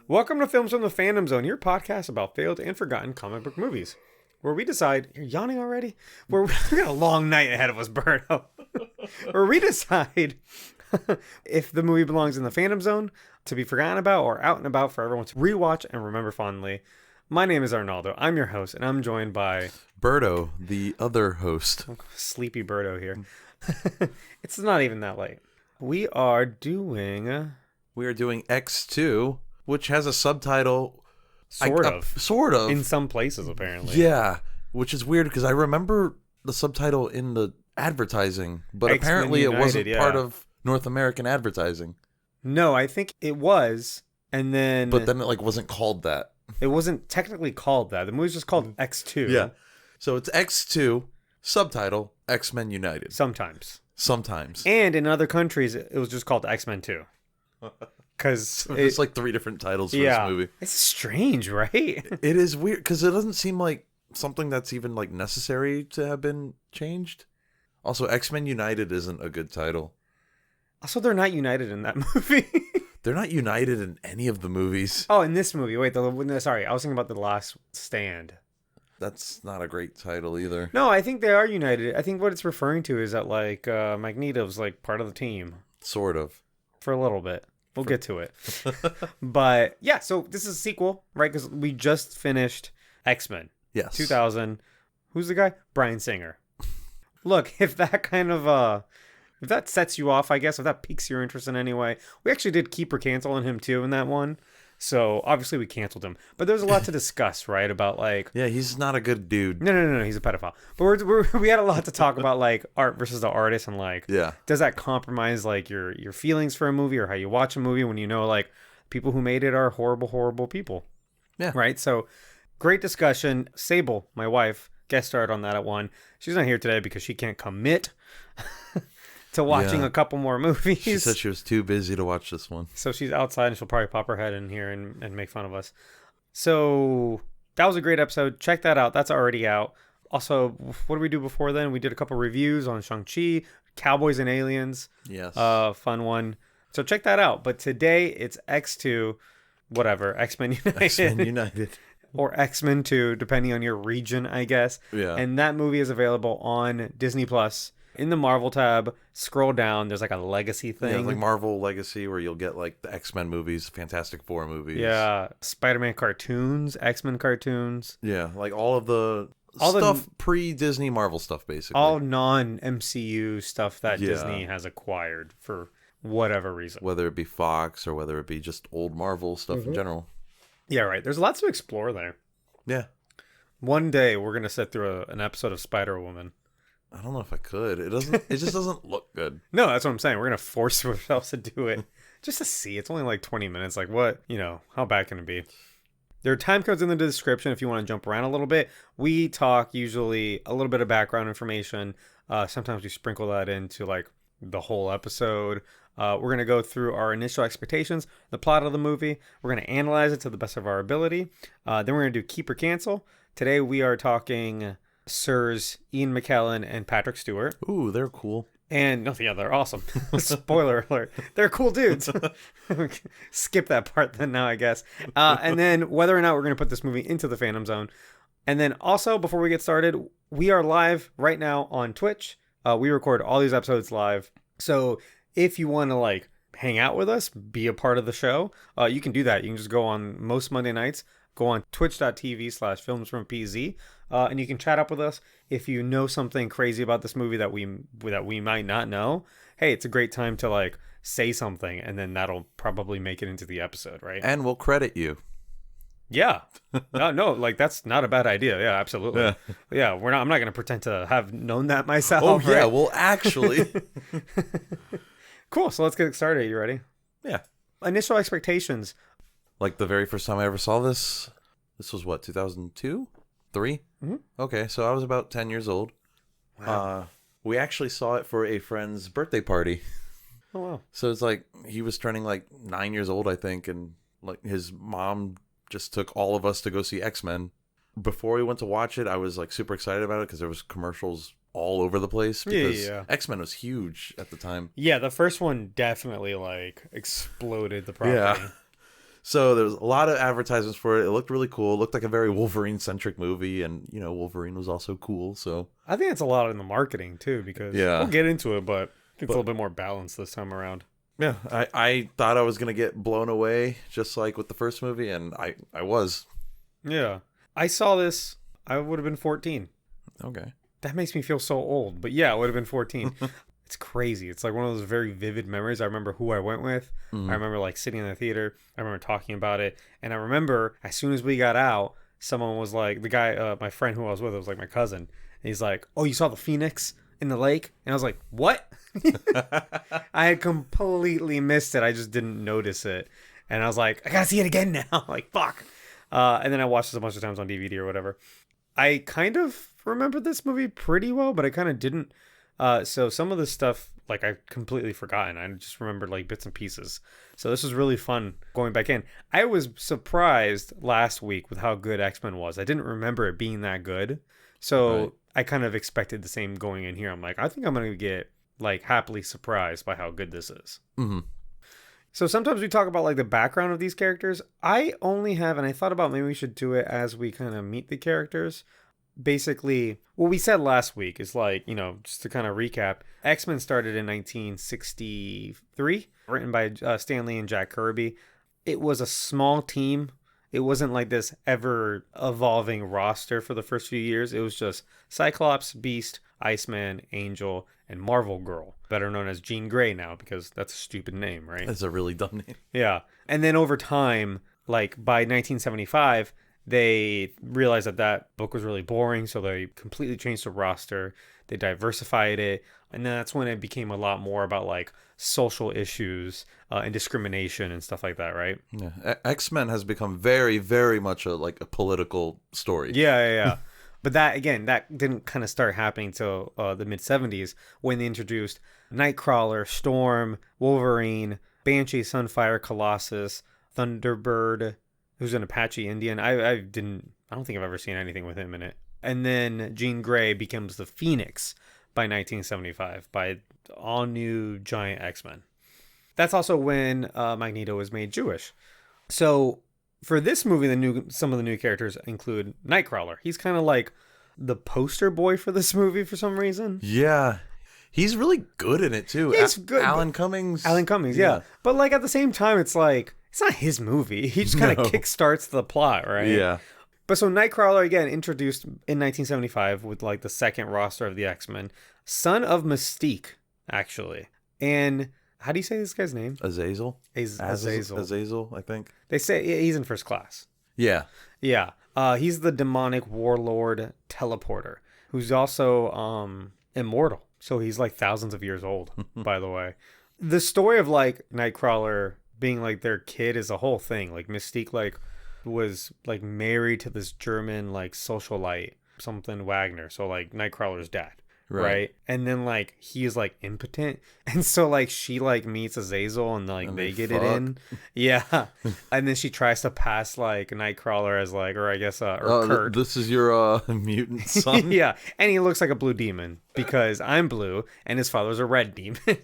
Welcome to Films from the Fandom Zone, your podcast about failed and forgotten comic book movies. Where we decide, you're yawning already? Where we got a long night ahead of us, Berto. Where we decide if the movie belongs in the Fandom Zone, to be forgotten about, or out and about for everyone to rewatch and remember fondly. My name is Arnaldo. I'm your host, and I'm joined by... Berto, the other host. Sleepy Berto here. It's not even that late. We are doing X2, which has a subtitle. Sort of. Sort of. In some places, apparently. Yeah, which is weird because I remember the subtitle in the advertising, but X-Men apparently United, it wasn't yeah. part of North American advertising. No, I think it was, and then... But then it wasn't called that. It wasn't technically called that. The movie's just called X2. Yeah. So it's X2, subtitle, X-Men United. Sometimes. And in other countries, it was just called X-Men 2. Because it's like three different titles for this movie. It's strange, right? It is weird because it doesn't seem like something that's even necessary to have been changed. Also, X-Men United isn't a good title. Also, they're not united in that movie. They're not united in any of the movies. Oh, in this movie. Wait, sorry. I was thinking about The Last Stand. That's not a great title either. No, I think they are united. I think what it's referring to is that Magneto's part of the team. Sort of. For a little bit. We'll get to it. But yeah, so this is a sequel, right? Because we just finished X-Men. Yes. 2000. Who's the guy? Bryan Singer. Look, if that kind of if that sets you off, I guess, if that piques your interest in any way, we actually did keep or cancel on him too in that one. So obviously we canceled him, but there's a lot to discuss, right? About yeah, he's not a good dude. No, he's a pedophile. But we had a lot to talk about, art versus the artist, and does that compromise your feelings for a movie or how you watch a movie when you know people who made it are horrible people. Yeah. Right. So great discussion. Sable, my wife, guest starred on that at one. She's not here today because she can't commit to watching a couple more movies. She said she was too busy to watch this one. So she's outside and she'll probably pop her head in here and make fun of us. So that was a great episode. Check that out. That's already out. Also, what did we do before then? We did a couple reviews on Shang-Chi, Cowboys and Aliens. Yes. Fun one. So check that out. But today it's X2, whatever, X-Men United. X-Men United. Or X-Men 2, depending on your region, I guess. Yeah. And that movie is available on Disney Plus. In the Marvel tab, scroll down. There's a legacy thing. Yeah, Marvel Legacy, where you'll get the X-Men movies, Fantastic Four movies. Yeah, Spider-Man cartoons, X-Men cartoons. Yeah, all of the stuff pre-Disney Marvel stuff, basically. All non-MCU stuff that Disney has acquired for whatever reason. Whether it be Fox or whether it be just old Marvel stuff in general. Yeah, right. There's lots to explore there. Yeah. One day we're gonna sit through an episode of Spider-Woman. I don't know if I could. It just doesn't look good. No, that's what I'm saying. We're going to force ourselves to do it just to see. It's only 20 minutes. What? How bad can it be? There are time codes in the description if you want to jump around a little bit. We talk usually a little bit of background information. Sometimes we sprinkle that into the whole episode. We're going to go through our initial expectations, the plot of the movie. We're going to analyze it to the best of our ability. Then we're going to do keep or cancel. Today we are talking... Sirs Ian McKellen and Patrick Stewart. Ooh, they're cool. And they're awesome. Spoiler alert. They're cool dudes. Skip that part then now, I guess. And then whether or not we're going to put this movie into the Phantom Zone. And then also, before we get started, we are live right now on Twitch. We record all these episodes live. So if you want to hang out with us, be a part of the show, you can do that. You can just go on most Monday nights. Go on twitch.tv/filmsfrompz, and you can chat up with us. If you know something crazy about this movie that we might not know, hey, it's a great time to say something, and then that'll probably make it into the episode, right? And we'll credit you. Yeah. No, that's not a bad idea. Yeah, absolutely. Yeah, I'm not going to pretend to have known that myself. Oh, yeah, right? well, actually. Cool, so let's get started. You ready? Yeah. Initial expectations. The very first time I ever saw this was what, 2002? 3? Mm-hmm. Okay, so I was about 10 years old. Wow. We actually saw it for a friend's birthday party. Oh, wow. So it's he was turning 9 years old, I think, and his mom just took all of us to go see X-Men. Before we went to watch it, I was super excited about it because there was commercials all over the place because X-Men was huge at the time. Yeah, the first one definitely exploded the property. Yeah. So there was a lot of advertisements for it. It looked really cool. It looked like a very Wolverine-centric movie, and Wolverine was also cool. So I think it's a lot in the marketing too, because we'll get into it, but it's a little bit more balanced this time around. Yeah, I thought I was gonna get blown away, just like with the first movie, and I was. Yeah, I saw this. I would have been 14. Okay. That makes me feel so old, but yeah, I would have been 14. It's crazy. It's like one of those very vivid memories. I remember who I went with. I remember like sitting in the theater. I remember talking about it. And I remember as soon as we got out, someone was like, the guy, my friend who I was with, it was like my cousin. And he's like, oh, you saw the Phoenix in the lake? And I was like, what? I had completely missed it. I just didn't notice it. And I was like, I gotta see it again now. Like, fuck. And then I watched this a bunch of times on DVD or whatever. I kind of remember this movie pretty well, but I kind of didn't. So some of the stuff, like, I completely forgotten. I just remembered like bits and pieces. So this was really fun going back in. I was surprised last week with how good X-Men was. I didn't remember it being that good. So right. I kind of expected the same going in here. I'm like, I think I'm going to get like happily surprised by how good this is. Mm-hmm. So sometimes we talk about like the background of these characters. I only have, and I thought about maybe we should do it as we kind of meet the characters. Basically, what we said last week is like, just to kind of recap, X-Men started in 1963, written by Stan Lee and Jack Kirby. It was a small team. It wasn't like this ever evolving roster for the first few years. It was just Cyclops, Beast, Iceman, Angel, and Marvel Girl, better known as Jean Grey now, because that's a stupid name, right? That's a really dumb name. Yeah. And then over time, like by 1975, they realized that book was really boring, so they completely changed the roster. They diversified it, and then that's when it became a lot more about like social issues and discrimination and stuff like that, right? Yeah, X-Men has become very, very much a political story. Yeah. But that didn't kind of start happening till the mid 70s when they introduced Nightcrawler, Storm, Wolverine, Banshee, Sunfire, Colossus, Thunderbird, who's an Apache Indian. I don't think I've ever seen anything with him in it. And then Jean Grey becomes the Phoenix by 1975 by all new giant X-Men. That's also when Magneto was made Jewish. So for this movie, some of the new characters include Nightcrawler. He's kind of like the poster boy for this movie for some reason. Yeah. He's really good in it too. He's good. Alan Cummings, yeah. But like at the same time, it's like, it's not his movie. He just kind of kickstarts the plot, right? Yeah. But so Nightcrawler, again, introduced in 1975 with like the second roster of the X-Men. Son of Mystique, actually. And how do you say this guy's name? Azazel. Azazel, I think. They say he's in First Class. Yeah. Yeah. He's the demonic warlord teleporter who's also immortal. So he's like thousands of years old, by the way. The story of like Nightcrawler being like their kid is a whole thing. Like Mystique like was like married to this German like socialite, something Wagner. So like Nightcrawler's dad. Right. And then like he is like impotent. And so like she like meets Azazel and like they get it in. Yeah. And then she tries to pass like Nightcrawler as like, or I guess Kurt. This is your mutant son. Yeah. And he looks like a blue demon because I'm blue and his father's a red demon.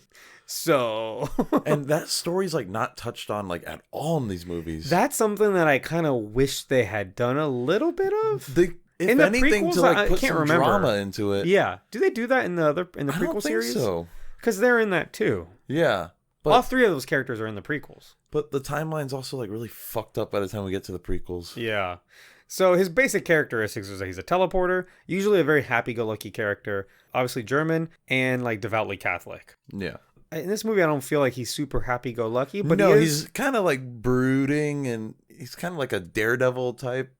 So and that story's like not touched on like at all in these movies. That's something that I kind of wish they had done a little bit of. If anything, to like put some drama into it. Yeah. Do they do that in the prequel series? I don't think so. Because they're in that too. Yeah. But all three of those characters are in the prequels. But the timeline's also like really fucked up by the time we get to the prequels. Yeah. So his basic characteristics is that he's a teleporter, usually a very happy-go-lucky character, obviously German, and like devoutly Catholic. Yeah. In this movie, I don't feel like he's super happy-go-lucky, but he's kind of like brooding, and he's kind of like a daredevil type.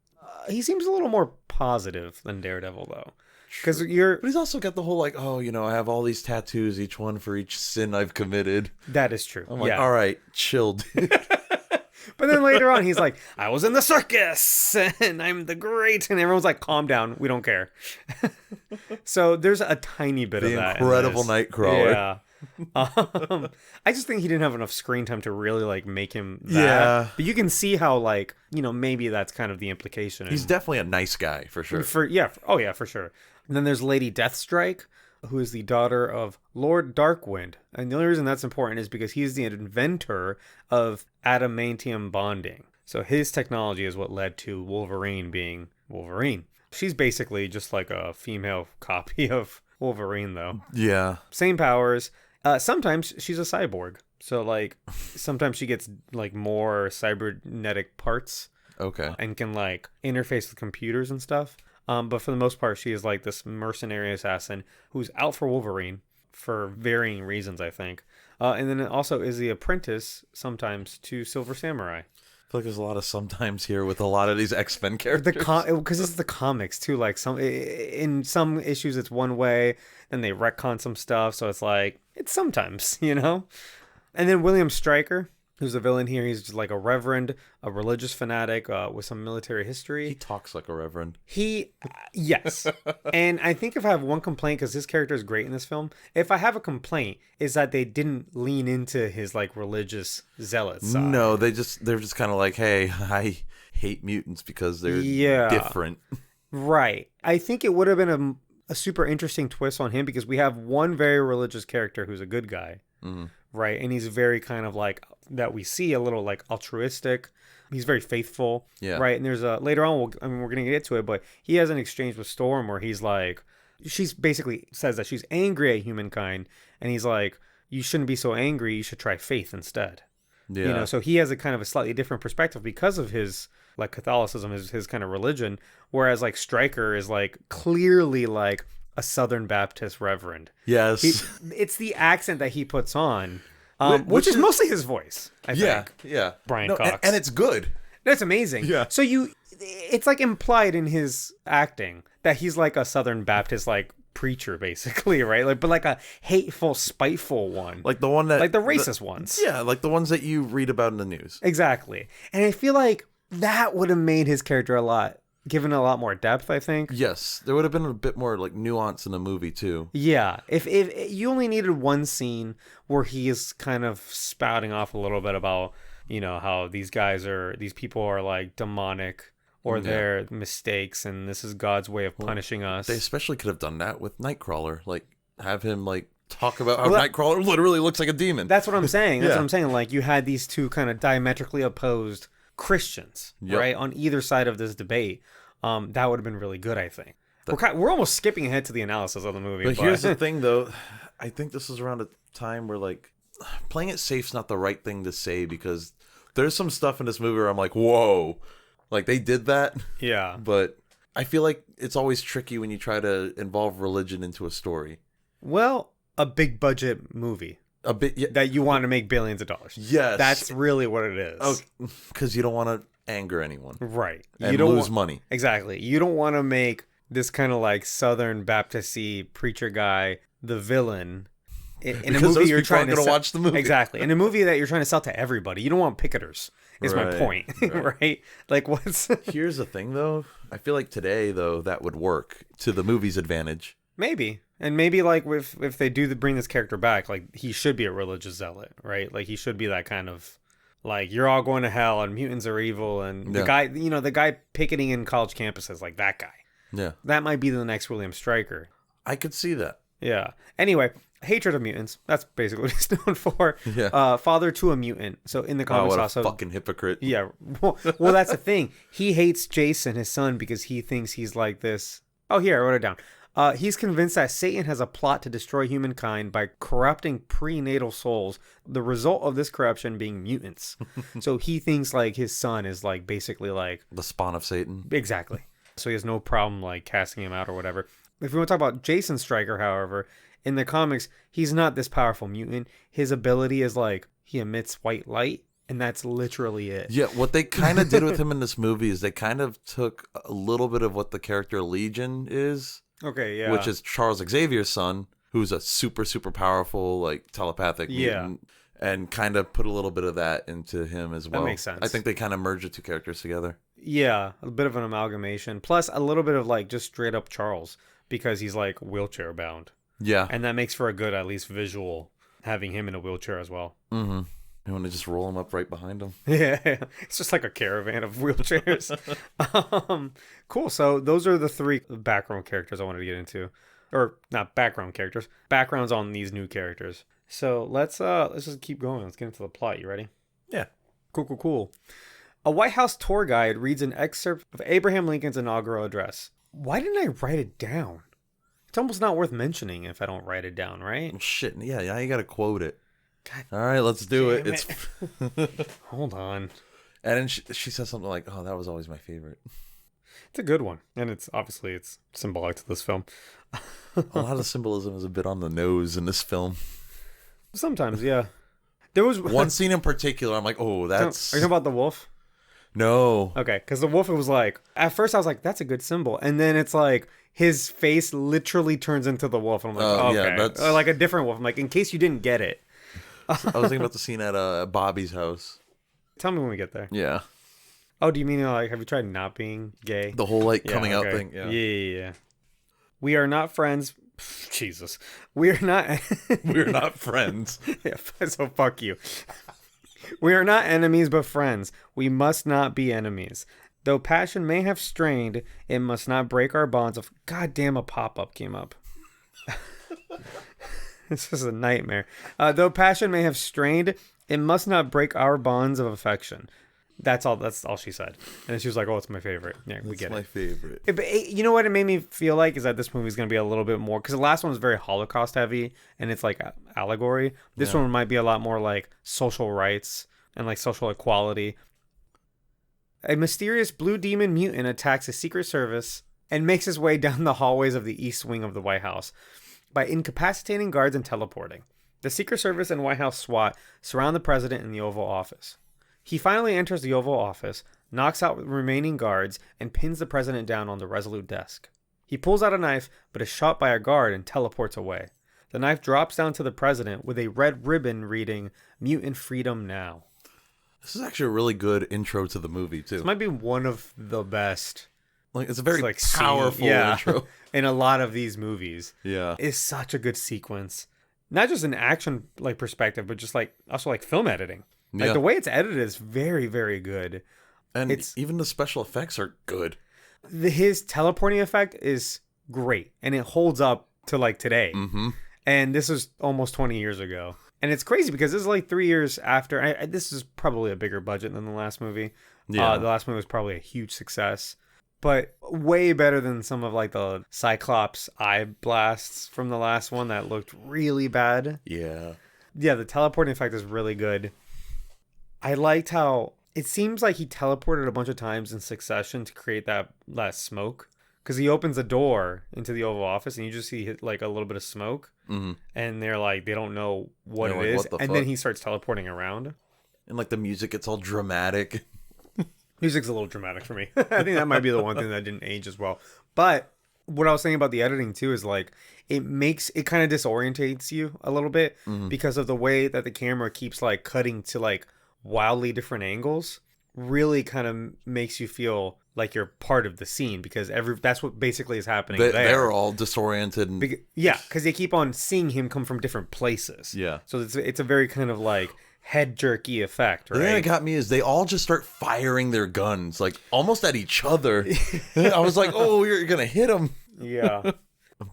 He seems a little more positive than Daredevil, though. Because But he's also got the whole like, I have all these tattoos, each one for each sin I've committed. That is true. I'm like, all right, chill, dude. But then later on, he's like, I was in the circus, and I'm the great. And everyone's like, calm down. We don't care. So there's a tiny bit of that. The incredible Nightcrawler. Yeah. I just think he didn't have enough screen time to really like make him that. Yeah. But you can see how like, maybe that's kind of the implication. He's definitely a nice guy for sure. For sure. And then there's Lady Deathstrike, who is the daughter of Lord Darkwind. And the only reason that's important is because he's the inventor of adamantium bonding. So his technology is what led to Wolverine being Wolverine. She's basically just like a female copy of Wolverine, though. Yeah. Same powers. Sometimes she's a cyborg. So, like, sometimes she gets, like, more cybernetic parts. Okay. And can, like, interface with computers and stuff. But for the most part, she is, like, this mercenary assassin who's out for Wolverine for varying reasons, I think. And then it also is the apprentice, sometimes, to Silver Samurai. I feel like there's a lot of sometimes here with a lot of these X-Men characters. Because it's the comics too. Like in some issues it's one way, then they retcon some stuff, so it's like it's sometimes, you know. And then William Stryker, who's the villain here, he's just like a reverend, a religious fanatic with some military history. He talks like a reverend. Yes. And I think if I have one complaint, because his character is great in this film, if I have a complaint, is that they didn't lean into his like religious zealot side. No, they're just kind of like, hey, I hate mutants because they're different. Right. I think it would have been a super interesting twist on him because we have one very religious character who's a good guy. Mm-hmm. Right. And he's very kind of like that we see a little like altruistic. He's very faithful. Yeah. Right. And there's later on, we're going to get to it, but he has an exchange with Storm where he's like, she's basically says that she's angry at humankind. And he's like, you shouldn't be so angry. You should try faith instead. Yeah. You know, so he has a kind of a slightly different perspective because of his like Catholicism, his kind of religion. Whereas like Stryker is like clearly like a Southern Baptist reverend. Yes. It's the accent that he puts on, which is mostly his voice, I think. Yeah. Brian Cox. And it's good. That's amazing. Yeah. So it's like implied in his acting that he's like a Southern Baptist, like preacher, basically, right? Like, but like a hateful, spiteful one. Like the one that... Like the racist ones. Yeah, like the ones that you read about in the news. Exactly. And I feel like that would have made his character given a lot more depth, I think. Yes, there would have been a bit more like nuance in the movie too. Yeah, if you only needed one scene where he is kind of spouting off a little bit about, you know, how these people are like demonic or their mistakes and this is God's way of punishing us. They especially could have done that with Nightcrawler, like have him like talk about how Nightcrawler literally looks like a demon. That's what I'm saying. That's what I'm saying. Like you had these two kind of diametrically opposed Christians, right, on either side of this debate. That would have been really good, I think. We're almost skipping ahead to the analysis of the movie. But here's the thing, though. I think this is around a time where, like, playing it safe's not the right thing to say because there's some stuff in this movie where I'm like, whoa. Like, they did that. Yeah. But I feel like it's always tricky when you try to involve religion into a story. Well, a big budget movie. A bit that you want to make billions of dollars. Yes. That's really what it is. Oh, because you don't want to anger anyone. Right. And you don't lose money. Exactly. You don't want to make this kind of like Southern Baptist-y preacher guy the villain in a movie you're trying to watch the movie. Exactly. In a movie that you're trying to sell to everybody. You don't want picketers. Is my point. Right? Like what's Here's the thing though. I feel like today though that would work to the movie's advantage. Maybe. And maybe like if they do bring this character back, like he should be a religious zealot, right? Like he should be that kind of like you're all going to hell and mutants are evil and the guy, you know, the guy picketing in college campuses, like that guy. Yeah. That might be the next William Stryker. I could see that. Yeah. Anyway, hatred of mutants. That's basically what he's known for. Yeah. Father to a mutant. So in the comics also. Fucking hypocrite. Yeah. Well, that's the thing. He hates Jason, his son, because he thinks he's like this. Oh, here, I wrote it down. He's convinced that Satan has a plot to destroy humankind by corrupting prenatal souls, the result of this corruption being mutants. So he thinks like his son is like basically like the spawn of Satan. Exactly. So he has no problem like casting him out or whatever. If we want to talk about Jason Stryker, however, in the comics, he's not this powerful mutant. His ability is like he emits white light. And that's literally it. Yeah, what they kind of did with him in this movie is they kind of took a little bit of what the character Legion is. Okay, yeah. Which is Charles Xavier's son, who's a super, super powerful, like, telepathic mutant. And kind of put a little bit of that into him as well. That makes sense. I think they kind of merged the two characters together. Yeah, a bit of an amalgamation. Plus a little bit of, like, just straight up Charles. Because he's, like, wheelchair bound. Yeah. And that makes for a good, at least, visual, having him in a wheelchair as well. Mm-hmm. You want to just roll him up right behind him? Yeah, it's just like a caravan of wheelchairs. Cool. So those are the three background characters I wanted to get into, or not background characters, backgrounds on these new characters. So let's just keep going. Let's get into the plot. You ready? Yeah. Cool. A White House tour guide reads an excerpt of Abraham Lincoln's inaugural address. Why didn't I write it down? It's almost not worth mentioning if I don't write it down, right? Well, shit, yeah, now you gotta quote it. God, all right, let's do it. it. Hold on. And then she says something like, "Oh, that was always my favorite." It's a good one, and it's symbolic to this film. A lot of symbolism is a bit on the nose in this film. Sometimes, yeah. There was one scene in particular. I'm like, "Oh, that's." Are you talking about the wolf? No. Okay, because the wolf, it was like, at first I was like, that's a good symbol. And then it's like, his face literally turns into the wolf. And I'm like, okay. Yeah, that's... Or like a different wolf. I'm like, in case you didn't get it. I was thinking about the scene at Bobby's house. Tell me when we get there. Yeah. Oh, do you mean like, have you tried not being gay? The whole like coming out thing. Yeah. We are not friends. Jesus. We are not. We're not friends. Yeah, so fuck you. We are not enemies, but friends. We must not be enemies. Though passion may have strained, it must not break our bonds of... God damn, a pop-up came up. This is a nightmare. Though passion may have strained, it must not break our bonds of affection. That's all she said. And then she was like, oh, it's my favorite. Yeah, we get it. It's my favorite. But you know what it made me feel like is that this movie is going to be a little bit more... Because the last one was very Holocaust heavy, and it's like allegory. This one might be a lot more like social rights and like social equality. A mysterious blue demon mutant attacks a Secret Service and makes his way down the hallways of the East Wing of the White House by incapacitating guards and teleporting. The Secret Service and White House SWAT surround the president in the Oval Office. He finally enters the Oval Office, knocks out the remaining guards, and pins the president down on the Resolute desk. He pulls out a knife, but is shot by a guard and teleports away. The knife drops down to the president with a red ribbon reading, "Mutant Freedom Now." This is actually a really good intro to the movie, too. This might be one of the best. Like, it's a very powerful intro. In a lot of these movies. Yeah. It's such a good sequence. Not just an action like perspective, but just like also like film editing. Like the way it's edited is very, very good. And even the special effects are good. His teleporting effect is great. And it holds up to like today. Mm-hmm. And this was almost 20 years ago. And it's crazy because this is like 3 years after. This is probably a bigger budget than the last movie. Yeah. The last movie was probably a huge success. But way better than some of like the Cyclops eye blasts from the last one that looked really bad. Yeah. Yeah, the teleporting effect is really good. I liked how it seems like he teleported a bunch of times in succession to create that smoke. Because he opens the door into the Oval Office and you just see like a little bit of smoke. Mm-hmm. And they're like, they don't know what it is. And then he starts teleporting around. And like the music gets all dramatic. Music's a little dramatic for me. I think that might be the one thing that didn't age as well. But what I was saying about the editing too is like it kind of disorientates you a little bit because of the way that the camera keeps like cutting to like wildly different angles. Really kind of makes you feel like you're part of the scene because that's what basically is happening there. They're all disoriented. Because they keep on seeing him come from different places. Yeah. So it's a very kind of like head jerky effect, right? The thing that got me is they all just start firing their guns like almost at each other. I was like, oh, you're gonna hit him. Yeah.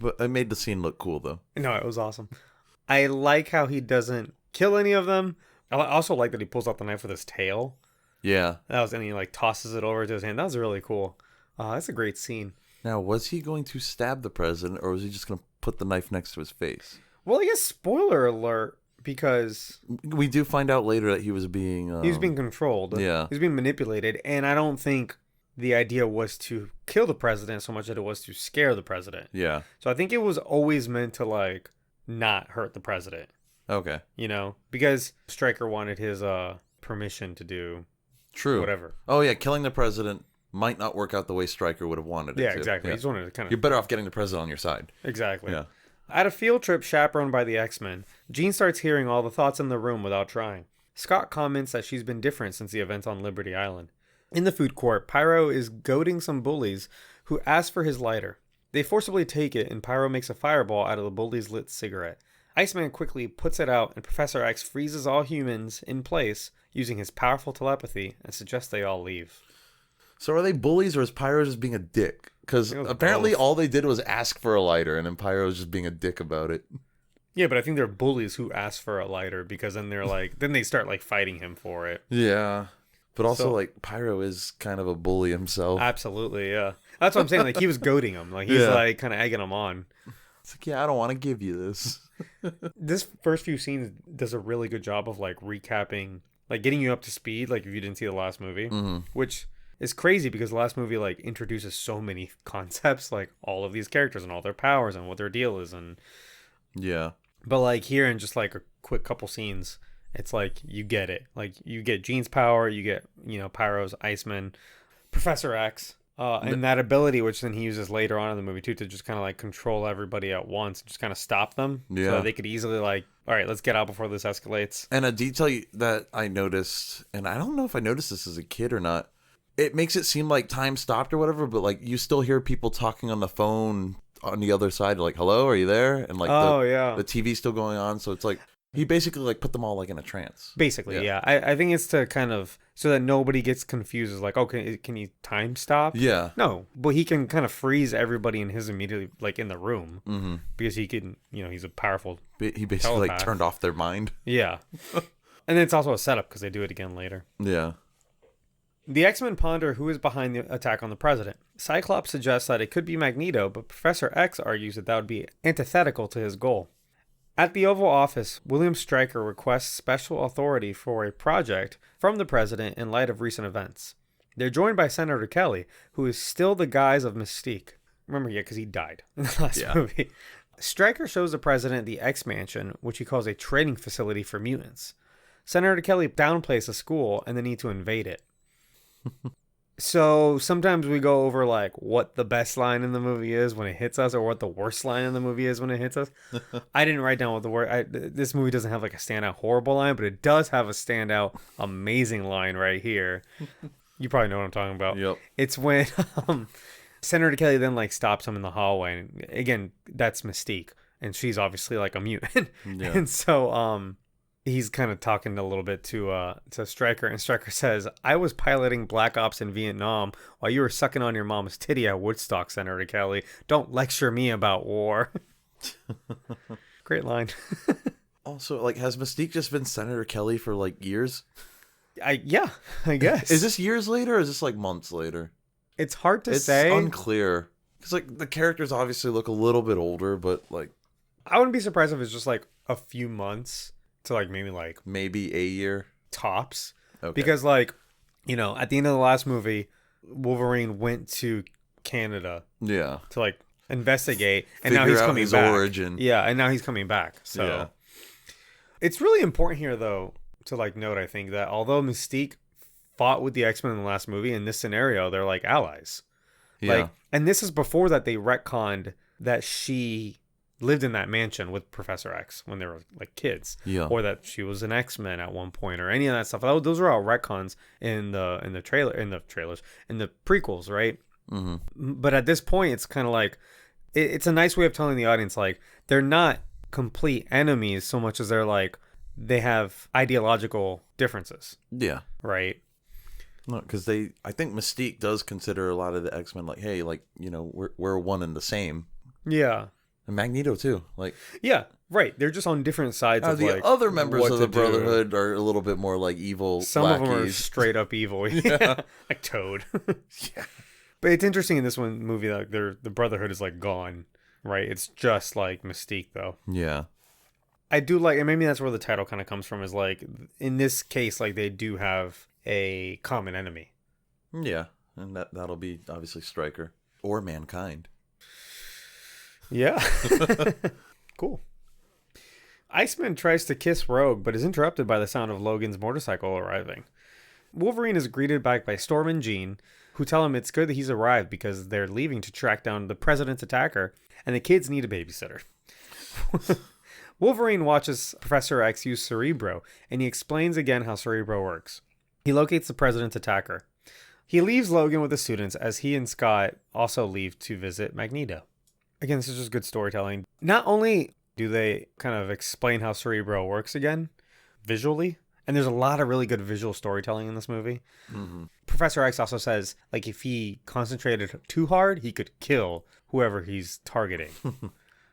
But it made the scene look cool though. No, it was awesome. I like how he doesn't kill any of them. I also like that he pulls out the knife with his tail. Yeah. And he like tosses it over to his hand. That was really cool. That's a great scene. Now, was he going to stab the president or was he just going to put the knife next to his face? Well, I guess spoiler alert, because we do find out later that he was being controlled. Yeah. He was being manipulated. And I don't think the idea was to kill the president so much that it was to scare the president. Yeah. So I think it was always meant to like not hurt the president. Okay. You know, because Stryker wanted his permission to do whatever. Oh yeah, killing the president might not work out the way Stryker would have wanted it to. Exactly. Yeah. He just wanted to kind of... You're better off getting the president on your side. Exactly. Yeah. At a field trip chaperoned by the X-Men, Jean starts hearing all the thoughts in the room without trying. Scott comments that she's been different since the events on Liberty Island. In the food court, Pyro is goading some bullies who ask for his lighter. They forcibly take it, and Pyro makes a fireball out of the bully's lit cigarette. Iceman quickly puts it out, and Professor X freezes all humans in place using his powerful telepathy and suggests they all leave. So are they bullies or is Pyro just being a dick? Because apparently all they did was ask for a lighter, and then Pyro's just being a dick about it. Yeah, but I think they're bullies who ask for a lighter because then they're like, then they start like fighting him for it. Yeah. But also, So- like, Pyro is kind of a bully himself. Absolutely, yeah. That's what I'm saying. Like, he was goading him. Like, he's Yeah. like kind of egging him on. It's like, yeah, I don't want to give you this. This first few scenes does a really good job of like recapping, like getting you up to speed. Like if you didn't see the last movie, which is crazy because the last movie like introduces so many concepts, like all of these characters and all their powers and what their deal is, and Yeah. but like here in just like a quick couple scenes, it's like you get it. Like you get Jean's power, you get Pyro's Iceman, Professor X. And that ability, which then he uses later on in the movie too, to just kind of like control everybody at once, just kind of stop them. Yeah. So they could easily like, all right, let's get out before this escalates. And a detail that I noticed, and I don't know if I noticed this as a kid or not, it makes it seem like time stopped or whatever, but like you still hear people talking on the phone on the other side, like, hello, are you there? And like the TV's still going on. So it's like, he basically like put them all like in a trance. Basically, yeah. I think it's to kind of, so that nobody gets confused. Is like, okay, can he time stop? Yeah. No, but he can kind of freeze everybody in his immediately, like in the room, because he can, he's a powerful He basically telepath. like turned off their mind. Yeah. And it's also a setup because they do it again later. Yeah. The X-Men ponder who is behind the attack on the president. Cyclops suggests that it could be Magneto, but Professor X argues that would be antithetical to his goal. At the Oval Office, William Stryker requests special authority for a project from the president in light of recent events. They're joined by Senator Kelly, who is still the guise of Mystique. Remember, because he died in the last movie. Stryker shows the president the X-Mansion, which he calls a training facility for mutants. Senator Kelly downplays the school and the need to invade it. So sometimes we go over like what the best line in the movie is when it hits us, or what the worst line in the movie is when it hits us. I didn't write down what the word. This movie doesn't have like a standout horrible line, but it does have a standout amazing line right here. You probably know what I'm talking about. Yep. It's when Senator Kelly then like stops him in the hallway, and again that's Mystique, and she's obviously like a mutant, and so he's kind of talking a little bit to Stryker, and Stryker says, "I was piloting Black Ops in Vietnam while you were sucking on your mom's titty at Woodstock, Senator Kelly. Don't lecture me about war." Great line. Also, like, has Mystique just been Senator Kelly for like years? I guess. Is this years later or is this like months later? It's hard to It's say. unclear. Because like the characters obviously look a little bit older, but like I wouldn't be surprised if it's just like a few months to like maybe a year tops. Okay. Because like, at the end of the last movie, Wolverine went to Canada to to like investigate, and now figure he's out coming his back. origin. Yeah, and now he's coming back. So it's really important here though to like note, I think, that although Mystique fought with the X-Men in the last movie, in this scenario they're like allies. Like, and this is before that they retconned that she lived in that mansion with Professor X when they were like kids, or that she was an X-Men at one point, or any of that stuff. Those are all retcons in the trailers, in the prequels, right? But at this point, it's kind of like it's a nice way of telling the audience like they're not complete enemies so much as they're like they have ideological differences. Yeah. Right. No, because I think Mystique does consider a lot of the X-Men like, hey, like, we're one and the same. Yeah. And Magneto too. Like, yeah, right. They're just on different sides of the like other members of the Brotherhood are a little bit more like evil. Some lackeys. of them are straight up evil. Yeah. Like Toad. Yeah. But it's interesting in this one movie that the Brotherhood is like gone, right? It's just like Mystique though. Yeah. I do like, and maybe that's where the title kind of comes from, is like in this case, like they do have a common enemy. Yeah. And that'll be obviously Stryker or Mankind. Yeah. Cool. Iceman tries to kiss Rogue, but is interrupted by the sound of Logan's motorcycle arriving. Wolverine is greeted back by Storm and Jean, who tell him it's good that he's arrived because they're leaving to track down the president's attacker, and the kids need a babysitter. Wolverine watches Professor X use Cerebro, and he explains again how Cerebro works. He locates the president's attacker. He leaves Logan with the students as he and Scott also leave to visit Magneto. Again, this is just good storytelling. Not only do they kind of explain how Cerebro works again, visually, and there's a lot of really good visual storytelling in this movie. Mm-hmm. Professor X also says, like, if he concentrated too hard, he could kill whoever he's targeting.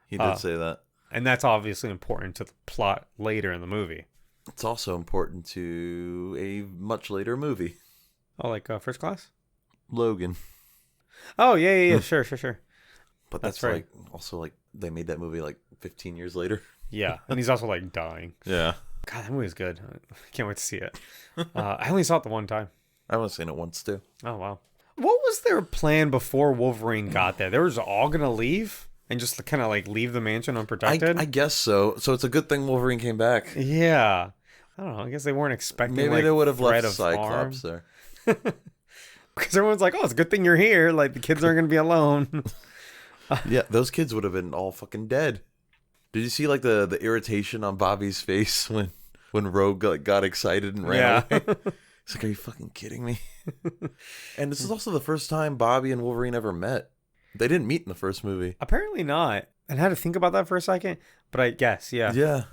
He did say that. And that's obviously important to the plot later in the movie. It's also important to a much later movie. Oh, like First Class? Logan. Oh, yeah. Sure. But That's that's right. like also like they made that movie like 15 years later. Yeah, and he's also like dying. Yeah. God, that movie's good. I can't wait to see it. I only saw it the one time. I've only seen it once too. Oh, wow. What was their plan before Wolverine got there? They were just all going to leave and just kind of like leave the mansion unprotected? I guess so. So it's a good thing Wolverine came back. Yeah. I don't know. I guess they weren't expecting Maybe like they would have threat left of Cyclops harm. there. Because everyone's like, oh, it's a good thing you're here. Like, the kids aren't going to be alone. Yeah, those kids would have been all fucking dead. Did you see like the irritation on Bobby's face when Rogue got excited and ran away? He's like, are you fucking kidding me? And this is also the first time Bobby and Wolverine ever met. They didn't meet in the first movie. Apparently not. And I had to think about that for a second, but I guess, yeah. Yeah.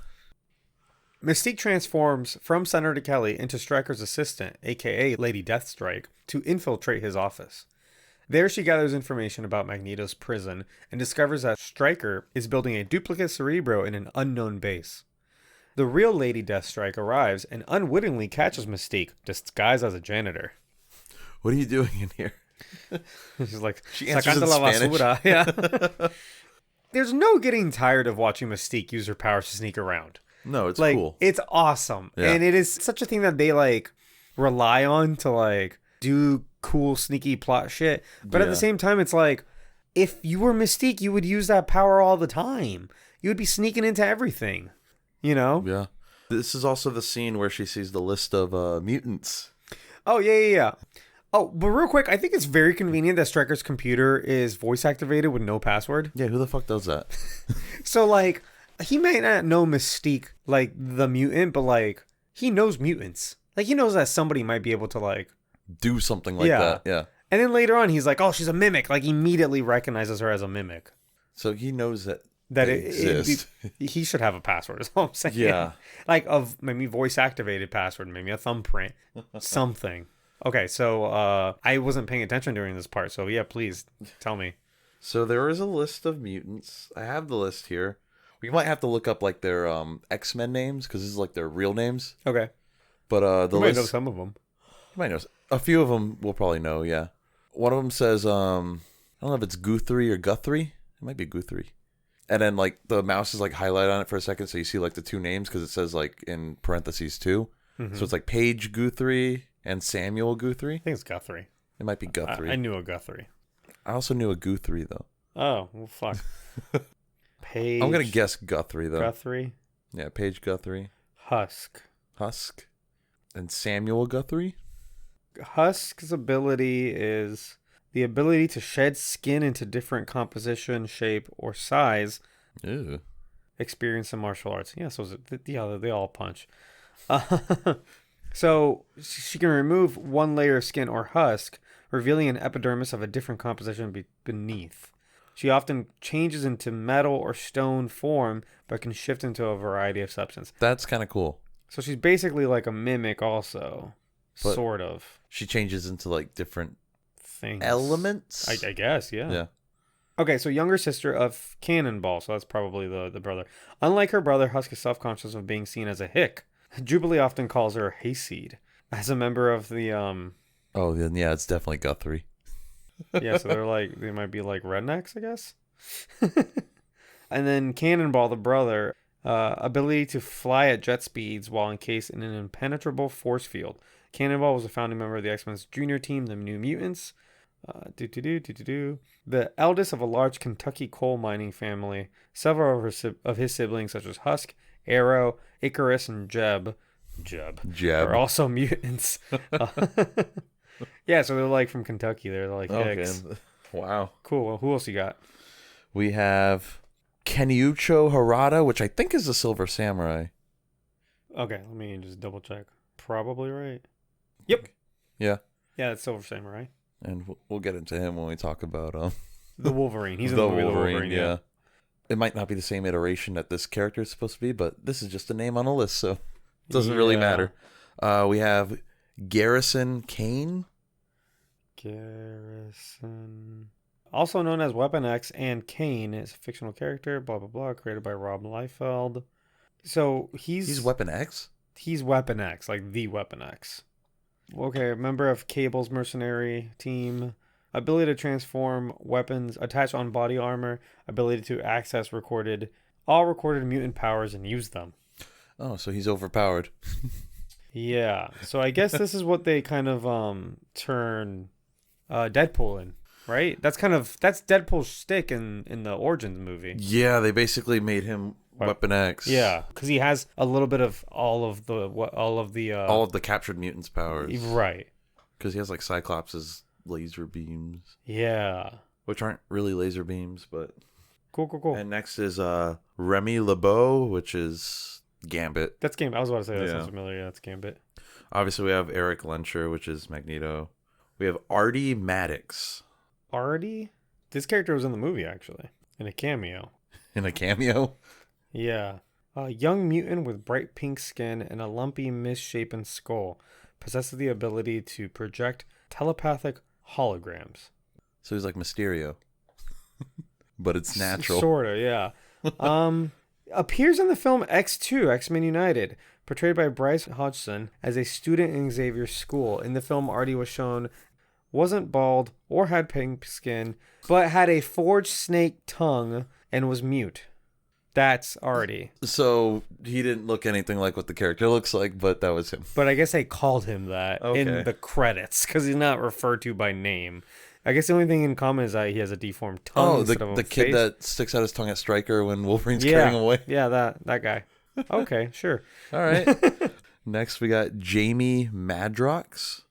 Mystique transforms from Senator Kelly into Stryker's assistant, aka Lady Deathstrike, to infiltrate his office. There she gathers information about Magneto's prison and discovers that Stryker is building a duplicate Cerebro in an unknown base. The real Lady Deathstrike arrives and unwittingly catches Mystique, disguised as a janitor. What are you doing in here? She's like, She answers in "Sacando la Spanish." basura." Yeah. There's no getting tired of watching Mystique use her powers to sneak around. No, it's Like, cool. it's awesome. Yeah. And it is such a thing that they like rely on to like do cool sneaky plot shit. But at Yeah. the same time, it's like if you were Mystique, you would use that power all the time. You would be sneaking into everything. You know? Yeah. This is also the scene where she sees the list of mutants. Oh, yeah. Oh, but real quick, I think it's very convenient that Stryker's computer is voice activated with no password. Yeah, who the fuck does that? So, like, he may not know Mystique, like, the mutant, but, like, he knows mutants. Like, he knows that somebody might be able to, like... Do something like that. Yeah. And then later on, he's like, oh, she's a mimic. Like, immediately recognizes her as a mimic. So he knows that That they exist. He should have a password, is all I'm saying. Yeah. Like, of maybe voice-activated password, maybe a thumbprint, something. Okay, so I wasn't paying attention during this part, so yeah, please tell me. So there is a list of mutants. I have the list here. We might have to look up like their X-Men names because this is like their real names. Okay. But the You might list, know some of them. you might know a few of them. We'll probably know. Yeah. One of them says I don't know if it's Guthrie or Guthrie. It might be Guthrie. And then like the mouse is like highlighted on it for a second, so you see like the two names because it says like in parentheses 2. Mm-hmm. So it's like Paige Guthrie and Samuel Guthrie. I think it's Guthrie. It might be Guthrie. I knew a Guthrie. I also knew a Guthrie though. Oh, well, fuck. Paige. I'm gonna guess Guthrie though. Guthrie. Yeah, Paige Guthrie, Husk. and Samuel Guthrie. Husk's ability is the ability to shed skin into different composition, shape, or size. Ew. Experience in martial arts. Yeah, so they all punch. So she can remove one layer of skin or husk, revealing an epidermis of a different composition beneath. She often changes into metal or stone form, but can shift into a variety of substance. That's kind of cool. So she's basically like a mimic also. But sort of. She changes into like different Things. elements. I guess, yeah. Yeah. Okay, so younger sister of Cannonball, so that's probably the brother. Unlike her brother, Husk is self-conscious of being seen as a hick. Jubilee often calls her Hayseed. As a member of the, Oh, then yeah, it's definitely Guthrie. yeah, so they might be like rednecks, I guess. And then Cannonball, the brother, ability to fly at jet speeds while encased in an impenetrable force field. Cannonball was a founding member of the X-Men's junior team, the New Mutants. The eldest of a large Kentucky coal mining family. Several of his siblings, such as Husk, Arrow, Icarus, and Jeb, are also mutants. Yeah, so they're like from Kentucky. They're like hicks. Wow. Cool. Well, who else you got? We have Keniucho Harada, which I think is the Silver Samurai. Okay, let me just double check. Probably right. Yep. Yeah. Yeah, it's Silver Samurai. And we'll get into him when we talk about The Wolverine. He's in the movie The Wolverine. Yeah. It might not be the same iteration that this character is supposed to be, but this is just a name on a list, so it doesn't really matter. We have Garrison Kane. Garrison. Also known as Weapon X and Kane, is a fictional character, blah, blah, blah, created by Rob Liefeld. So he's Weapon X? He's Weapon X, like the Weapon X. Okay, member of Cable's mercenary team. Ability to transform weapons, attach on body armor. Ability to access all recorded mutant powers and use them. Oh, so he's overpowered. Yeah. So I guess this is what they kind of turn Deadpool in, right? That's Deadpool's shtick in the Origins movie. Yeah, they basically made him Weapon X. Yeah, because he has a little bit of all of the all of the captured mutants' powers. Right. Because he has like Cyclops' laser beams. Yeah. Which aren't really laser beams, but Cool. And next is Remy LeBeau, which is Gambit. That's Gambit. I was about to say that sounds familiar. Yeah, that's Gambit. Obviously, we have Eric Lencher, which is Magneto. We have Artie Maddox. Artie? This character was in the movie, actually, in a cameo. In a cameo? Yeah. A young mutant with bright pink skin and a lumpy, misshapen skull possesses the ability to project telepathic holograms. So he's like Mysterio. But it's natural. Sorta, yeah. Appears in the film X2, X-Men United, portrayed by Bryce Hodgson as a student in Xavier's school. In the film, Artie was shown wasn't bald or had pink skin, but had a forged snake tongue and was mute. That's Artie. So he didn't look anything like what the character looks like, but that was him. But I guess they called him that in the credits because he's not referred to by name. I guess the only thing in common is that he has a deformed tongue. Oh, the kid face. that sticks out his tongue at Stryker when Wolverine's carrying him away. Yeah, that guy. Okay, sure. All right. Next, we got Jamie Madrox.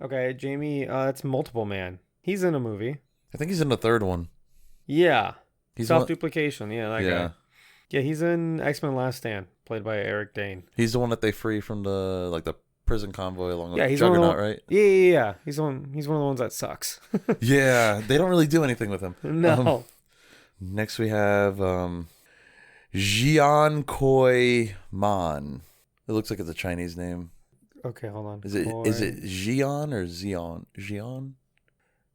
Okay, Jamie, that's Multiple Man. He's in a movie. I think he's in the third one. Yeah. He's Self-duplication. Yeah, that guy. Yeah, he's in X-Men Last Stand, played by Eric Dane. He's the one that they free from the prison convoy along with he's Juggernaut, right? Yeah. He's one of the ones that sucks. Yeah, they don't really do anything with him. No. Next we have Jian Koi Man. It looks like it's a Chinese name. Okay, hold on. Is it Jian or Zion? Jian?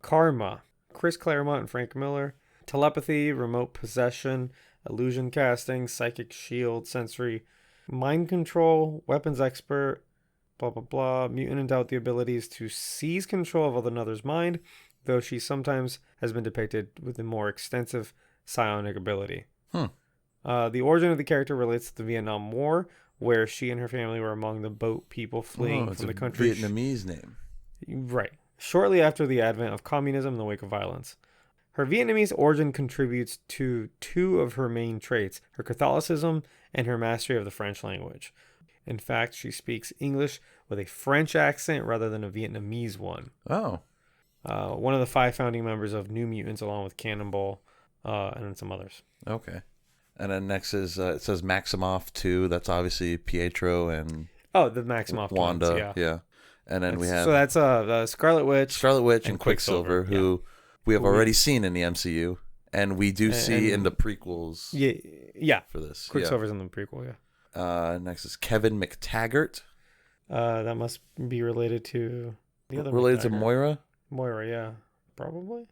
Karma. Chris Claremont and Frank Miller. Telepathy, remote possession, illusion casting, psychic shield, sensory, mind control, weapons expert, blah, blah, blah. Mutant endowed with the abilities to seize control of another's mind, though she sometimes has been depicted with a more extensive psionic ability. The origin of the character relates to the Vietnam War, where she and her family were among the boat people fleeing from the country. Vietnamese name. Right. Shortly after the advent of communism in the wake of violence. Her Vietnamese origin contributes to two of her main traits, her Catholicism and her mastery of the French language. In fact, she speaks English with a French accent rather than a Vietnamese one. Oh. One of the 5 founding members of New Mutants, along with Cannonball and then some others. Okay. And then next is, it says Maximoff 2. That's obviously Pietro and... Oh, the Maximoff Wanda, twins, yeah. And then we have... So that's Scarlet Witch. And Quicksilver, who we have already seen in the MCU. And we do see in the prequels for this. Quicksilver's in the prequel, yeah. Next is Kevin McTaggart. That must be related to the other Related to Moira? Moira, yeah. Probably.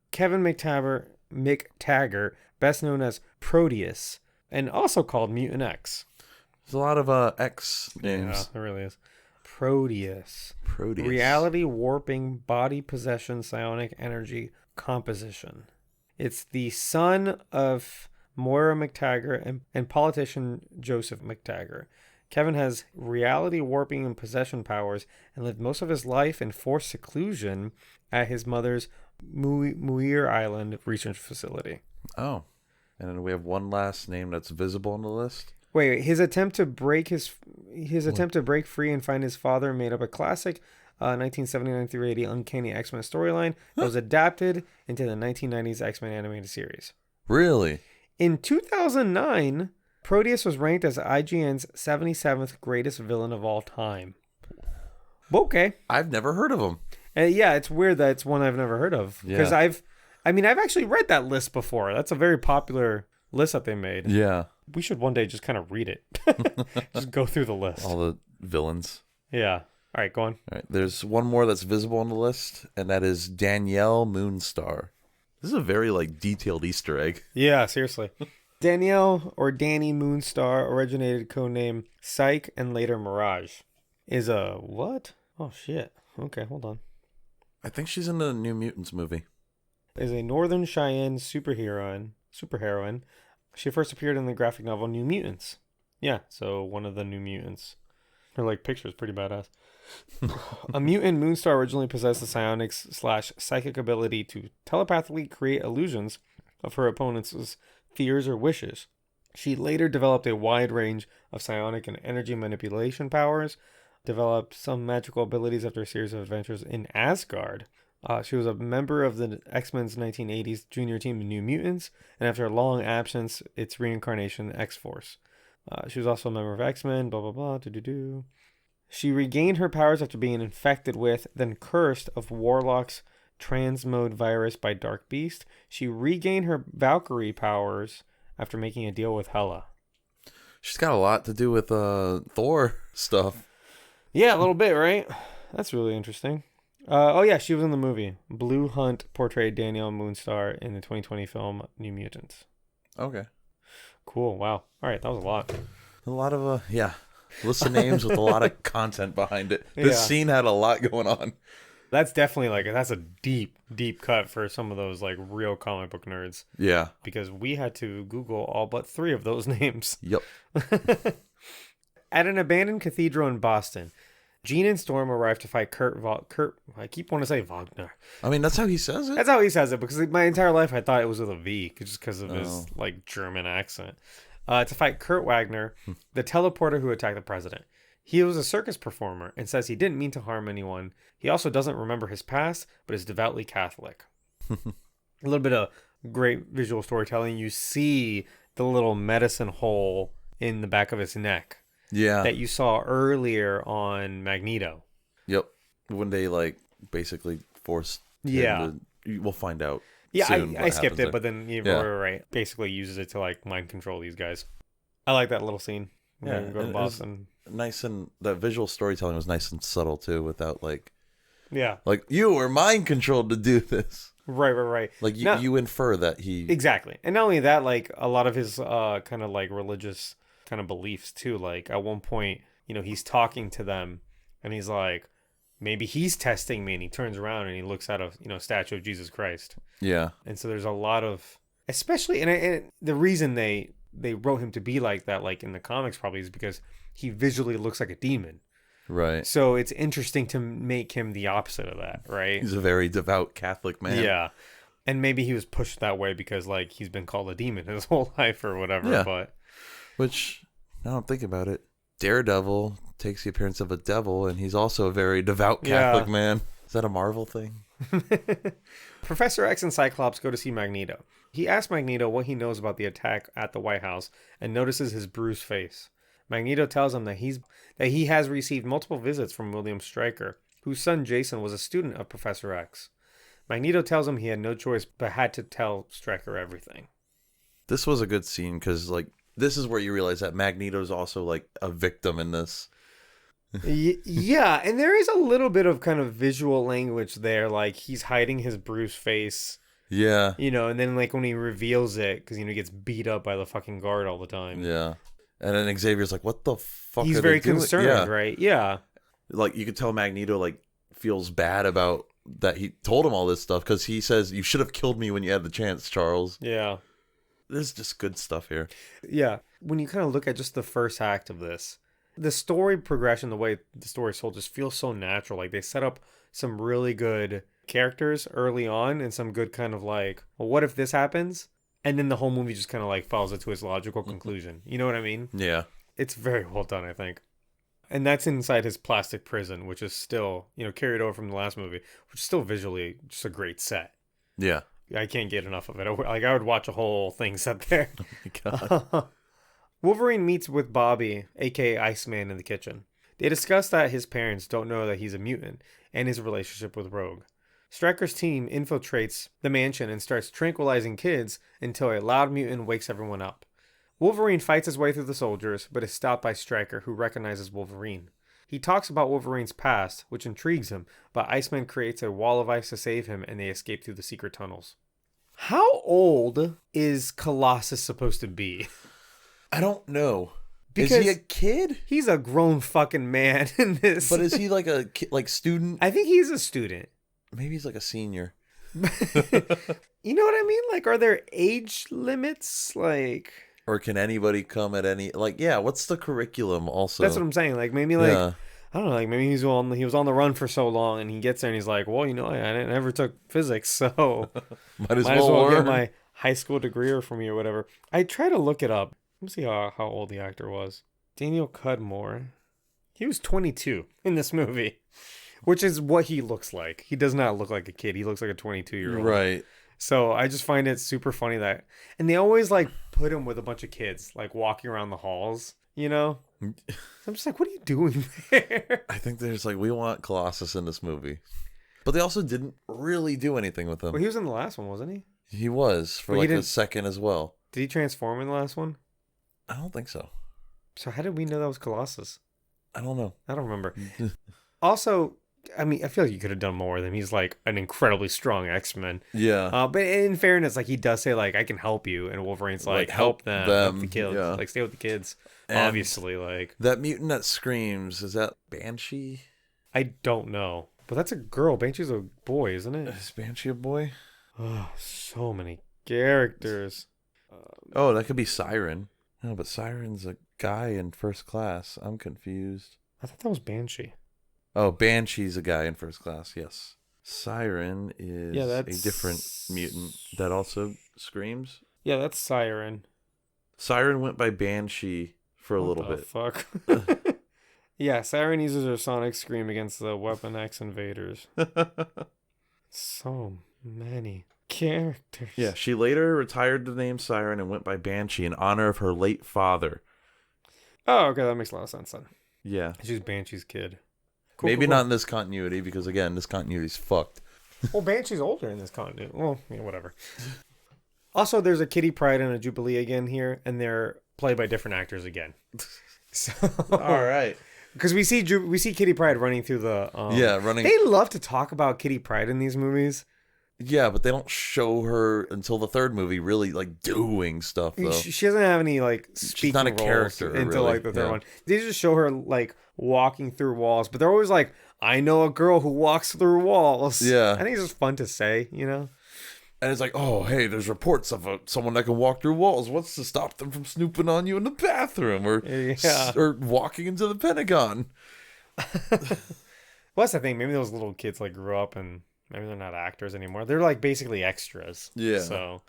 Kevin McTaggart, best known as Proteus, and also called Mutant X. There's a lot of X names. Yeah, there really is. Proteus. Proteus. Reality warping, body possession, psionic energy composition. It's the son of Moira McTaggart and politician Joseph McTaggart. Kevin has reality warping and possession powers and lived most of his life in forced seclusion at his mother's Muir Island research facility. Oh. And then we have one last name that's visible on the list. Wait, his attempt to break free and find his father made up a classic 1979 through 80 Uncanny X-Men storyline that was adapted into the 1990s X-Men animated series. Really? In 2009, Proteus was ranked as IGN's 77th greatest villain of all time. Okay. I've never heard of him. Yeah, it's weird that it's one I've never heard of. Because I've actually read that list before. That's a very popular list that they made. Yeah. We should one day just kind of read it. Just go through the list. All the villains. Yeah. All right, go on. All right. There's one more that's visible on the list, and that is Danielle Moonstar. This is a very detailed Easter egg. Yeah, seriously. Danielle, or Danny Moonstar, originated codename Psyche and later Mirage. Is a what? Oh, shit. Okay, hold on. I think she's in the New Mutants movie. Is a Northern Cheyenne superheroine. She first appeared in the graphic novel New Mutants. Yeah, so one of the New Mutants. Her like picture is pretty badass. A mutant, Moonstar originally possessed the psionics / psychic ability to telepathically create illusions of her opponents' fears or wishes. She later developed a wide range of psionic and energy manipulation powers, developed some magical abilities after a series of adventures in Asgard. She was a member of the X-Men's 1980s junior team, New Mutants, and after a long absence, its reincarnation, X-Force. She was also a member of X-Men, blah, blah, blah, do-do-do. She regained her powers after being infected with, then cursed of Warlock's transmode virus by Dark Beast. She regained her Valkyrie powers after making a deal with Hela. She's got a lot to do with Thor stuff. Yeah, a little bit, right? That's really interesting. Oh, yeah, she was in the movie. Blue Hunt portrayed Danielle Moonstar in the 2020 film New Mutants. Okay. Cool. Wow. All right, that was a lot. A lot of, list of names with a lot of content behind it. This scene had a lot going on. That's definitely that's a deep, deep cut for some of those like real comic book nerds. Yeah. Because we had to Google all but 3 of those names. Yep. At an abandoned cathedral in Boston, Jean and Storm arrive to fight Kurt. I keep wanting to say Wagner. I mean, that's how he says it? That's how he says it, because my entire life I thought it was with a V, just because of his like German accent. To fight Kurt Wagner, the teleporter who attacked the president. He was a circus performer and says he didn't mean to harm anyone. He also doesn't remember his past, but is devoutly Catholic. A little bit of great visual storytelling. You see the little medicine hole in the back of his neck. Yeah. That you saw earlier on Magneto. Yep. When they basically forced him to, we'll find out. Yeah, soon I skipped it, there. but then right. Basically uses it to mind control these guys. I like that little scene. Yeah, Go to Boston. Nice, and that visual storytelling was nice and subtle too, without yeah, you were mind controlled to do this. Right. You infer that he exactly, and not only that, a lot of his kind of religious kind of beliefs too. At one point, he's talking to them, and he's like, maybe he's testing me, and he turns around and he looks at a statue of Jesus Christ. Yeah, and so there's a lot of, especially, and the reason they wrote him to be like that, in the comics, probably is because he visually looks like a demon. Right. So it's interesting to make him the opposite of that, right? He's a very devout Catholic man. Yeah. And maybe he was pushed that way because he's been called a demon his whole life or whatever. Yeah. But which, now I'm thinking about it, Daredevil takes the appearance of a devil, and he's also a very devout Catholic man. Is that a Marvel thing? Professor X and Cyclops go to see Magneto. He asks Magneto what he knows about the attack at the White House and notices his bruised face. Magneto tells him that he has received multiple visits from William Stryker, whose son Jason was a student of Professor X. Magneto tells him he had no choice but had to tell Stryker everything. This was a good scene because this is where you realize that Magneto's also a victim in this. Yeah, and there is a little bit of kind of visual language there, he's hiding his bruised face. Yeah. And then when he reveals it, because he gets beat up by the fucking guard all the time. Yeah. And then Xavier's like, what the fuck? He's very concerned, right? Yeah. You could tell Magneto feels bad about that he told him all this stuff, because he says, you should have killed me when you had the chance, Charles. Yeah. There's just good stuff here. Yeah. When you kind of look at just the first act of this, the story progression, the way the story is told, just feels so natural. They set up some really good characters early on and some good kind of well, what if this happens? And then the whole movie just kind of folls into its logical conclusion. You know what I mean? Yeah. It's very well done, I think. And that's inside his plastic prison, which is still, carried over from the last movie, which is still visually just a great set. Yeah. I can't get enough of it. I would watch a whole thing set there. Oh my God. Wolverine meets with Bobby, aka Iceman, in the kitchen. They discuss that his parents don't know that he's a mutant and his relationship with Rogue. Stryker's team infiltrates the mansion and starts tranquilizing kids until a loud mutant wakes everyone up. Wolverine fights his way through the soldiers, but is stopped by Stryker, who recognizes Wolverine. He talks about Wolverine's past, which intrigues him, but Iceman creates a wall of ice to save him, and they escape through the secret tunnels. How old is Colossus supposed to be? I don't know. Is he a kid? He's a grown fucking man in this. But is he like a student? I think he's a student. Maybe he's like a senior. You know what I mean? Like, are there age limits? Like, or can anybody come at any? Like, yeah. What's the curriculum? Also, that's what I'm saying. Like, maybe like yeah. I don't know. Like, maybe he was on the run for so long, and he gets there and he's like, well, I never took physics, so might as might as well learn. get my high school degree from me or whatever. I try to look it up. Let me see how old the actor was. Daniel Cudmore. He was 22 in this movie, which is what he looks like. He does not look like a kid. He looks like a 22-year-old. Right. So I just find it super funny that, and they always like put him with a bunch of kids, like walking around the halls, So I'm just like, what are you doing there? I think there's like, we want Colossus in this movie, but they also didn't really do anything with him. Well, he was in the last one, wasn't he? He was for like a second as well. Did he transform in the last one? I don't think so. So how did we know that was Colossus? I don't know. I don't remember. Also, I mean, I feel like you could have done more with him. He's like an incredibly strong X-Men. Yeah. But in fairness, like he does say like, I can help you. And Wolverine's like help them. Help the kids. Yeah. Like stay with the kids. And obviously, like. That mutant that screams, is that Banshee? I don't know. But that's a girl. Banshee's a boy, isn't it? Is Banshee a boy? Oh, so many characters. Oh, that could be Siren. No, but Siren's a guy in First Class. I'm confused. I thought that was Banshee. Oh, Banshee's a guy in First Class, yes. Siren is a different mutant that also screams. Yeah, that's Siren. Siren went by Banshee for a little bit. Fuck. Yeah, Siren uses her sonic scream against the Weapon X invaders. So many characters. Yeah, she later retired the name Siren and went by Banshee in honor of her late father. Oh, okay, that makes a lot of sense then. Yeah. She's Banshee's kid. Maybe not in this continuity, because again, this continuity's fucked. Well, Banshee's older in this continuity. Well, yeah, whatever. Also, there's a Kitty Pryde and a Jubilee again here, and they're played by different actors again. So, all right. Because we see Kitty Pryde running through the running. They love to talk about Kitty Pryde in these movies. Yeah, but they don't show her until the third movie really like doing stuff though. She doesn't have any like speaking She's not a roles character until really. like the third one. They just show her like walking through walls, but they're always like, I know a girl who walks through walls. Yeah. I think it's just fun to say, And it's like, oh, hey, there's reports of someone that can walk through walls. What's to stop them from snooping on you in the bathroom or walking into the Pentagon? Well, that's the thing. Maybe those little kids like grew up and maybe they're not actors anymore. They're like basically extras. Yeah. So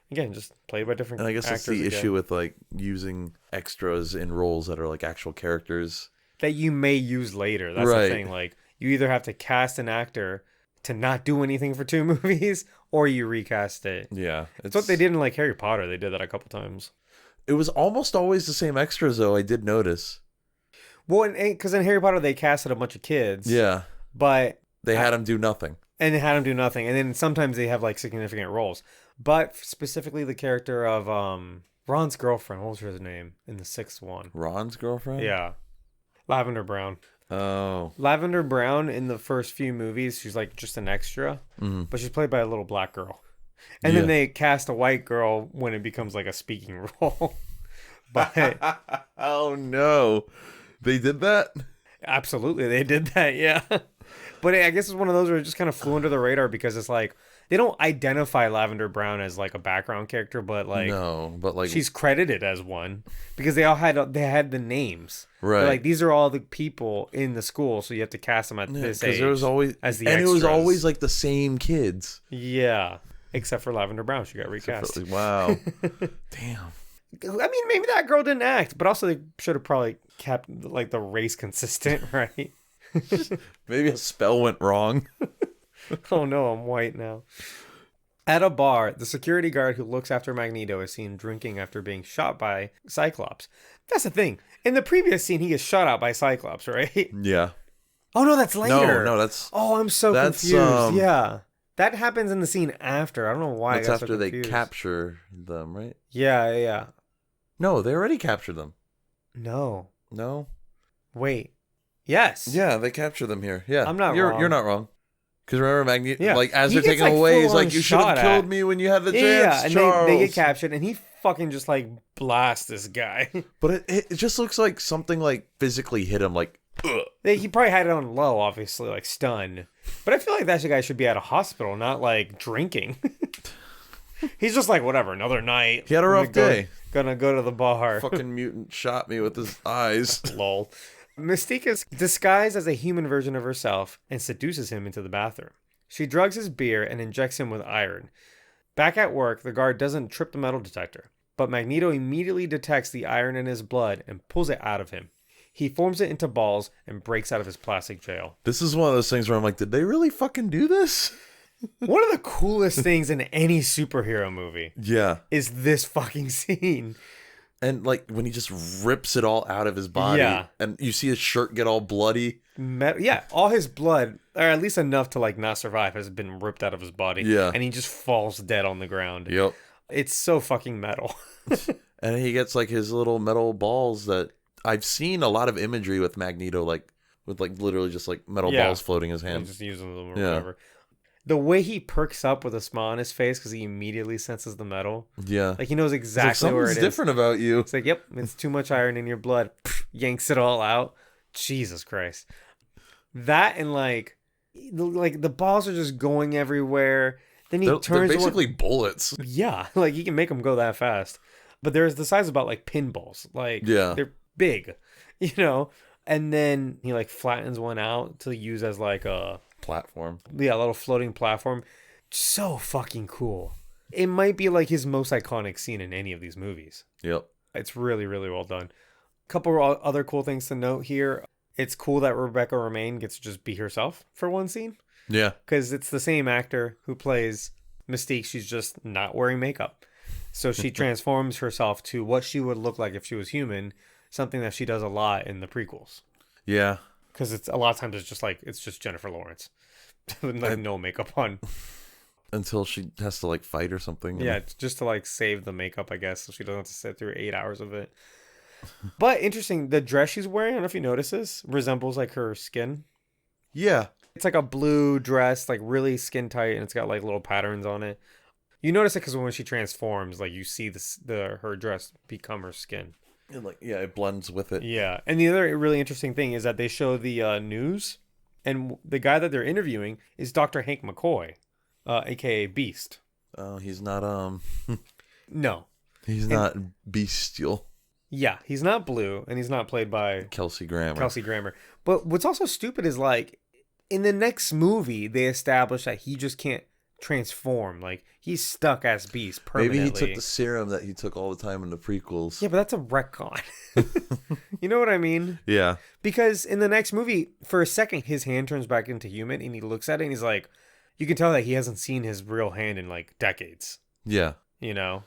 again, just played by different And I guess actors that's the again. issue with like using extras in roles that are like actual characters that you may use later. That's the thing. Like you either have to cast an actor to not do anything for 2 movies, or you recast it. Yeah. It's what they did in like Harry Potter. They did that a couple times. It was almost always the same extras though, I did notice. Well, because in Harry Potter they casted a bunch of kids. Yeah. But they had them do nothing. And they had them do nothing. And then sometimes they have like significant roles. But specifically the character of Ron's girlfriend, what was her name in the 6th one? Ron's girlfriend? Yeah. Lavender Brown. Oh. Lavender Brown in the first few movies, she's like just an extra. Mm-hmm. But she's played by a little black girl. And then they cast a white girl when it becomes like a speaking role. But oh no. They did that? Absolutely, they did that, yeah. But I guess it's one of those where it just kind of flew under the radar because it's like they don't identify Lavender Brown as like a background character, but like she's credited as one because they had the names. Right. They're like these are all the people in the school, so you have to cast them at this age. There was always as the and extras. it was always like the same kids. Yeah, except for Lavender Brown, she got recast. Wow. Damn. I mean, maybe that girl didn't act, but also they should have probably kept like the race consistent, right? Maybe a spell went wrong. Oh no, I'm white now. At a bar, the security guard who looks after Magneto is seen drinking after being shot by Cyclops. That's the thing. In the previous scene, he gets shot out by Cyclops, right? Yeah. Oh no, that's later. No, that's. Oh, I'm so confused. Yeah. That happens in the scene after. I don't know why. That's after they capture them, right? Yeah. No, they already captured them. No. Wait. Yes. Yeah, they capture them here. Yeah. I'm not wrong. You're not wrong. Because remember, Magneto, yeah. like, as he they're taking away, he's like, you should have killed me when you had the chance, Yeah, and Charles. they get captured, and he fucking just like blast this guy. But it just looks like something like physically hit him. Like, ugh. He probably had it on low, obviously, like stun. But I feel like that guy should be at a hospital, not like drinking. He's just like, whatever, another night. He had a rough day. Gonna go to the bar. Fucking mutant shot me with his eyes. Lol. Mystique is disguised as a human version of herself and seduces him into the bathroom. She drugs his beer and injects him with iron. Back at work, the guard doesn't trip the metal detector, but Magneto immediately detects the iron in his blood and pulls it out of him. He forms it into balls and breaks out of his plastic jail. This is one of those things where I'm like, did they really fucking do this? One of the coolest things in any superhero movie Yeah. is this fucking scene. And like when he just rips it all out of his body, Yeah. and you see his shirt get all bloody. Yeah, all his blood, or at least enough to like not survive, has been ripped out of his body. Yeah. And he just falls dead on the ground. Yep. It's so fucking metal. And he gets like his little metal balls that I've seen a lot of imagery with Magneto, like with like literally just like metal balls floating in his And hand. just using them or whatever. The way he perks up with a smile on his face because he immediately senses the metal. Yeah. Like he knows exactly where it is. Something's different about you. It's like, yep, it's too much iron in your blood. Yanks it all out. Jesus Christ. That and like the balls are just going everywhere. Then he They're turns. basically bullets. Yeah, like he can make them go that fast. But there's the size about like pinballs. Like they're big, you know. And then he like flattens one out to use as like a platform. Yeah, a little floating platform. So fucking cool. It might be like his most iconic scene in any of these movies. Yep. It's really, really well done. A couple other cool things to note here. It's cool that Rebecca Romijn gets to just be herself for one scene. Yeah. Because it's the same actor who plays Mystique. She's just not wearing makeup. So she transforms herself to what she would look like if she was human. Something that she does a lot in the prequels. Yeah. Because it's a lot of times it's just Jennifer Lawrence. With like no makeup on. Until she has to like fight or something. Yeah, just to like save the makeup, I guess, so she doesn't have to sit through 8 hours of it. But interesting, the dress she's wearing, I don't know if you notice this, resembles like her skin. Yeah. It's like a blue dress, like really skin tight, and it's got like little patterns on it. You notice it because when she transforms, like you see her dress become her skin. And like it blends with it. Yeah, and the other really interesting thing is that they show the news, and the guy that they're interviewing is Dr. Hank McCoy, aka Beast. Oh, he's not No, he's not bestial. Yeah, he's not blue, and he's not played by Kelsey Grammer. But what's also stupid is like in the next movie they establish that he just can't transform. Like he's stuck as Beast permanently. Maybe he took the serum that he took all the time in the prequels. Yeah, but that's a retcon. You know what I mean? Yeah. Because in the next movie, for a second, his hand turns back into human, and he looks at it, and he's like, you can tell that he hasn't seen his real hand in like decades. Yeah. You know?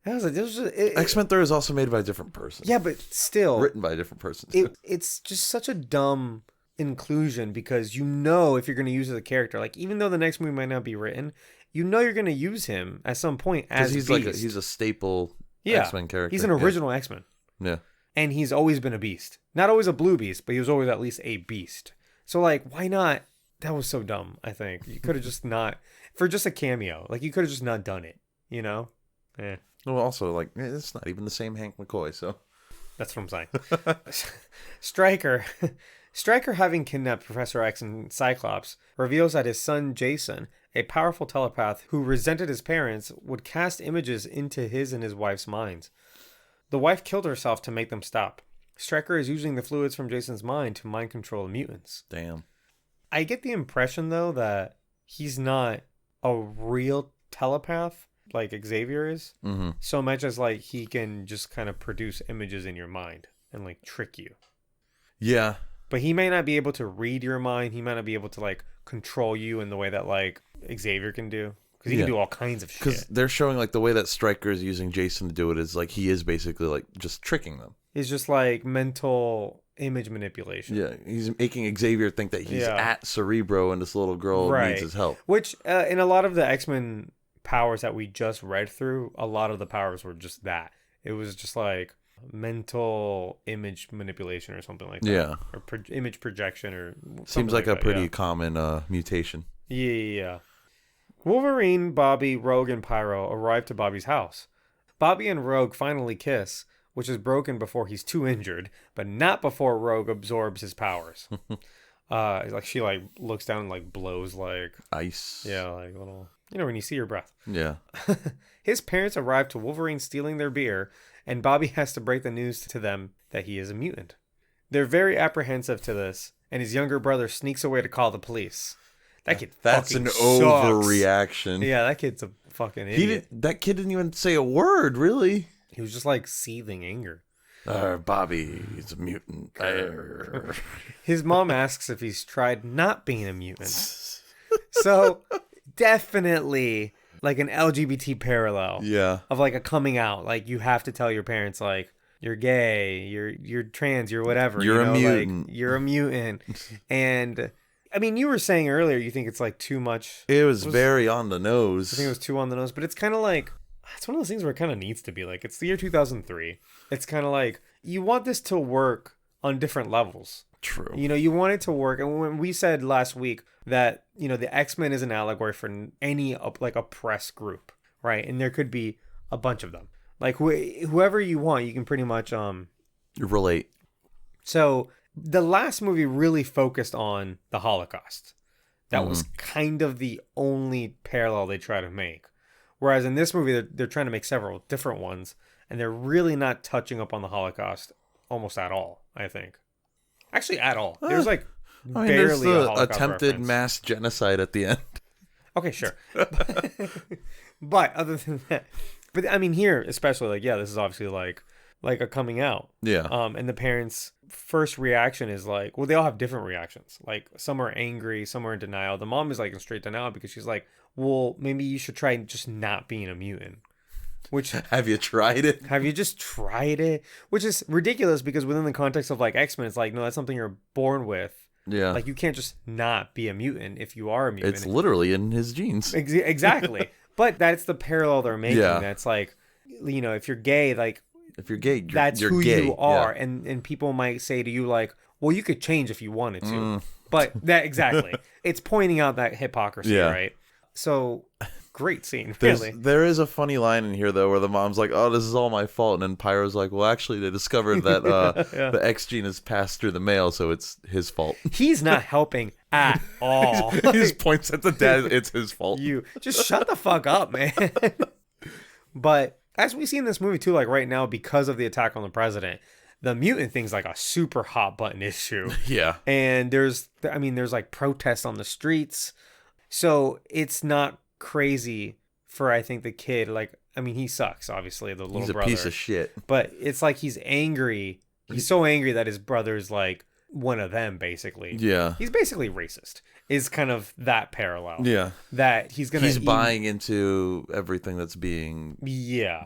X-Men 3 is also made by a different person. Yeah, but still. Written by a different person. It's just such a dumb inclusion because you know if you're going to use the character, like even though the next movie might not be written, you know you're going to use him at some point as he's Beast. like he's a staple X-Men character. He's an original X-Men. Yeah. And he's always been a beast. Not always a blue beast, but he was always at least a beast. So like, why not? That was so dumb, I think. You could have just not, for just a cameo, like you could have just not done it, you know? Eh. Well, also, like, it's not even the same Hank McCoy, so. That's what I'm saying. Stryker, having kidnapped Professor X and Cyclops, reveals that his son Jason, a powerful telepath who resented his parents, would cast images into his and his wife's minds. The wife killed herself to make them stop. Stryker is using the fluids from Jason's mind to mind control the mutants. Damn. I get the impression, though, that he's not a real telepath like Xavier is, so much as like he can just kind of produce images in your mind and like trick you. Yeah. But he may not be able to read your mind. He might not be able to like control you in the way that like Xavier can do. Because he can do all kinds of shit. Because they're showing like the way that Stryker is using Jason to do it is like he is basically like just tricking them. It's just like mental image manipulation. Yeah, he's making Xavier think that he's at Cerebro and this little girl needs his help. Which in a lot of the X-Men powers that we just read through, a lot of the powers were just that. It was just like mental image manipulation or something like that. Yeah. Or image projection or seems like a pretty common mutation. Yeah. Wolverine, Bobby, Rogue, and Pyro arrive to Bobby's house. Bobby and Rogue finally kiss, which is broken before he's too injured, but not before Rogue absorbs his powers. Like she like looks down and like blows like ice. Yeah, like little, you know, when you see your breath. Yeah. His parents arrive to Wolverine stealing their beer, and Bobby has to break the news to them that he is a mutant. They're very apprehensive to this, and his younger brother sneaks away to call the police. That kid That's fucking an sucks. overreaction. Yeah, that kid's a fucking idiot. That kid didn't even say a word, really. He was just like seething anger. Bobby, he's a mutant. His mom asks if he's tried not being a mutant. So, definitely like an LGBT parallel. Yeah. Of like a coming out. Like you have to tell your parents like you're gay, you're trans, you're whatever. You're a Like, mutant. you're a mutant. And I mean, you were saying earlier you think it's like too much. It was very on the nose. I think it was too on the nose, but it's kind of like, it's one of those things where it kind of needs to be like, it's the year 2003. It's kind of like, you want this to work on different levels. True. You know, you want it to work. And when we said last week that, you know, the X-Men is an allegory for any like oppressed group, right? And there could be a bunch of them. Like whoever you want, you can pretty much relate. So the last movie really focused on the Holocaust. That was kind of the only parallel they try to make. Whereas in this movie, they're trying to make several different ones, and they're really not touching up on the Holocaust almost at all, I think. Actually, at all. There's like barely there's the a Holocaust attempted reference. mass genocide at the end. Okay, sure. But other than that, but I mean here especially, like, yeah, this is obviously like a coming out. Yeah. And the parents' first reaction is like, well, they all have different reactions. Like some are angry, some are in denial. The mom is like in straight denial because she's like, well, maybe you should try just not being a mutant. Which have you tried it? Have you just tried it? Which is ridiculous because within the context of like X-Men, it's like, no, that's something you're born with. Yeah. Like you can't just not be a mutant if you are a mutant. It's literally in his genes. Exactly. But that's the parallel they're making. Yeah. That's like, you know, if you're gay, like, if you're gay, that's you're who gay. you are. Yeah. And people might say to you like, well, you could change if you wanted to. But that exactly. It's pointing out that hypocrisy, right? So great scene, really. There is a funny line in here though where the mom's like, oh, this is all my fault, and then Pyro's like, well, actually they discovered that the X gene is passed through the mail, so it's his fault. He's not helping at all. He just points at the dad. It's his fault. You just shut the fuck up, man. But as we see in this movie too, like right now, because of the attack on the president, the mutant thing's like a super hot button issue. Yeah. And there's like protests on the streets. So it's not crazy for, I think, the kid. Like, I mean, he sucks, obviously, the little brother. He's a piece of shit. But it's like he's angry. He's so angry that his brother's like one of them, basically. Yeah. He's basically racist. Is kind of that parallel. Yeah. That he's buying into everything that's being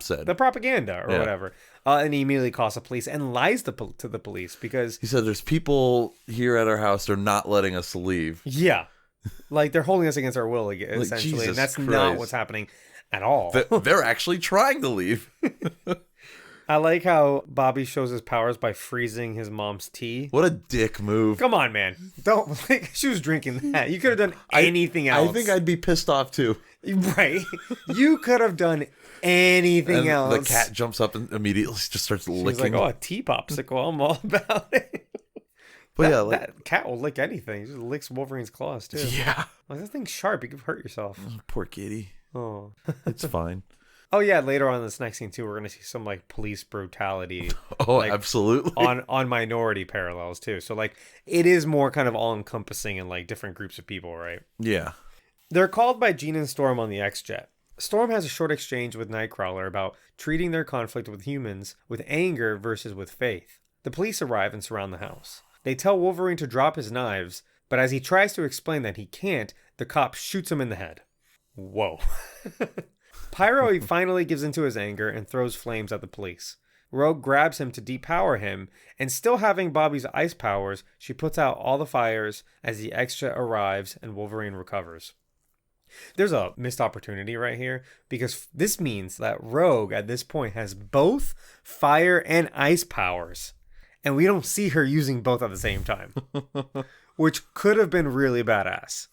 said. The propaganda or whatever. And he immediately calls the police and lies to the police because he said there's people here at our house. They're not letting us leave. Yeah. Like they're holding us against our will, essentially. Jesus and that's Christ. not what's happening at all. They're actually trying to leave. I like how Bobby shows his powers by freezing his mom's tea. What a dick move. Come on, man. Don't, like, she was drinking that. You could have done anything else. I think I'd be pissed off too. Right. You could have done anything else. The cat jumps up and immediately just starts licking. She's like, oh, a tea popsicle. I'm all about it. But that cat will lick anything. He just licks Wolverine's claws too. Yeah. Like, that thing's sharp. You could hurt yourself. Oh, poor kitty. Oh. It's fine. Oh yeah, later on in this next scene too, we're gonna see some like police brutality. Oh, like, absolutely. On minority parallels too. So like it is more kind of all encompassing in like different groups of people, right? Yeah. They're called by Jean and Storm on the X-Jet. Storm has a short exchange with Nightcrawler about treating their conflict with humans with anger versus with faith. The police arrive and surround the house. They tell Wolverine to drop his knives, but as he tries to explain that he can't, the cop shoots him in the head. Whoa. Pyro finally gives into his anger and throws flames at the police. Rogue grabs him to depower him, and still having Bobby's ice powers, she puts out all the fires as the X-Jet arrives and Wolverine recovers. There's a missed opportunity right here, because this means that Rogue at this point has both fire and ice powers, and we don't see her using both at the same time, which could have been really badass.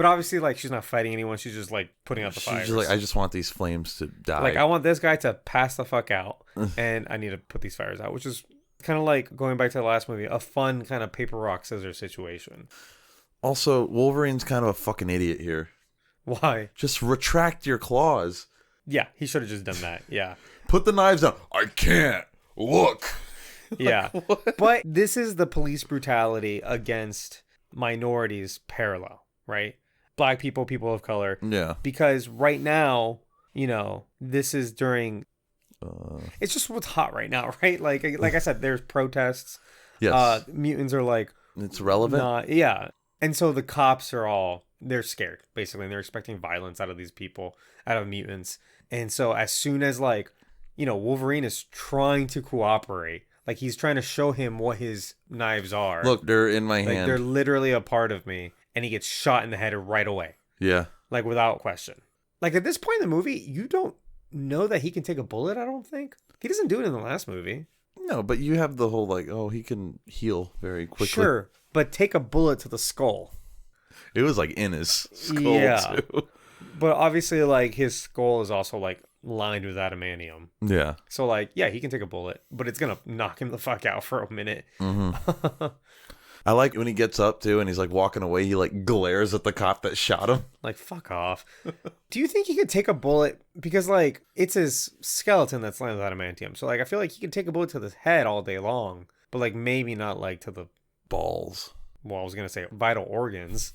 But obviously, like, she's not fighting anyone. She's just, like, putting out the fires. She's just like, I just want these flames to die. Like, I want this guy to pass the fuck out, and I need to put these fires out, which is kind of like, going back to the last movie, a fun kind of paper, rock, scissors situation. Also, Wolverine's kind of a fucking idiot here. Why? Just retract your claws. Yeah, he should have just done that. Yeah. Put the knives down. I can't. Look. Yeah. But this is the police brutality against minorities parallel, right? Black people, people of color. Yeah. Because right now, you know, this is during... it's just what's hot right now, right? Like I said, there's protests. Yes. Mutants are like... It's relevant. Yeah. And so the cops are all... They're scared, basically. And they're expecting violence out of these people, out of mutants. And so as soon as, like, you know, Wolverine is trying to cooperate... Like, he's trying to show him what his knives are. Look, they're in my hand. They're literally a part of me. And he gets shot in the head right away. Yeah. Like, without question. Like, at this point in the movie, you don't know that he can take a bullet, I don't think. He doesn't do it in the last movie. No, but you have the whole, like, oh, he can heal very quickly. Sure, but take a bullet to the skull. It was, like, in his skull, too. But obviously, like, his skull is also, like, lined with adamantium. Yeah. So, like, yeah, he can take a bullet, but it's gonna knock him the fuck out for a minute. Mm-hmm. I like when he gets up, too, and he's, like, walking away. He, like, glares at the cop that shot him. Like, fuck off. Do you think he could take a bullet? Because, like, it's his skeleton that's lined with adamantium. So, like, I feel like he could take a bullet to the head all day long. But, like, maybe not, like, to the... balls. Well, I was gonna say vital organs.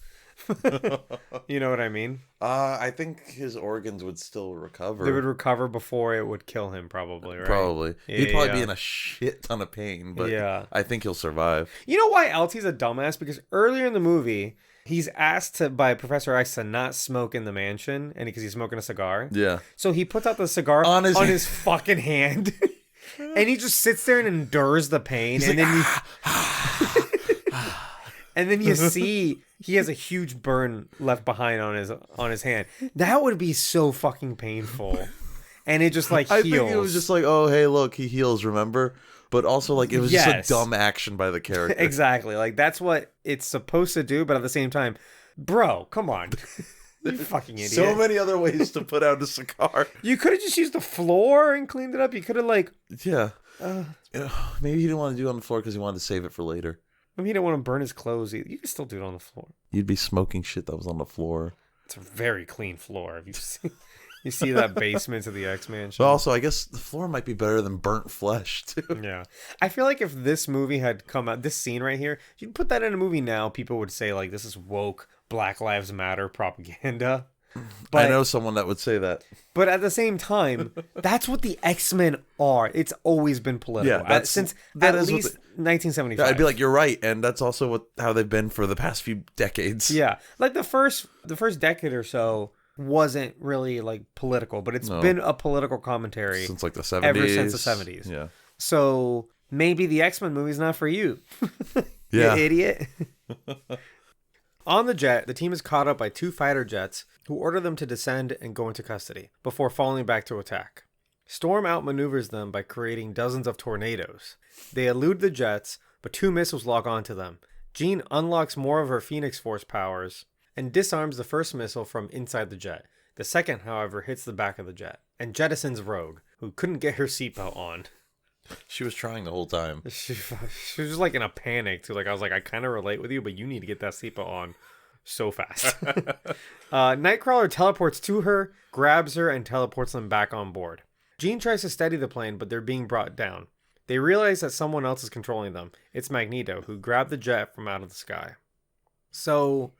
You know what I mean? I think his organs would still recover. They would recover before it would kill him, probably, right? Probably. Yeah, He'd probably be in a shit ton of pain, but I think he'll survive. You know why LT's a dumbass? Because earlier in the movie, he's asked by Professor X to not smoke in the mansion, and because he's smoking a cigar. Yeah. So he puts out the cigar on his fucking hand, and he just sits there and endures the pain, he's and like, then and then you see he has a huge burn left behind on his hand. That would be so fucking painful. And it just like heals. I think it was just like, oh, hey, look, he heals, remember? But also like it was just a dumb action by the character. Exactly. Like that's what it's supposed to do, but at the same time, bro, come on. You fucking idiot. So many other ways to put out a cigar. You could have just used the floor and cleaned it up. You could have like... Yeah. Maybe he didn't want to do it on the floor because he wanted to save it for later. I mean, he didn't want to burn his clothes either. You can still do it on the floor. You'd be smoking shit that was on the floor. It's a very clean floor. If you see that basement to the X-Man show. But also, I guess the floor might be better than burnt flesh, too. Yeah. I feel like if this movie had come out, this scene right here, you'd put that in a movie now, people would say, like, this is woke, Black Lives Matter propaganda. But, I know someone that would say that. But at the same time, that's what the X-Men are. It's always been political. Yeah, Since at least 1975. Yeah, I'd be like, you're right. And that's also how they've been for the past few decades. Yeah. Like the first decade or so wasn't really like political, but it's been a political commentary since like the 70s. Ever since the 70s. Yeah. So maybe the X-Men movie's not for you. Yeah. You idiot. On the jet, the team is caught up by two fighter jets who order them to descend and go into custody before falling back to attack. Storm outmaneuvers them by creating dozens of tornadoes. They elude the jets, but two missiles lock onto them. Jean unlocks more of her Phoenix Force powers and disarms the first missile from inside the jet. The second, however, hits the back of the jet and jettisons Rogue, who couldn't get her seatbelt on. She was trying the whole time. She was just like in a panic too. Like I was like, I kind of relate with you, but you need to get that seatbelt on so fast. Nightcrawler teleports to her, grabs her, and teleports them back on board. Jean tries to steady the plane, but they're being brought down. They realize that someone else is controlling them. It's Magneto, who grabbed the jet from out of the sky. So,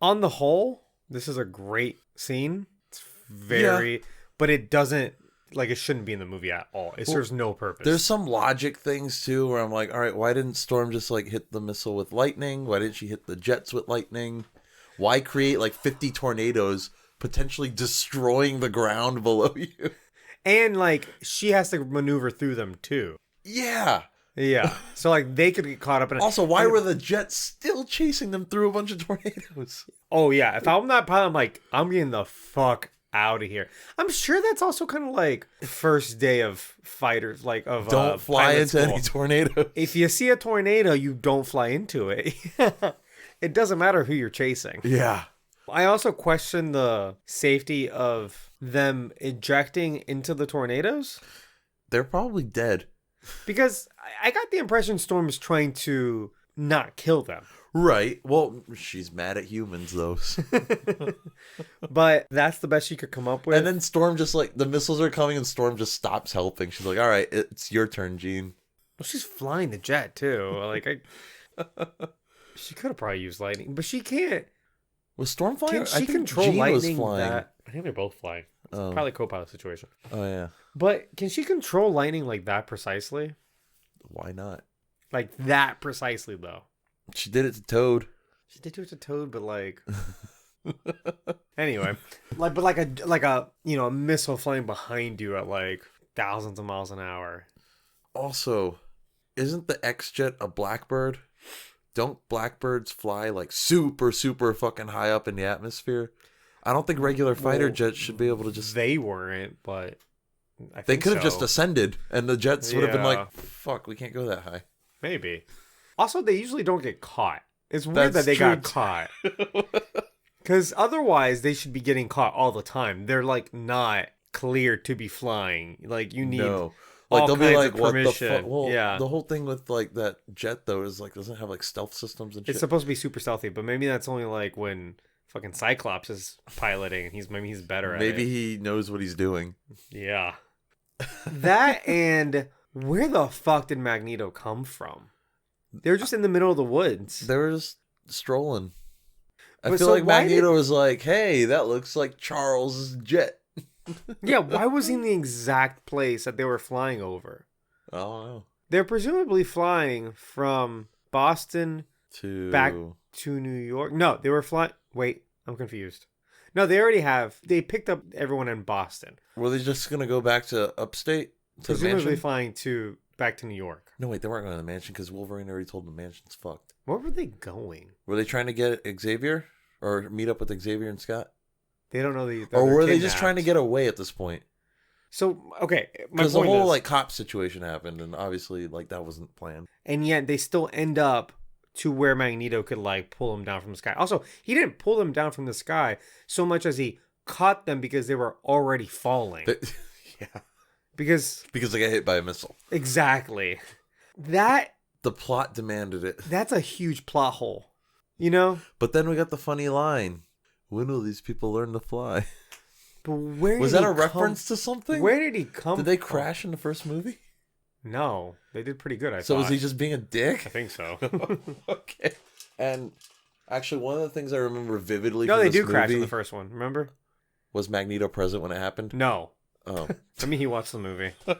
on the whole, this is a great scene. It's but it doesn't. Like, it shouldn't be in the movie at all. It serves no purpose. There's some logic things, too, where I'm like, all right, why didn't Storm just, like, hit the missile with lightning? Why didn't she hit the jets with lightning? Why create, like, 50 tornadoes, potentially destroying the ground below you? And, like, she has to maneuver through them, too. Yeah. Yeah. So, like, they could get caught up in it. Also, why were the jets still chasing them through a bunch of tornadoes? Oh, yeah. If I'm that pilot, I'm like, I'm getting the fuck out of here. I'm sure that's also kind of like first day of fighters, like of don't fly into school. any tornado. If you see a tornado, you don't fly into it. It doesn't matter who you're chasing. Yeah. I also question the safety of them ejecting into the tornadoes. They're probably dead. Because I got the impression Storm is trying to not kill them. Right. Well, she's mad at humans, though. But that's the best she could come up with. And then Storm just, like, the missiles are coming and Storm just stops helping. She's like, all right, it's your turn, Jean. Well, she's flying the jet, too. Like, she could have probably used lightning, but she can't. Was Storm flying? Can she I think control Jean lightning? was flying. I think they're both flying. It's Oh. probably a co-pilot situation. Oh, yeah. But can she control lightning like that precisely? Why not? Like that precisely, though. She did it to Toad. She did do it to Toad, but like... Anyway. Like a a missile flying behind you at like thousands of miles an hour. Also, isn't the X-Jet a Blackbird? Don't Blackbirds fly like super, super fucking high up in the atmosphere? I don't think regular fighter jets should be able to just... They weren't, but... They could have just ascended, and the jets would have been Yeah. like, fuck, we can't go that high. Maybe. Also, they usually don't get caught. It's weird That's that they true. got caught. Because otherwise, they should be getting caught all the time. They're like not cleared to be flying. Like you need No. all Like they'll be kinds like, of what the permission. fuck? Well, Yeah. the whole thing with like that jet though is like doesn't have like stealth systems and shit. It's supposed to be super stealthy, but maybe that's only like when fucking Cyclops is piloting and he's better at it. Maybe he knows what he's doing. Yeah. That and where the fuck did Magneto come from? They're just in the middle of the woods. They were just strolling. I But feel so like why Magneto was like, hey, that looks like Charles's jet. Yeah, why was he in the exact place that they were flying over? I don't know. They're presumably flying from Boston back to New York. No, they were flying. Wait, I'm confused. No, they picked up everyone in Boston. Were they just going to go back to upstate? To the Presumably mansion? flying back to New York. No, wait, they weren't going to the mansion because Wolverine already told them the mansion's fucked. Where were they going? Were they trying to get Xavier? Or meet up with Xavier and Scott? They don't know the. Or were they just trying to get away at this point? So, okay. Because the whole like cop situation happened, and obviously like that wasn't planned. And yet they still end up to where Magneto could like pull them down from the sky. Also, he didn't pull them down from the sky so much as he caught them because they were already falling. Yeah. Because they got hit by a missile. Exactly. The plot demanded it. That's a huge plot hole. You know? But then we got the funny line. When will these people learn to fly? But where was that a reference to something? Where did he come Did they from? crash in the first movie? No. They did pretty good, I So thought. was he just being a dick? I think so. Okay. And actually one of the things I remember vividly No, from they this do crash in movie the first one. Remember? was Magneto present when it happened? No. Oh. I mean, he watched the movie. They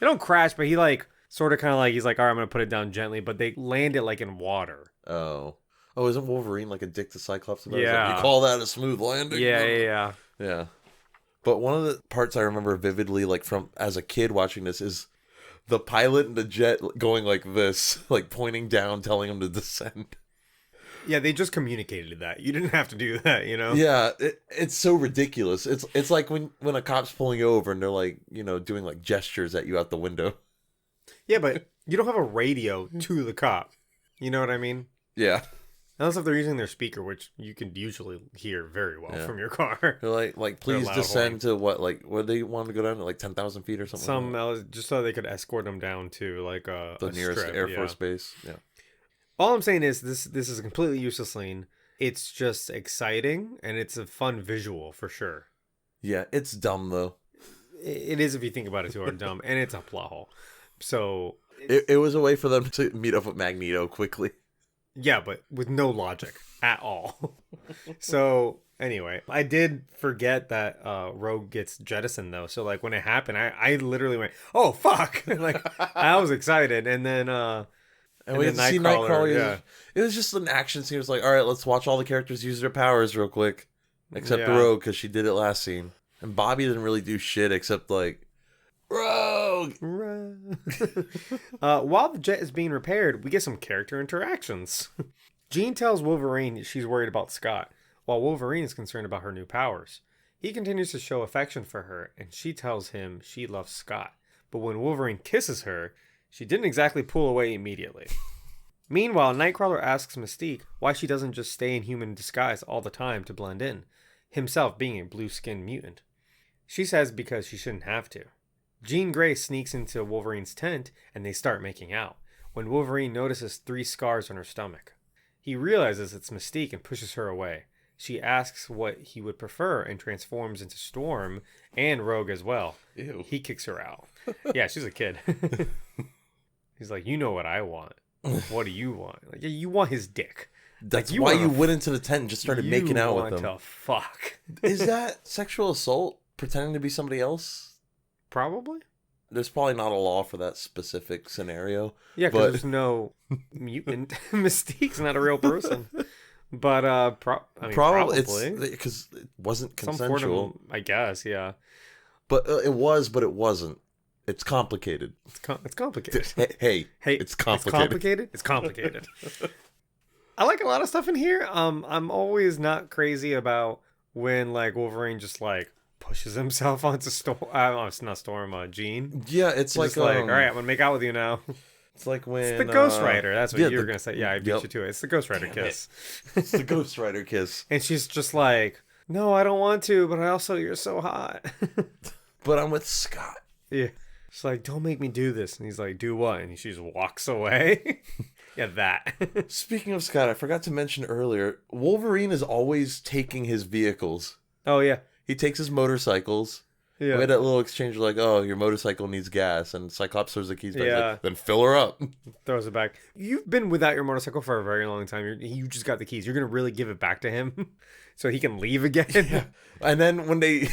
don't crash, but he like sort of kind of like he's like, all right, I'm gonna put it down gently, but they land it like in water. Oh, isn't Wolverine like a dick to Cyclops about it? Yeah. Like, you call that a smooth landing? Yeah. But one of the parts I remember vividly, like from as a kid watching this, is the pilot and the jet going like this, like pointing down, telling him to descend. Yeah, they just communicated that. You didn't have to do that, you know? Yeah, it's so ridiculous. It's like when a cop's pulling you over and they're like, doing like gestures at you out the window. Yeah, but you don't have a radio to the cop. You know what I mean? Yeah. Unless if they're using their speaker, which you can usually hear very well from your car. They're like please loud descend to what they want to go down to like 10,000 feet or something. Just so they could escort them down to like the nearest strip, Air Force base. Yeah. All I'm saying is this is a completely useless scene. It's just exciting and it's a fun visual for sure. Yeah, it's dumb though. It is if you think about it too hard, dumb, and it's a plot hole. So it was a way for them to meet up with Magneto quickly. Yeah, but with no logic at all. So anyway, I did forget that Rogue gets jettisoned though. So like when it happened, I literally went, "Oh fuck!" Like I was excited, and then and we had to see Nightcrawler. Yeah. It was just an action scene. It was like, all right, let's watch all the characters use their powers real quick, except the Rogue because she did it last scene, and Bobby didn't really do shit except like. Rogue! While the jet is being repaired, we get some character interactions. Jean tells Wolverine she's worried about Scott, while Wolverine is concerned about her new powers. He continues to show affection for her, and she tells him she loves Scott. But when Wolverine kisses her, she didn't exactly pull away immediately. Meanwhile, Nightcrawler asks Mystique why she doesn't just stay in human disguise all the time to blend in, himself being a blue-skinned mutant. She says because she shouldn't have to. Jean Grey sneaks into Wolverine's tent and they start making out, when Wolverine notices 3 scars on her stomach. He realizes it's Mystique and pushes her away. She asks what he would prefer and transforms into Storm and Rogue as well. Ew. He kicks her out. Yeah, she's a kid. He's like, you know what I want. What do you want? Like, yeah, you want his dick. That's like, why you went into the tent and just started making out with him. You want to fuck. Is that sexual assault? Pretending to be somebody else? Probably. There's probably not a law for that specific scenario. Yeah, because there's no mutant. Mystique's not a real person. But probably because it wasn't consensual. Some form of, I guess, yeah. But it was, but it wasn't. It's complicated. It's complicated. Hey, it's complicated. It's complicated. I like a lot of stuff in here. I'm always not crazy about when like Wolverine just like pushes himself onto Storm. It's not Storm. Jean. Yeah, it's like all right, I'm gonna make out with you now. It's like when it's the Ghost Rider. That's what you were gonna say. Yeah, I beat you to it. It's the Ghost Rider kiss. It's the Ghost Rider kiss. And she's just like, no, I don't want to, but you're so hot. But I'm with Scott. Yeah. She's like, don't make me do this. And he's like, do what? And she just walks away. Yeah, that. Speaking of Scott, I forgot to mention earlier, Wolverine is always taking his vehicles. Oh, yeah. He takes his motorcycles. Yeah. We had that little exchange like, oh, your motorcycle needs gas. And Cyclops throws the keys back. Yeah. Like, then fill her up. Throws it back. You've been without your motorcycle for a very long time. You just got the keys. You're going to really give it back to him so he can leave again? Yeah. And then when they...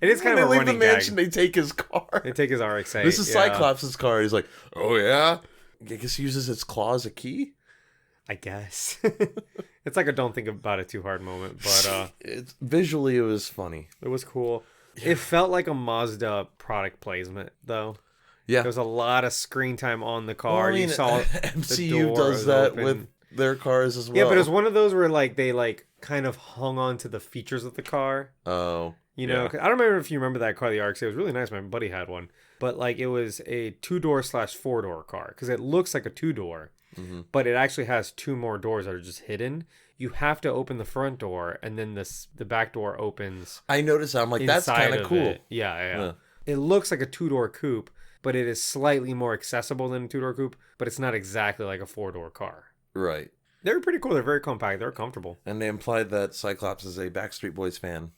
It is kind of a running gag. They leave the mansion, they take his car. They take his RX-8. This is Cyclops' car. He's like, oh, yeah? I guess he uses its claw as a key? I guess. It's like a don't think about it too hard moment, but... Visually, it was funny. It was cool. Yeah. It felt like a Mazda product placement, though. Yeah. There was a lot of screen time on the car. Well, I mean, you saw MCU does that with their cars as well. Yeah, but it was one of those where like they like kind of hung on to the features of the car. Oh. You know, I don't remember if you remember that car, the RX. It was really nice. My buddy had one. But like it was a 2-door / 4-door car because it looks like a 2-door, but it actually has 2 more doors that are just hidden. You have to open the front door and then the back door opens. I noticed that. I'm like, that's kind of cool. Yeah. It looks like a 2-door coupe, but it is slightly more accessible than a 2-door coupe, but it's not exactly like a 4-door car. Right. They're pretty cool. They're very compact. They're comfortable. And they implied that Cyclops is a Backstreet Boys fan.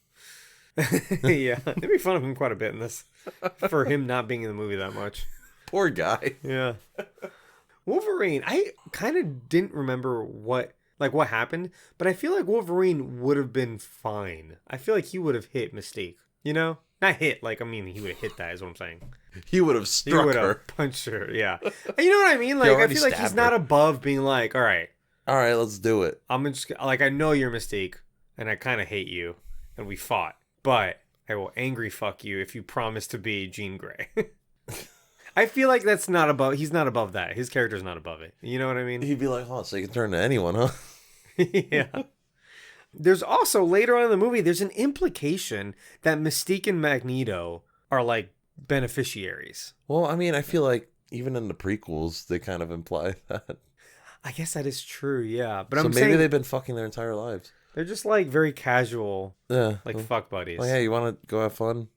Yeah, they make fun of him quite a bit in this for him not being in the movie that much. Poor guy. Yeah. Wolverine, I kind of didn't remember what happened, but I feel like Wolverine would have been fine. I feel like he would have hit Mystique, you know? Not hit, like, I mean, he would have hit that is what I'm saying. He would have struck her. He would have punched her, yeah. You know what I mean? Like, I feel like he's not above being like, all right, let's do it. I'm just, like, I know you're Mystique, and I kind of hate you, and we fought. But I will angry fuck you if you promise to be Jean Grey. I feel like that's not above. He's not above that. His character's not above it. You know what I mean? He'd be like, oh, so you can turn to anyone, huh? Yeah. There's also, later on in the movie, there's an implication that Mystique and Magneto are like beneficiaries. Well, I mean, I feel like even in the prequels, they kind of imply that. I guess that is true, yeah. But so I'm maybe saying they've been fucking their entire lives. They're just like very casual, like fuck buddies. Like, hey, you want to go have fun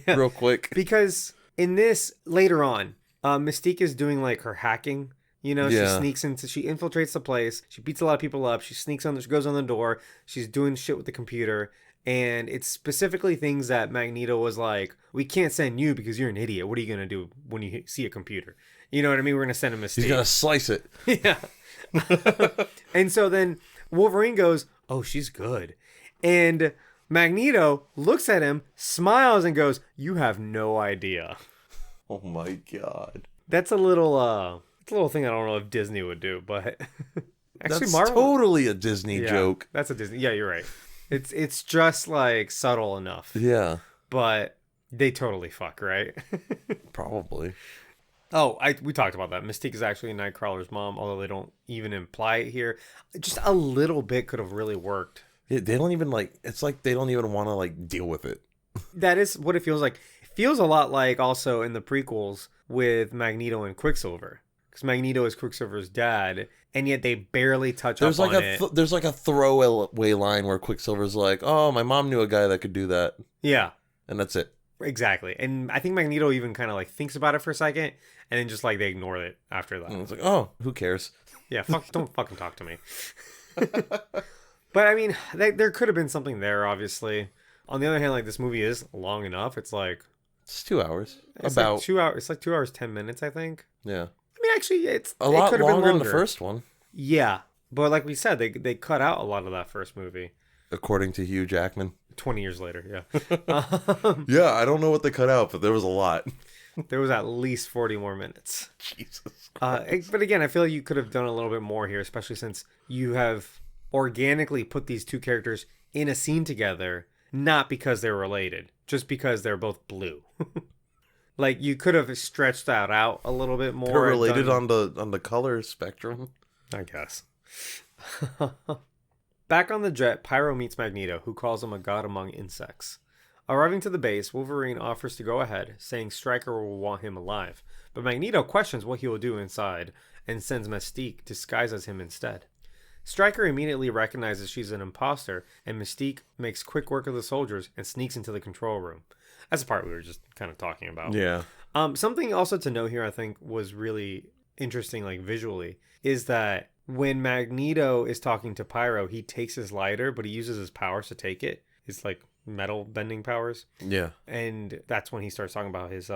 real quick? Because in this, later on, Mystique is doing like her hacking. You know, she infiltrates the place. She beats a lot of people up. She she goes on the door. She's doing shit with the computer. And it's specifically things that Magneto was like, we can't send you because you're an idiot. What are you going to do when you see a computer? You know what I mean? We're going to send him Mystique. He's going to slice it. Yeah. And so then Wolverine goes, oh, she's good. And Magneto looks at him, smiles, and goes, you have no idea. Oh my God. That's a little thing I don't know if Disney would do, but actually that's Marvel, totally a Disney joke. That's a Disney. Yeah, you're right. It's just like subtle enough. Yeah. But they totally fuck, right? Probably. Oh, we talked about that. Mystique is actually Nightcrawler's mom, although they don't even imply it here. Just a little bit could have really worked. Yeah, they don't even it's like they don't even want to deal with it. That is what it feels like. It feels a lot like also in the prequels with Magneto and Quicksilver. because Magneto is Quicksilver's dad, and yet they barely touch There's up like on it. there's like a throwaway line where Quicksilver's like, "Oh, my mom knew a guy that could do that," Yeah, and that's it. exactly. And I think Magneto even kind of like thinks about it for a second, and then just like they ignore it after that. And it's like, "Oh, who cares?" Yeah, don't fucking talk to me. But I mean, there could have been something there, obviously. On the other hand, like this movie is long enough. It's like It's 2 hours. it's About like 2 hours. It's like 2 hours 10 minutes, I think. yeah, I mean, actually, it lot could have been longer than the longer. first one, Yeah, but like we said, they cut out a lot of that first movie. according to Hugh Jackman. 20 years later, yeah. Yeah, I don't know what they cut out, but there was a lot. There was at least 40 more minutes. Jesus. But again, I feel like you could have done a little bit more here, especially since you have organically put these two characters in a scene together, not because they're related, just because they're both blue. Like you could have stretched that out a little bit more. They're related on the color spectrum. I guess. Back on the jet, Pyro meets Magneto, who calls him a god among insects. Arriving to the base, Wolverine offers to go ahead, saying Stryker will want him alive, but Magneto questions what he will do inside and sends Mystique disguises him instead. Stryker immediately recognizes she's an imposter, and Mystique makes quick work of the soldiers and sneaks into the control room. That's the part we were just kind of talking about. Yeah. Something also to note here, I think, was really interesting, like visually, is that when Magneto is talking to Pyro, he takes his lighter, but he uses his powers to take it. His like metal bending powers. Yeah. And that's when he starts talking about his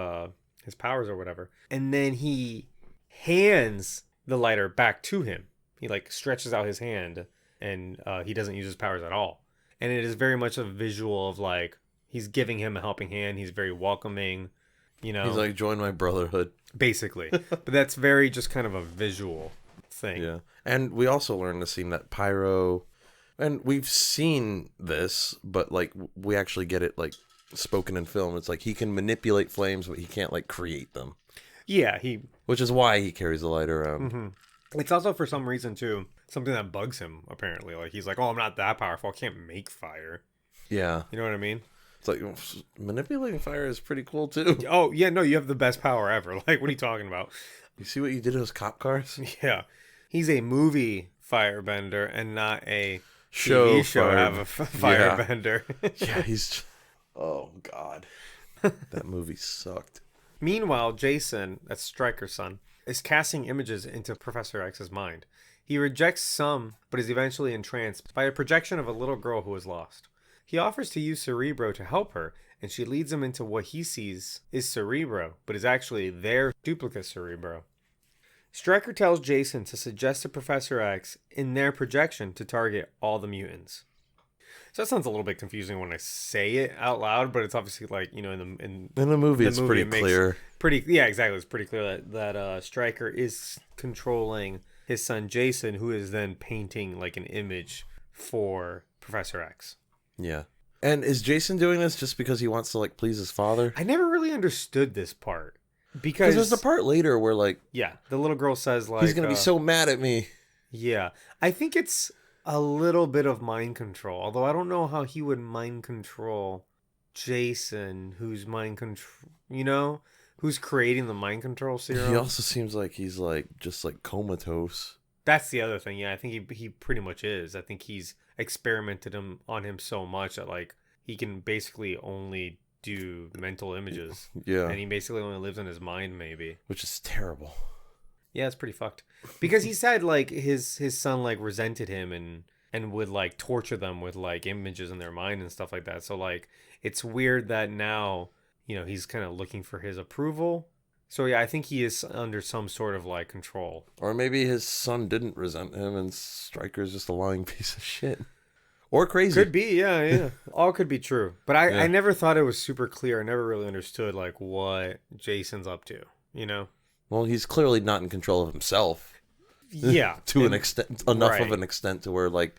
powers or whatever. And then he hands the lighter back to him. He like stretches out his hand, and he doesn't use his powers at all. And it is very much a visual of like he's giving him a helping hand. He's very welcoming, you know. He's like, join my brotherhood. Basically. But that's very just kind of a visual thing. Yeah. And we also learned the scene that Pyro, and we've seen this, but like we actually get it like spoken in film. It's like he can manipulate flames, but he can't like create them. Yeah, Which is why he carries the lighter around. Mm-hmm. It's also for some reason too something that bugs him apparently. Like he's like, "Oh, I'm not that powerful. I can't make fire." Yeah. You know what I mean? It's like manipulating fire is pretty cool too. Oh yeah, no, you have the best power ever. Like, what are you talking about? You see what you did to those cop cars? Yeah, he's a movie firebender and not a Show TV show fire- have a firebender. Yeah, he's. Oh God, that movie sucked. Meanwhile, Jason, that's Stryker's son, is casting images into Professor X's mind. He rejects some, but is eventually entranced by a projection of a little girl who is lost. He offers to use Cerebro to help her, and she leads him into what he sees is Cerebro, but is actually their duplicate Cerebro. Stryker tells Jason to suggest to Professor X in their projection to target all the mutants. So that sounds a little bit confusing when I say it out loud, but it's obviously like, you know, In the movie, it's pretty it makes clear. Yeah, exactly. It's pretty clear that Stryker is controlling his son Jason, who is then painting like an image for Professor X. Yeah. And is Jason doing this just because he wants to like please his father? I never really understood this part because there's a part later where like yeah, the little girl says like he's gonna be so mad at me. yeah. I think it's a little bit of mind control, although I don't know how he would mind control Jason, who's mind control, you know, who's creating the mind control serum. He also seems like he's like just like comatose. That's the other thing. Yeah, I think he pretty much is. I think he's experimented on him so much that like he can basically only do mental images. Yeah. And he basically only lives in his mind, maybe. Which is terrible. Yeah, it's pretty fucked. Because he said like his son like resented him and would like torture them with like images in their mind and stuff like that. So like it's weird that now, you know, he's kind of looking for his approval. So yeah, I think he is under some sort of like control. Or maybe his son didn't resent him and Stryker's just a lying piece of shit. Or crazy. Could be, yeah. All could be true. But I Yeah. never thought it was super clear. I never really understood like what Jason's up to, you know? Well, he's clearly not in control of himself. Yeah. To an extent, enough right. of an extent to where like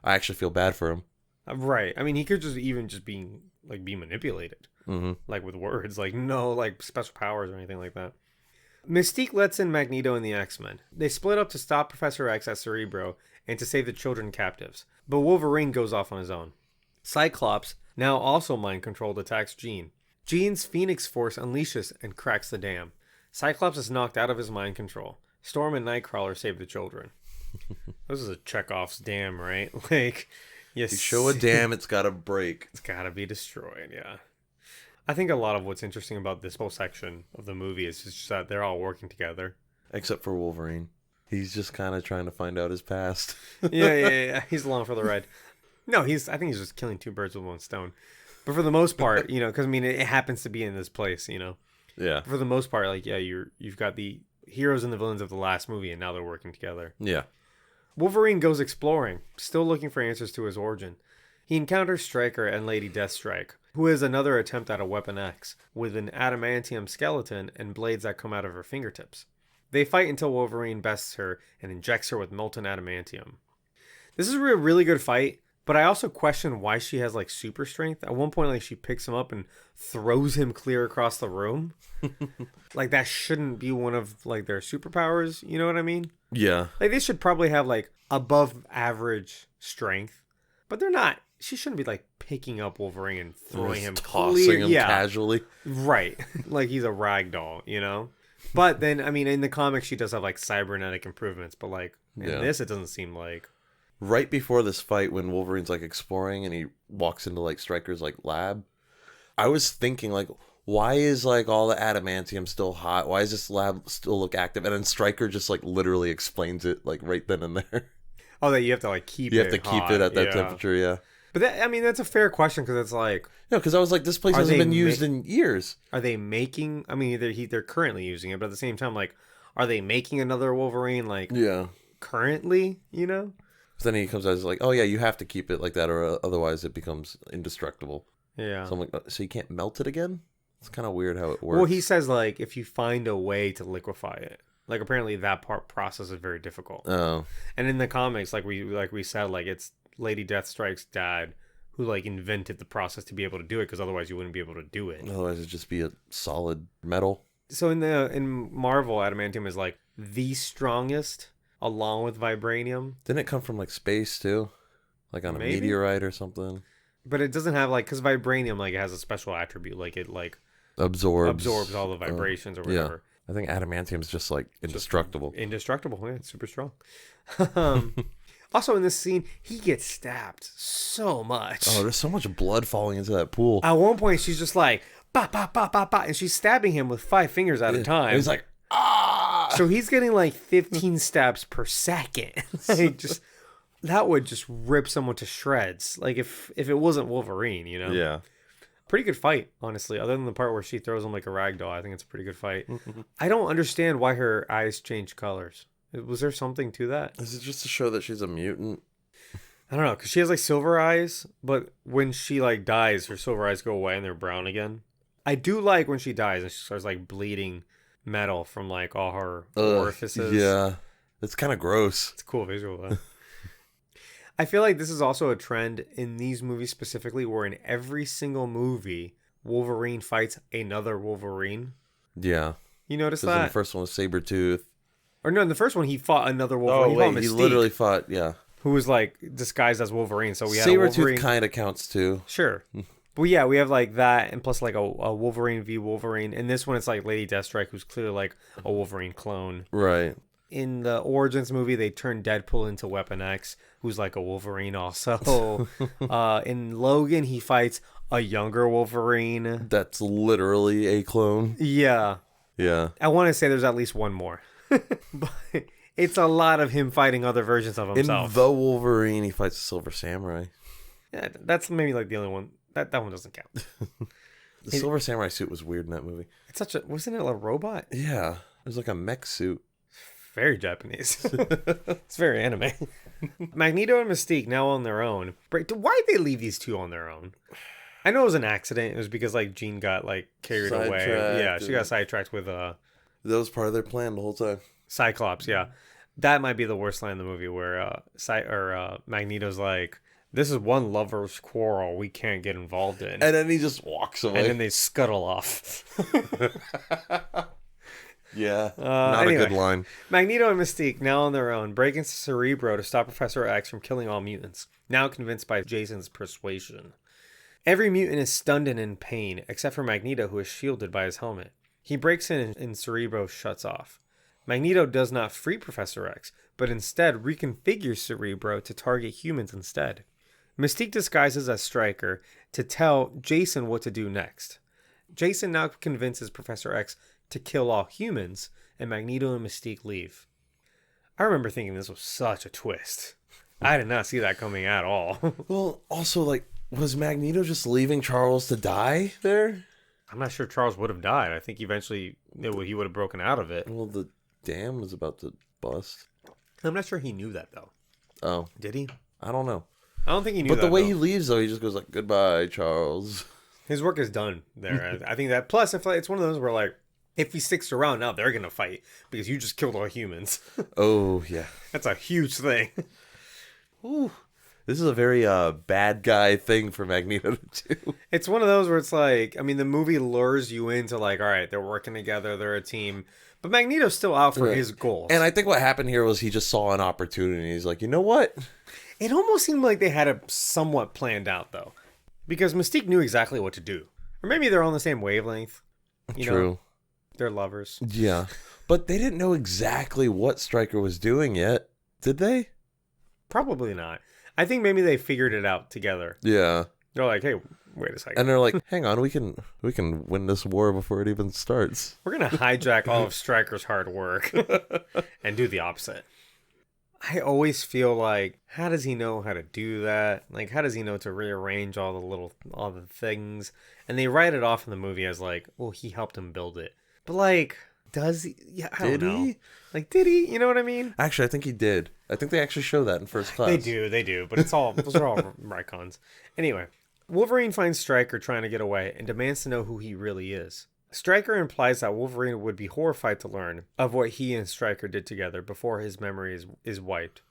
I actually feel bad for him. Right. I mean, he could just be manipulated. Mm-hmm. Like with words, like no like special powers or anything like that. Mystique lets in Magneto and the X-Men. They split up to stop Professor X at Cerebro and to save the children captives. But Wolverine goes off on his own. Cyclops, now also mind-controlled, attacks Jean. Jean's Phoenix Force unleashes and cracks the dam. Cyclops is knocked out of his mind control. Storm and Nightcrawler save the children. This is a Chekhov's dam, right? Like, You show a dam, it's got to break. It's got to be destroyed, yeah. I think a lot of what's interesting about this whole section of the movie is just that they're all working together. Except for Wolverine. He's just kind of trying to find out his past. Yeah. He's along for the ride. No, I think he's just killing two birds with one stone. But for the most part, because, I mean, it happens to be in this place, Yeah. For the most part, like, yeah, you've got the heroes and the villains of the last movie, and now they're working together. Yeah. Wolverine goes exploring, still looking for answers to his origin. He encounters Stryker and Lady Deathstrike, who is another attempt at a Weapon X, with an adamantium skeleton and blades that come out of her fingertips. They fight until Wolverine bests her and injects her with molten adamantium. This is a really good fight, but I also question why she has, like, super strength. At one point, like, she picks him up and throws him clear across the room. Like, that shouldn't be one of, like, their superpowers, you know what I mean? Yeah. Like, they should probably have, like, above average strength, but they're not. She shouldn't be, like, picking up Wolverine and throwing him, tossing him casually. Right. Like he's a rag doll, But then, I mean, in the comics, she does have, like, cybernetic improvements, but, like, in this, it doesn't seem like. Right before this fight, when Wolverine's, like, exploring and he walks into, like, Stryker's, like, lab, I was thinking, like, why is, like, all the adamantium still hot? Why does this lab still look active? And then Stryker just, like, literally explains it, like, right then and there. Oh, that you have to, like, keep it. You have to keep hot. it at that temperature, yeah. But that's a fair question, because it's like. No, because I was like, this place hasn't been used in years. Are they making? I mean, they're currently using it, but at the same time, like, are they making another Wolverine? Like, currently, So then he comes out and is like, oh yeah, you have to keep it like that, or otherwise it becomes indestructible. Yeah. So I'm like, so you can't melt it again? It's kind of weird how it works. Well, he says, like, if you find a way to liquefy it, like, apparently that process is very difficult. Oh. And in the comics, like we said, like, it's Lady Deathstrike's dad who, like, invented the process to be able to do it, because otherwise you wouldn't be able to do it. Otherwise it'd just be a solid metal. So in Marvel, adamantium is, like, the strongest, along with vibranium. Didn't it come from, like, space too? Like on a meteorite or something? But it doesn't have, like, because vibranium, like, it has a special attribute, like, it, like, absorbs all the vibrations or whatever. Yeah. I think adamantium is just, like, indestructible. Indestructible, yeah, it's super strong. Also, in this scene, he gets stabbed so much. Oh, there's so much blood falling into that pool. At one point, she's just like, ba, ba, ba, ba, ba, and she's stabbing him with 5 fingers at a time. And he's like, ah! So he's getting, like, 15 stabs per second. Like, that would just rip someone to shreds. Like, if it wasn't Wolverine, Yeah. Pretty good fight, honestly. Other than the part where she throws him like a rag doll, I think it's a pretty good fight. I don't understand why her eyes change colors. Was there something to that? Is it just to show that she's a mutant? I don't know, because she has, like, silver eyes, but when she, like, dies, her silver eyes go away and they're brown again. I do like when she dies and she starts, like, bleeding metal from, like, all her orifices. Yeah. It's kind of gross. It's a cool visual, though. I feel like this is also a trend in these movies specifically, where in every single movie, Wolverine fights another Wolverine. Yeah. You notice that? Because in the first one was Sabretooth. Or no, in the first one, he fought another Wolverine. Oh, wait, he literally fought, yeah. Who was, like, disguised as Wolverine. So we had Sabretooth kind of counts, too. Sure. But yeah, we have, like, that, and plus, like, a Wolverine v. Wolverine. In this one, it's, like, Lady Deathstrike, who's clearly, like, a Wolverine clone. Right. In the Origins movie, they turned Deadpool into Weapon X, who's, like, a Wolverine also. In Logan, he fights a younger Wolverine. That's literally a clone. Yeah. Yeah. I want to say there's at least one more. But it's a lot of him fighting other versions of himself. In the Wolverine, he fights the Silver Samurai. Yeah, that's maybe, like, the only one. That one doesn't count. The Silver Samurai suit was weird in that movie. It's wasn't it a robot? Yeah. It was like a mech suit. Very Japanese. It's very anime. Magneto and Mystique now on their own. Why did they leave these two on their own? I know it was an accident. It was because, like, Jean got, like, carried away. Yeah, she got sidetracked with that was part of their plan the whole time. Cyclops, yeah. That might be the worst line in the movie, where Magneto's like, this is one lover's quarrel we can't get involved in. And then he just walks away. And then they scuttle off. Yeah, not a good line. Magneto and Mystique, now on their own, break into Cerebro to stop Professor X from killing all mutants, now convinced by Jason's persuasion. Every mutant is stunned and in pain, except for Magneto, who is shielded by his helmet. He breaks in and Cerebro shuts off. Magneto does not free Professor X, but instead reconfigures Cerebro to target humans instead. Mystique disguises as Stryker to tell Jason what to do next. Jason now convinces Professor X to kill all humans, and Magneto and Mystique leave. I remember thinking this was such a twist. I did not see that coming at all. Well, also, like, was Magneto just leaving Charles to die there? I'm not sure Charles would have died. I think eventually he would have broken out of it. Well, the dam was about to bust. I'm not sure he knew that, though. Oh. Did he? I don't know. I don't think he knew that. But the way though. he leaves, though, he just goes like, goodbye, Charles. His work is done there. I think that. Plus, if it's one of those where, like, if he sticks around now, they're going to fight because you just killed all humans. Oh, yeah. That's a huge thing. Ooh. This is a very bad guy thing for Magneto to do. It's one of those where it's like, I mean, the movie lures you into like, all right, they're working together, they're a team. But Magneto's still out for his goals. And I think what happened here was he just saw an opportunity. He's like, you know what? It almost seemed like they had it somewhat planned out, though. Because Mystique knew exactly what to do. Or maybe they're on the same wavelength. You True. know, they're lovers. Yeah. But they didn't know exactly what Stryker was doing yet. Did they? Probably not. I think maybe they figured it out together. Yeah. They're like, hey, wait a second. And they're like, hang on, we can win this war before it even starts. We're going to hijack all of Stryker's hard work and do the opposite. I always feel like, how does he know how to do that? Like, how does he know to rearrange all the things? And they write it off in the movie as like, well, he helped him build it. But like, does he? Yeah, I don't know. He? Like, did he? You know what I mean? Actually, I think he did. I think they actually show that in First Class. They do. But those are all retcons. Anyway, Wolverine finds Stryker trying to get away and demands to know who he really is. Stryker implies that Wolverine would be horrified to learn of what he and Stryker did together before his memory is wiped.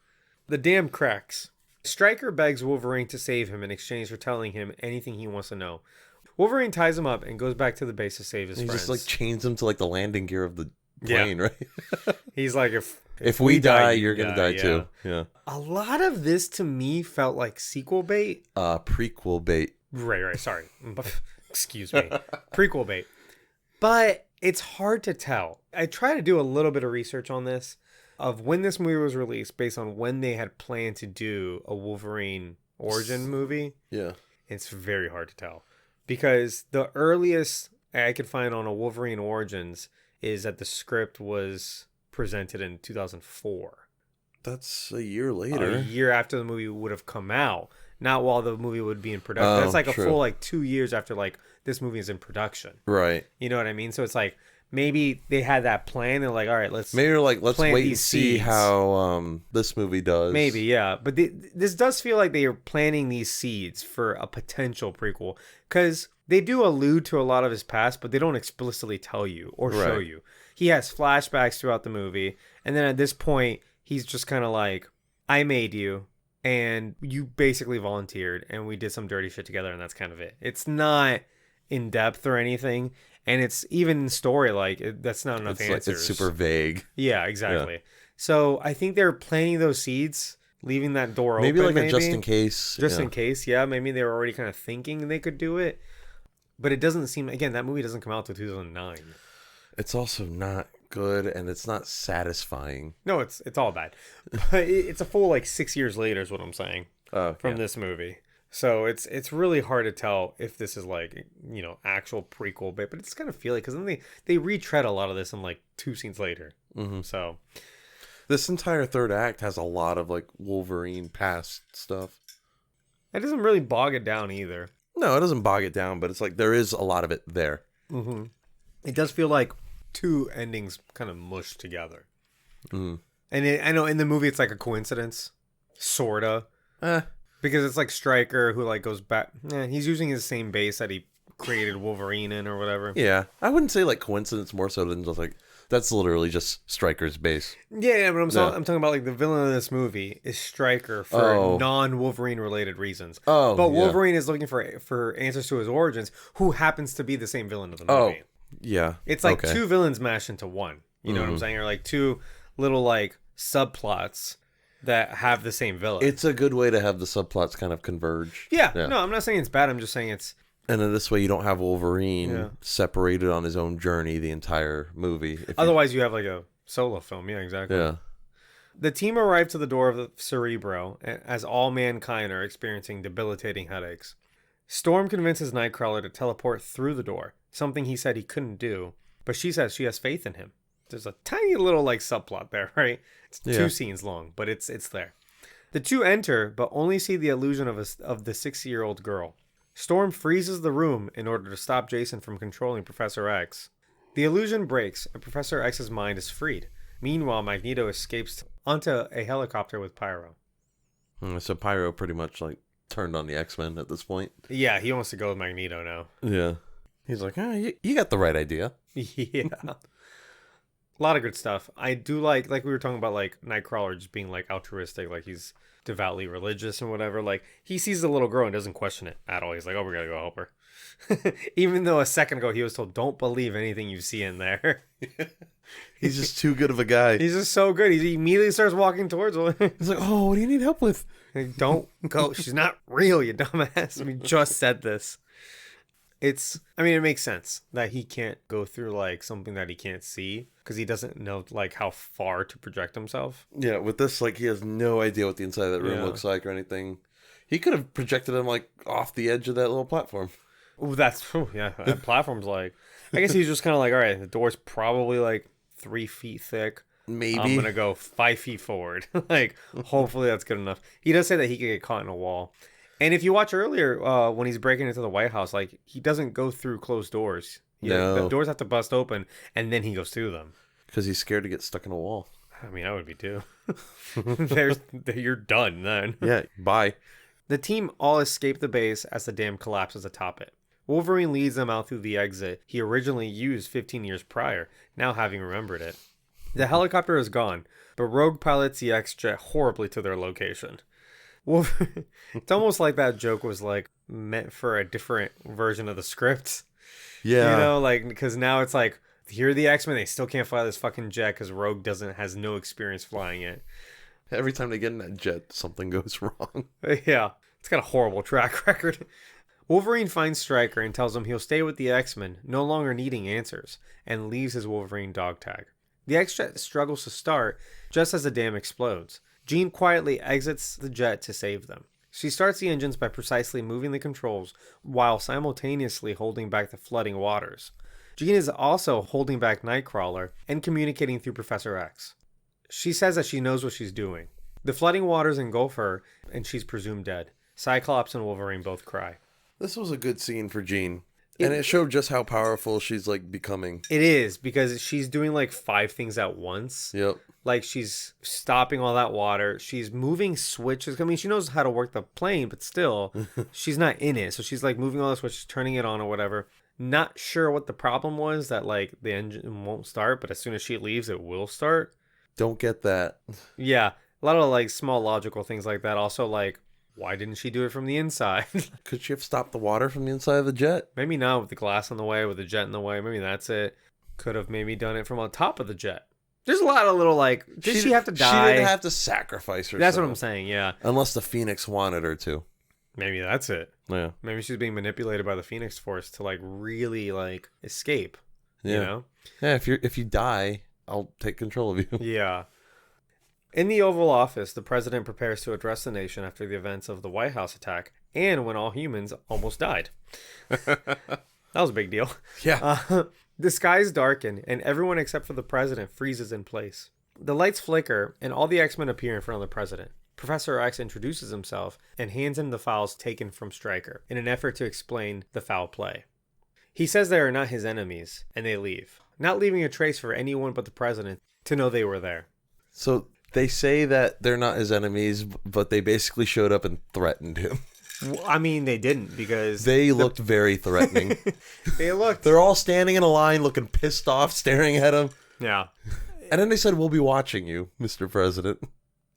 The dam cracks. Stryker begs Wolverine to save him in exchange for telling him anything he wants to know. Wolverine ties him up and goes back to the base to save his friends. He just like chains him to like the landing gear of the plane, right? He's like, if we die, you're gonna die too. Yeah. A lot of this to me felt like sequel bait. Prequel bait. Right. Sorry. Excuse me. Prequel bait. But it's hard to tell. I try to do a little bit of research on this of when this movie was released based on when they had planned to do a Wolverine origin movie. Yeah. It's very hard to tell. Because the earliest I could find on a Wolverine Origins is that the script was presented in 2004. That's a year later. A year after the movie would have come out. Not while the movie would be in production. That's like a full like 2 years after like this movie is in production. Right. You know what I mean? So it's like maybe they had that plan. They're like, all right, let's wait and see seeds. how this movie does. Maybe, yeah. But this does feel like they are planting these seeds for a potential prequel. Because they do allude to a lot of his past, but they don't explicitly tell you or show you. He has flashbacks throughout the movie. And then at this point, he's just kind of like, I made you. And you basically volunteered. And we did some dirty shit together. And that's kind of it. It's not in depth or anything. And it's even in story, like, that's not enough answers. Like, it's super vague. Yeah, exactly. Yeah. So I think they're planting those seeds, leaving that door open. Maybe like a just in case. Just in case, yeah. Maybe they were already kind of thinking they could do it. But it doesn't seem, again, that movie doesn't come out till 2009. It's also not good, and it's not satisfying. No, it's all bad. But it's a full, like, 6 years later is what I'm saying from this movie. So it's really hard to tell if this is like, you know, actual prequel bit, but it's kind of feel like, because then they retread a lot of this in like 2 scenes later. Mm-hmm. So this entire third act has a lot of like Wolverine past stuff. It doesn't really bog it down either. No, it doesn't bog it down, but it's like there is a lot of it there. Mm-hmm. It does feel like 2 endings kind of mushed together. Mm. And I know in the movie it's like a coincidence, sorta. Because it's like Stryker who like goes back. He's using his same base that he created Wolverine in or whatever. Yeah, I wouldn't say like coincidence more so than just like that's literally just Stryker's base. Yeah, but I'm talking about like the villain of this movie is Stryker for non-Wolverine related reasons. But Wolverine is looking for answers to his origins, who happens to be the same villain of the movie. Yeah, it's like 2 villains mashed into one. You know what I'm saying? Or like 2 little like subplots that have the same villain. It's a good way to have the subplots kind of converge. Yeah. No, I'm not saying it's bad. I'm just saying it's... And in this way, you don't have Wolverine separated on his own journey the entire movie. Otherwise, you have like Solo film, yeah, exactly. Yeah. The team arrive to the door of the Cerebro as all mankind are experiencing debilitating headaches. Storm convinces Nightcrawler to teleport through the door, something he said he couldn't do, but she says she has faith in him. There's a tiny little like subplot there, right? It's 2 scenes long, but it's there. The two enter, but only see the illusion of the 60-year-old girl. Storm freezes the room in order to stop Jason from controlling Professor X. The illusion breaks, and Professor X's mind is freed. Meanwhile, Magneto escapes onto a helicopter with Pyro. So Pyro pretty much like turned on the X-Men at this point. Yeah, he wants to go with Magneto now. Yeah. He's like, you got the right idea. Yeah. A lot of good stuff. I do like we were talking about, like, Nightcrawler just being, like, altruistic, like, he's devoutly religious and whatever. Like, he sees the little girl and doesn't question it at all. He's like, oh, we gotta go help her. Even though a second ago he was told, don't believe anything you see in there. He's just too good of a guy. He's just so good. He immediately starts walking towards her. He's like, oh, what do you need help with? Like, don't go. She's not real, you dumbass. We just said this. It makes sense that he can't go through, like, something that he can't see because he doesn't know, like, how far to project himself. Yeah, with this, like, he has no idea what the inside of that room looks like or anything. He could have projected him, like, off the edge of that little platform. Oh, that platform's like, I guess he's just kind of like, all right, the door's probably like 3 feet thick. Maybe. I'm going to go 5 feet forward. Like, hopefully that's good enough. He does say that he could get caught in a wall. And if you watch earlier, when he's breaking into the White House, like, he doesn't go through closed doors. No. The doors have to bust open, and then he goes through them. Because he's scared to get stuck in a wall. I mean, I would be too. You're done then. Yeah, bye. The team all escape the base as the dam collapses atop it. Wolverine leads them out through the exit he originally used 15 years prior, now having remembered it. The helicopter is gone, but Rogue pilots the X-Jet horribly to their location. It's almost like that joke was like meant for a different version of the script. Yeah. You know, like, because now it's like, here are the X-Men, they still can't fly this fucking jet because Rogue has no experience flying it. Every time they get in that jet, something goes wrong. Yeah, it's got a horrible track record. Wolverine finds Stryker and tells him he'll stay with the X-Men, no longer needing answers, and leaves his Wolverine dog tag. The X-Jet struggles to start just as the dam explodes. Jean quietly exits the jet to save them. She starts the engines by precisely moving the controls while simultaneously holding back the flooding waters. Jean is also holding back Nightcrawler and communicating through Professor X. She says that she knows what she's doing. The flooding waters engulf her, and she's presumed dead. Cyclops and Wolverine both cry. This was a good scene for Jean. And it showed just how powerful she's, like, becoming. It is, because she's doing, like, 5 things at once. Yep. Like, she's stopping all that water. She's moving switches. I mean, she knows how to work the plane, but still, she's not in it. So she's, like, moving all the switches, turning it on or whatever. Not sure what the problem was, that, like, the engine won't start, but as soon as she leaves, it will start. Don't get that. Yeah. A lot of, like, small logical things like that. Also, like, why didn't she do it from the inside? Could she have stopped the water from the inside of the jet? Maybe not, with the glass in the way, with the jet in the way. Maybe that's it. Could have maybe done it from on top of the jet. There's a lot of little, like, did she have to die? She didn't have to sacrifice herself. That's what I'm saying, yeah. Unless the Phoenix wanted her to. Maybe that's it. Yeah. Maybe she's being manipulated by the Phoenix Force to, like, really, like, escape. Yeah. You know? Yeah, if you die, I'll take control of you. Yeah. In the Oval Office, the president prepares to address the nation after the events of the White House attack and when all humans almost died. That was a big deal. Yeah. The skies darken, and everyone except for the president freezes in place. The lights flicker, and all the X-Men appear in front of the president. Professor X introduces himself and hands him the files taken from Stryker in an effort to explain the foul play. He says they are not his enemies, and they leave, not leaving a trace for anyone but the president to know they were there. So they say that they're not his enemies, but they basically showed up and threatened him. I mean, they didn't, because they looked very threatening. They're all standing in a line looking pissed off, staring at him. Yeah. And then they said, we'll be watching you, Mr. President.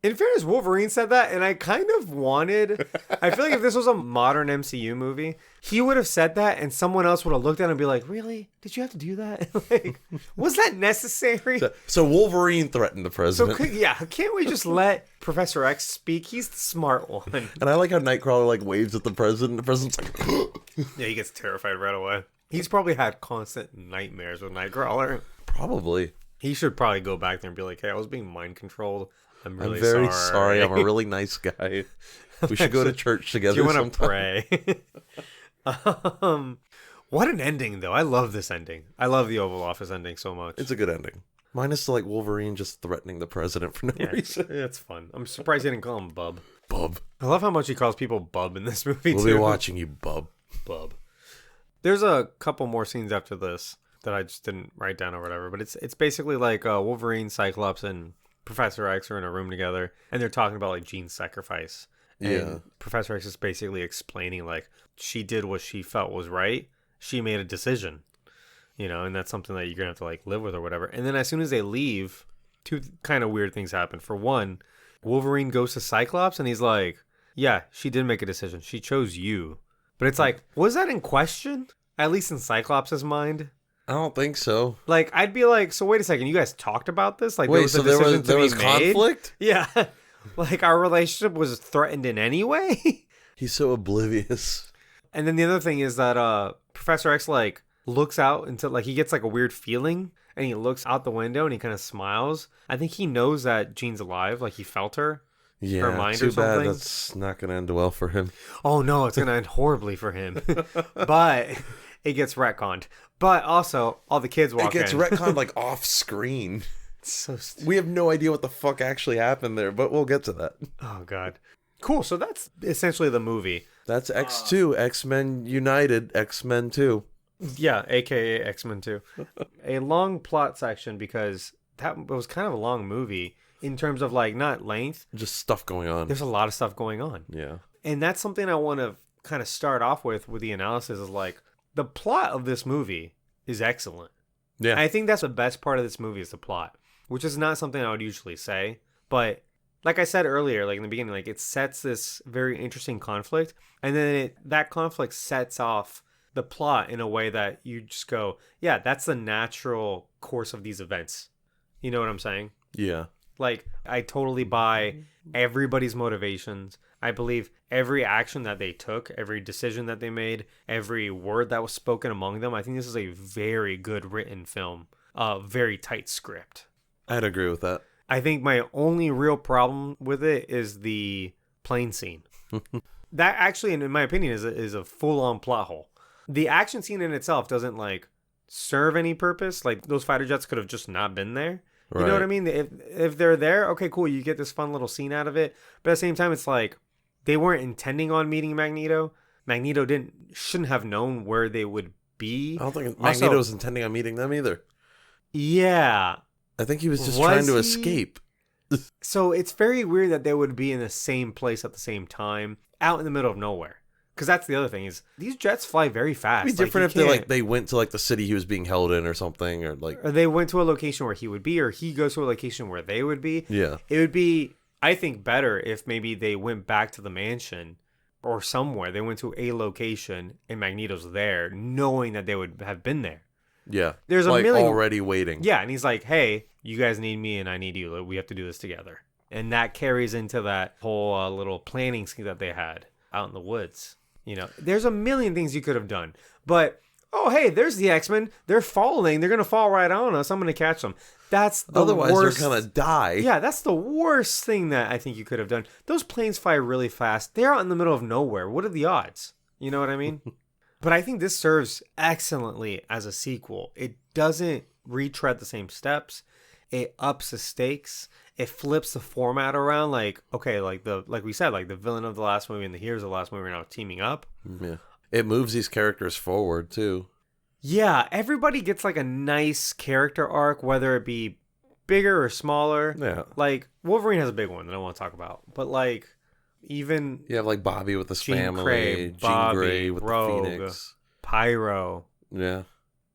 In fairness, Wolverine said that, and I kind of wanted... I feel like if this was a modern MCU movie, he would have said that, and someone else would have looked at him and be like, really? Did you have to do that? Like, was that necessary? So Wolverine threatened the president. So, can't we just let Professor X speak? He's the smart one. And I like how Nightcrawler, like, waves at the president. The president's like... Yeah, he gets terrified right away. He's probably had constant nightmares with Nightcrawler. Probably. He should probably go back there and be like, "Hey, I was being mind controlled. I'm really very sorry. sorry. I'm a really nice guy. We should go to church together. Do you want to sometime." pray?" What an ending, though. I love this ending. I love the Oval Office ending so much. It's a good ending. Minus like Wolverine just threatening the president for no reason. It's fun. I'm surprised he didn't call him Bub. Bub. I love how much he calls people Bub in this movie, We'll too. be watching you, Bub. Bub. There's a couple more scenes after this that I just didn't write down or whatever, but it's basically like Wolverine, Cyclops, and Professor X are in a room together, and they're talking about like Jean's sacrifice. And Yeah. Professor X is basically explaining like she did what she felt was right. She made a decision, and that's something that you're gonna have to like live with or whatever. And then as soon as they leave, two kind of weird things happen. For one, Wolverine goes to Cyclops and he's like, "Yeah, she did make a decision. She chose you." But it's like, was that in question? At least in Cyclops' mind. I don't think so. Like, I'd be like, so wait a second, you guys talked about this? Like, Wait, there was so a decision there was to be made? conflict? Yeah. Like, our relationship was threatened in any way? He's so oblivious. And then the other thing is that Professor X, like, looks out into, like, he gets, like, a weird feeling, and he looks out the window, and he kind of smiles. I think he knows that Jean's alive, like, he felt her. Yeah, mind too or something. bad. That's not going to end well for him. Oh, no, it's going to end horribly for him. But it gets retconned. But also, all the kids walk in. It gets retconned like off screen. It's so stupid. We have no idea what the fuck actually happened there, but we'll get to that. Oh, God. Cool. So that's essentially the movie. That's X2, X-Men United, X-Men 2. Yeah, a.k.a. X-Men 2. A long plot section because that was kind of a long movie in terms of, like, not length. Just stuff going on. There's a lot of stuff going on. Yeah. And that's something I want to kind of start off with the analysis is, like, the plot of this movie is excellent. Yeah. And I think that's the best part of this movie is the plot, which is not something I would usually say. But like I said earlier, like in the beginning, like it sets this very interesting conflict. And then that conflict sets off the plot in a way that you just go, yeah, that's the natural course of these events. You know what I'm saying? Yeah. Like, I totally buy everybody's motivations. I believe every action that they took, every decision that they made, every word that was spoken among them. I think this is a very good written film. Very tight script. I'd agree with that. I think my only real problem with it is the plane scene. That actually, in my opinion, is a full-on plot hole. The action scene in itself doesn't, like, serve any purpose. Like, those fighter jets could have just not been there. You know what I mean? If they're there, okay, cool, you get this fun little scene out of it. But at the same time, it's like, they weren't intending on meeting Magneto. Magneto shouldn't have known where they would be. I don't think Magneto was intending on meeting them either. Yeah. I think he was just trying to escape. So it's very weird that they would be in the same place at the same time, out in the middle of nowhere. Because that's the other thing is these jets fly very fast. It'd be different if they went to like the city he was being held in or something, or they went to a location where he would be, or he goes to a location where they would be. Yeah, it would be, I think, better if maybe they went back to the mansion or somewhere. They went to a location and Magneto's there, knowing that they would have been there. Yeah, there's like a million already waiting. Yeah, and he's like, "Hey, you guys need me, and I need you. We have to do this together." And that carries into that whole little planning scheme that they had out in the woods. There's a million things you could have done. But, oh, hey, there's the X-Men. They're falling. They're going to fall right on us. I'm going to catch them. That's the Otherwise, worst. they're going to die. Yeah, that's the worst thing that I think you could have done. Those planes fly really fast. They're out in the middle of nowhere. What are the odds? You know what I mean? But I think this serves excellently as a sequel. It doesn't retread the same steps. It ups the stakes. It flips the format around, like, okay, like we said, like the villain of the last movie and the heroes of the last movie are now teaming up. Yeah. It moves these characters forward, too. Yeah, everybody gets like a nice character arc, whether it be bigger or smaller. Yeah. Like, Wolverine has a big one that I want to talk about. But, like, even... You have, like, Bobby with his Jean family. Grey, Jean Bobby, Grey with Rogue, the Phoenix. Pyro. Yeah.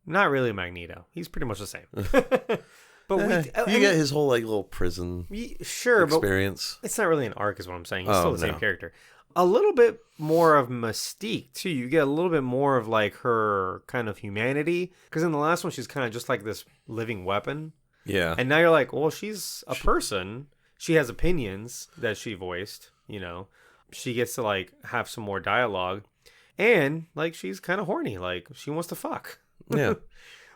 Not really Magneto. He's pretty much the same. But you get his whole like little prison experience. But it's not really an arc, is what I'm saying. He's still the same character. A little bit more of Mystique too. You get a little bit more of like her kind of humanity, because in the last one she's kind of just like this living weapon. Yeah. And now you're like, well, she's a person. She has opinions that she voiced. She gets to like have some more dialogue, and like she's kind of horny. Like she wants to fuck. Yeah.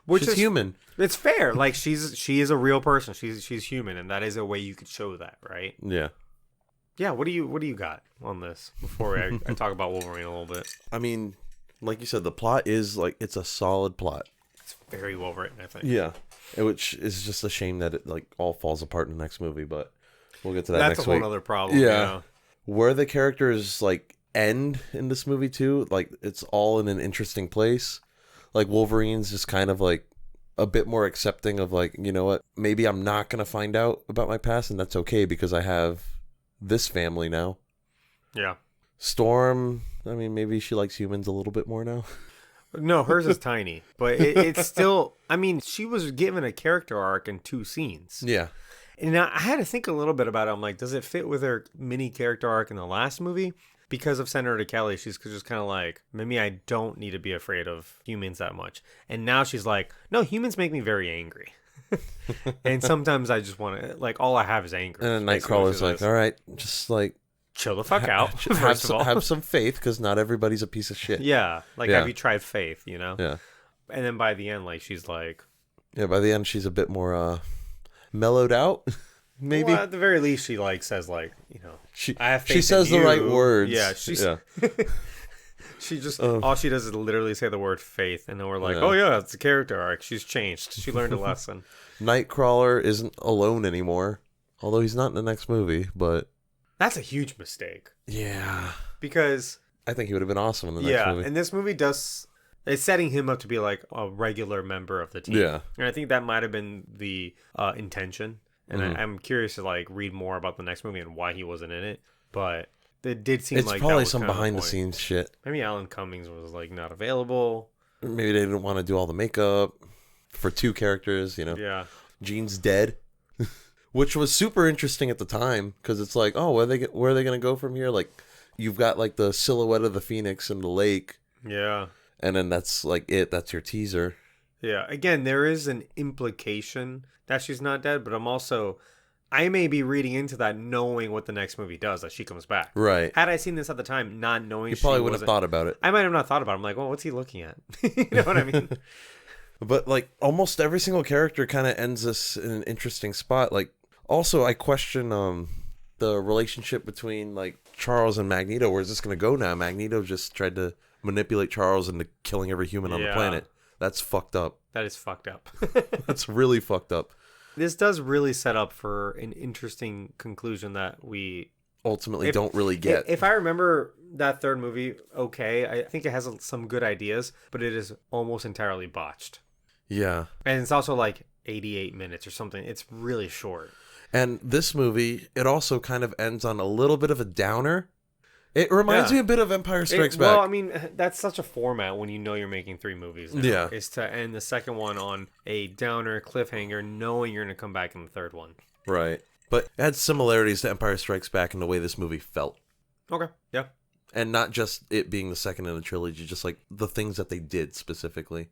Which She's is human. It's fair. Like she is a real person. She's human, and that is a way you could show that, right? Yeah. Yeah. What do you got on this before I talk about Wolverine a little bit? I mean, like you said, the plot is like it's a solid plot. It's very well written, I think. Yeah. Which is just a shame that it like all falls apart in the next movie, but we'll get to that That's next a week. whole other problem. Yeah. Where the characters like end in this movie too, like it's all in an interesting place. Like Wolverine's just kind of like a bit more accepting of like, you know what, maybe I'm not going to find out about my past and that's okay because I have this family now. Yeah. Storm, I mean, maybe she likes humans a little bit more now. No, hers is tiny, but it's still, I mean, she was given a character arc in 2 scenes. Yeah. And now I had to think a little bit about it. I'm like, does it fit with her mini character arc in the last movie? Because of Senator Kelly, she's just kind of like, maybe I don't need to be afraid of humans that much. And now she's like, no, humans make me very angry. And sometimes I just want to, like, all I have is anger. And then Nightcrawler's like, all right, just like, chill the fuck out. First of all, have some faith because not everybody's a piece of shit. Yeah. Like, have you tried faith, you know? Yeah. And then by the end, like, she's like, yeah, by the end, she's a bit more mellowed out. Maybe well, at the very least, she like says like, you know, I have faith she says in the you. right words. Yeah, she just all she does is literally say the word faith, and then we're like, oh yeah, it's a character arc. She's changed. She learned a lesson. Nightcrawler isn't alone anymore, although he's not in the next movie. But that's a huge mistake. Yeah, because I think he would have been awesome in the next movie. Yeah, and this movie does. It's setting him up to be like a regular member of the team. Yeah, and I think that might have been the intention. And I'm curious to like read more about the next movie and why he wasn't in it. But it did seem it's like probably that was some kind of behind the scenes shit. Maybe Alan Cummings was like not available. Maybe they didn't want to do all the makeup for 2 characters. You know. Yeah. Jean's dead, which was super interesting at the time because it's like, oh, where are they gonna go from here? Like, you've got like the silhouette of the Phoenix in the lake. Yeah. And then that's like it. That's your teaser. Yeah. Again, there is an implication that she's not dead, but I may be reading into that knowing what the next movie does, that she comes back. Right. Had I seen this at the time, not knowing you probably wouldn't have thought about it. I might have not thought about it. I'm like, well, what's he looking at? You know what I mean? But like almost every single character kind of ends us in an interesting spot. Like also I question the relationship between like Charles and Magneto. Where's this going to go now? Magneto just tried to manipulate Charles into killing every human on the planet. That's fucked up. That is fucked up. That's really fucked up. This does really set up for an interesting conclusion that we ultimately don't really get. If I remember that third movie, okay, I think it has some good ideas, but it is almost entirely botched. Yeah. And it's also like 88 minutes or something. It's really short. And this movie, it also kind of ends on a little bit of a downer. It reminds me a bit of Empire Strikes Back. Well, I mean, that's such a format when you know you're making 3 movies now. Yeah. Is to end the second one on a downer cliffhanger knowing you're going to come back in the third one. Right. But it had similarities to Empire Strikes Back in the way this movie felt. Okay. Yeah. And not just it being the second in the trilogy, just like the things that they did specifically.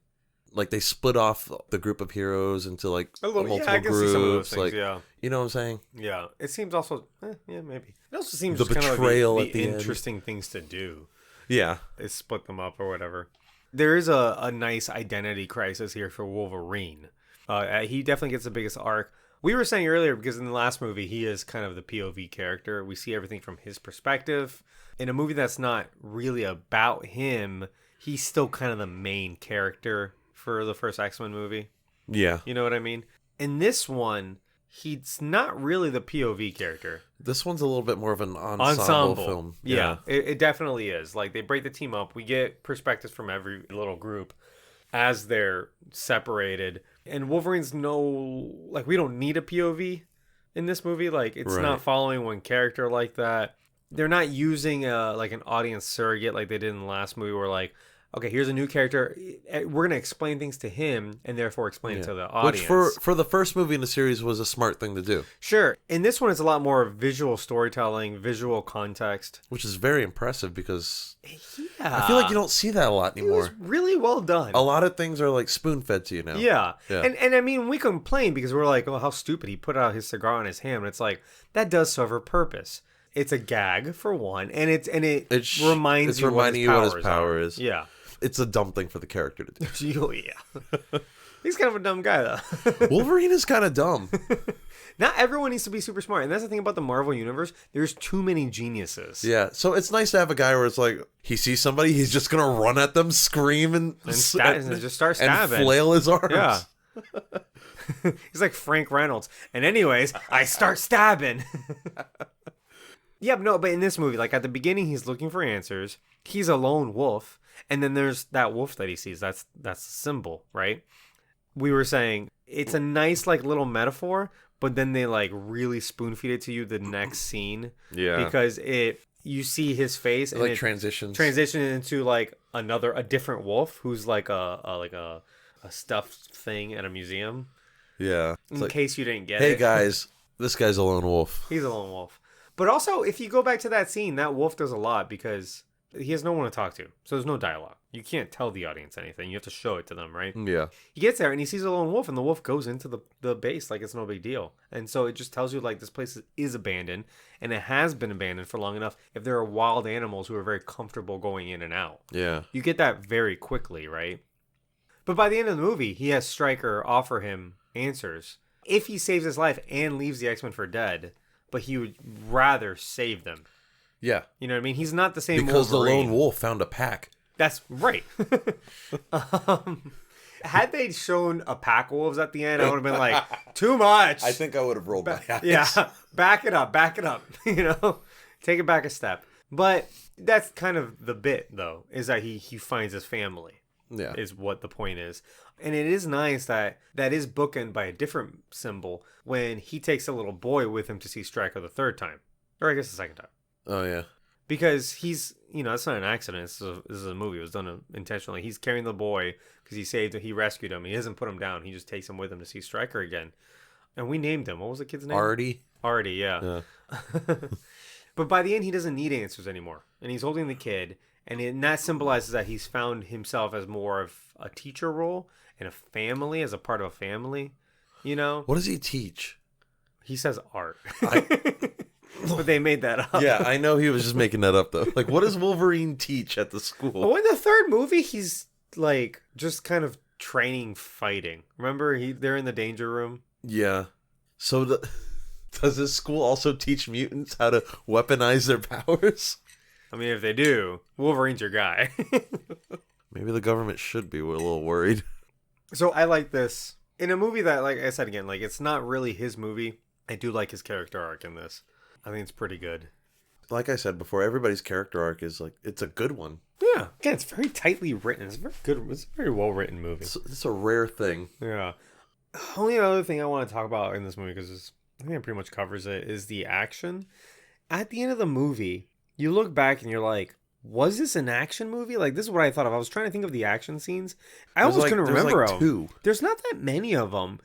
Like they split off the group of heroes into like multiple I can groups. See some of those things, like, yeah. You know what I'm saying? Yeah. It seems also, yeah, maybe. It also seems the kind of betrayal like at the interesting things to do. Yeah. Is split them up or whatever. There is a nice identity crisis here for Wolverine. He definitely gets the biggest arc. We were saying earlier, because in the last movie, he is kind of the POV character. We see everything from his perspective. In a movie that's not really about him, he's still kind of the main character for the first X-Men movie. Yeah. You know what I mean? In this one, he's not really the POV character. This one's a little bit more of an ensemble film. Yeah, it definitely is. Like, they break the team up. We get perspectives from every little group as they're separated. And Wolverine's we don't need a POV in this movie. Like, it's not following one character like that. They're not using an audience surrogate like they did in the last movie where like, okay, here's a new character. We're going to explain things to him and therefore explain it to the audience. Which for the first movie in the series was a smart thing to do. Sure. In this one, it's a lot more visual storytelling, visual context. Which is very impressive because I feel like you don't see that a lot anymore. It was really well done. A lot of things are like spoon-fed to you now. Yeah. And I mean, we complain because we're like, oh, how stupid. He put out his cigar on his hand. And it's like, that does serve a purpose. It's a gag, for one. And it reminds you what his power is. power is. Yeah. It's a dumb thing for the character to do. Oh, yeah. He's kind of a dumb guy, though. Wolverine is kind of dumb. Not everyone needs to be super smart. And that's the thing about the Marvel Universe. There's too many geniuses. Yeah, so it's nice to have a guy where it's like, he sees somebody, he's just going to run at them, scream, and just start stabbing. And flail his arms. Yeah. He's like Frank Reynolds. And anyways, I start stabbing. Yeah, but in this movie, like at the beginning, he's looking for answers. He's a lone wolf. And then there's that wolf that he sees. That's the symbol, right? We were saying it's a nice like little metaphor, but then they like really spoon feed it to you the next scene. Yeah. Because you see his face and like it transitions into like a different wolf who's like a stuffed thing at a museum. Yeah. In case you didn't get it. it. Hey guys, this guy's a lone wolf. He's a lone wolf. But also, if you go back to that scene, that wolf does a lot because he has no one to talk to. So there's no dialogue. You can't tell the audience anything. You have to show it to them, right? Yeah. He gets there and he sees a lone wolf, and the wolf goes into the base like it's no big deal. And so it just tells you like this place is abandoned, and it has been abandoned for long enough if there are wild animals who are very comfortable going in and out. Yeah. You get that very quickly, right? But by the end of the movie, he has Stryker offer him answers. If he saves his life and leaves the X-Men for dead, but he would rather save them. Yeah. You know what I mean? He's not the same because Wolverine. the lone wolf found a pack. That's right. Had they shown a pack of wolves at the end, I would have been like, too much. I think I would have rolled my eyes. Yeah, back it up. You know, take it back a step. But that's kind of the bit, though, is that he finds his family. Yeah, is what the point is. And it is nice that is bookended by a different symbol when he takes a little boy with him to see Stryker the third time, or I guess the second time. Oh yeah. Because he's, it's not an accident. This is a movie. It was done intentionally. He's carrying the boy because he rescued him. He doesn't put him down. He just takes him with him to see Stryker again. And we named him. What was the kid's name? Artie, yeah. But by the end, he doesn't need answers anymore. And he's holding the kid. And that symbolizes that he's found himself as more of a teacher role and a family, as a part of a family. What does he teach? He says art. But they made that up. Yeah, I know he was just making that up, though. Like, what does Wolverine teach at the school? Well, in the third movie, he's, like, just kind of training fighting. Remember, they're in the danger room? Yeah. So, does this school also teach mutants how to weaponize their powers? I mean, if they do, Wolverine's your guy. Maybe the government should be a little worried. So, I like this. In a movie that, like I said again, like, it's not really his movie, I do like his character arc in this. I think it's pretty good. Like I said before, everybody's character arc is like, it's a good one. Yeah. Again, it's very tightly written. It's very good. It's a very well written movie. It's a rare thing. Yeah. Only other thing I want to talk about in this movie, because I think it pretty much covers it, is the action. At the end of the movie, you look back and you're like, was this an action movie? Like, this is what I thought of. I was trying to think of the action scenes. I almost couldn't remember them. Two. There's not that many of them.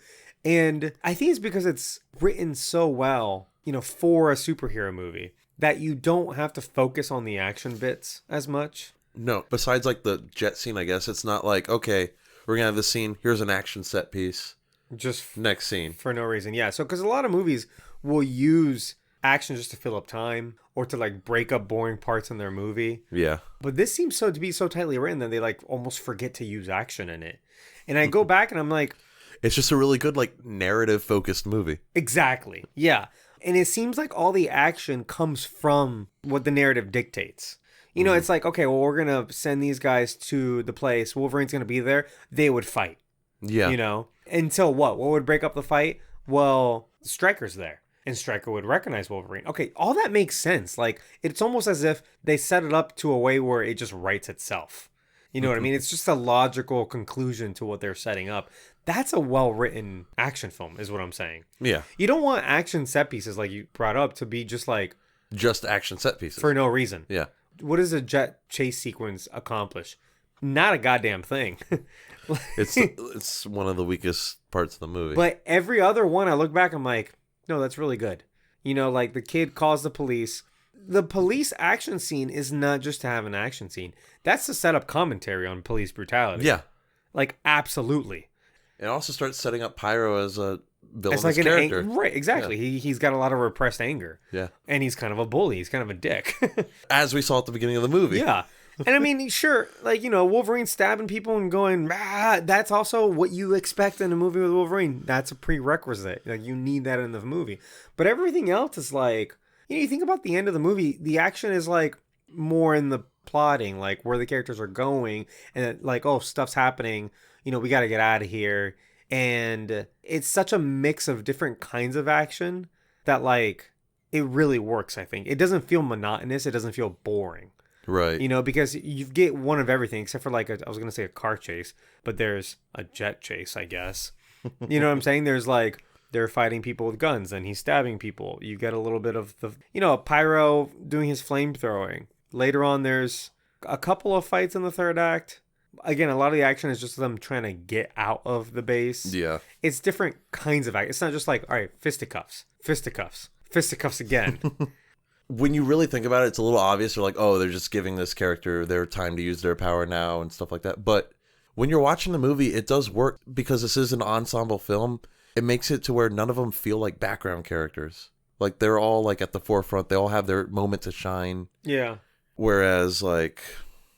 And I think it's because it's written so well, for a superhero movie, that you don't have to focus on the action bits as much. No, besides like the jet scene, I guess, it's not like, okay, we're going to have this scene, here's an action set piece. Just next scene. For no reason, yeah. So, because a lot of movies will use action just to fill up time or to like break up boring parts in their movie. Yeah. But this seems to be so tightly written that they like almost forget to use action in it. And I go back and I'm like... It's just a really good like narrative-focused movie. Exactly, yeah. And it seems like all the action comes from what the narrative dictates. It's like, okay, well, we're going to send these guys to the place. Wolverine's going to be there. They would fight. Yeah. Until what? What would break up the fight? Well, Stryker's there. And Stryker would recognize Wolverine. Okay, all that makes sense. Like, it's almost as if they set it up to a way where it just writes itself. You know what I mean? It's just a logical conclusion to what they're setting up. That's a well-written action film, is what I'm saying. Yeah. You don't want action set pieces, like you brought up, to be just like... Just action set pieces. For no reason. Yeah. What does a jet chase sequence accomplish? Not a goddamn thing. It's one of the weakest parts of the movie. But every other one, I look back, I'm like, no, that's really good. Like the kid calls the police. The police action scene is not just to have an action scene. That's to set up commentary on police brutality. Yeah. Like, absolutely. It also starts setting up Pyro as a villainous like character. Right, exactly. Yeah. He's got a lot of repressed anger. Yeah. And he's kind of a bully. He's kind of a dick. As we saw at the beginning of the movie. Yeah. And I mean, sure, like, Wolverine stabbing people and going, that's also what you expect in a movie with Wolverine. That's a prerequisite. Like, you need that in the movie. But everything else is like, you think about the end of the movie, the action is like more in the plotting, like where the characters are going, and like, oh, stuff's happening. We got to get out of here. And it's such a mix of different kinds of action that, like, it really works, I think. It doesn't feel monotonous. It doesn't feel boring. Right. Because you get one of everything, except for, like, I was going to say a car chase, but there's a jet chase, I guess. You know what I'm saying? There's, like, they're fighting people with guns, and he's stabbing people. You get a little bit of Pyro doing his flamethrowing. Later on, there's a couple of fights in the third act. Again, a lot of the action is just them trying to get out of the base. Yeah. It's different kinds of action. It's not just like, all right, fisticuffs again. When you really think about it, it's a little obvious. They're like, oh, they're just giving this character their time to use their power now and stuff like that. But when you're watching the movie, it does work because this is an ensemble film. It makes it to where none of them feel like background characters. Like, they're all, like, at the forefront. They all have their moment to shine. Yeah. Whereas, like,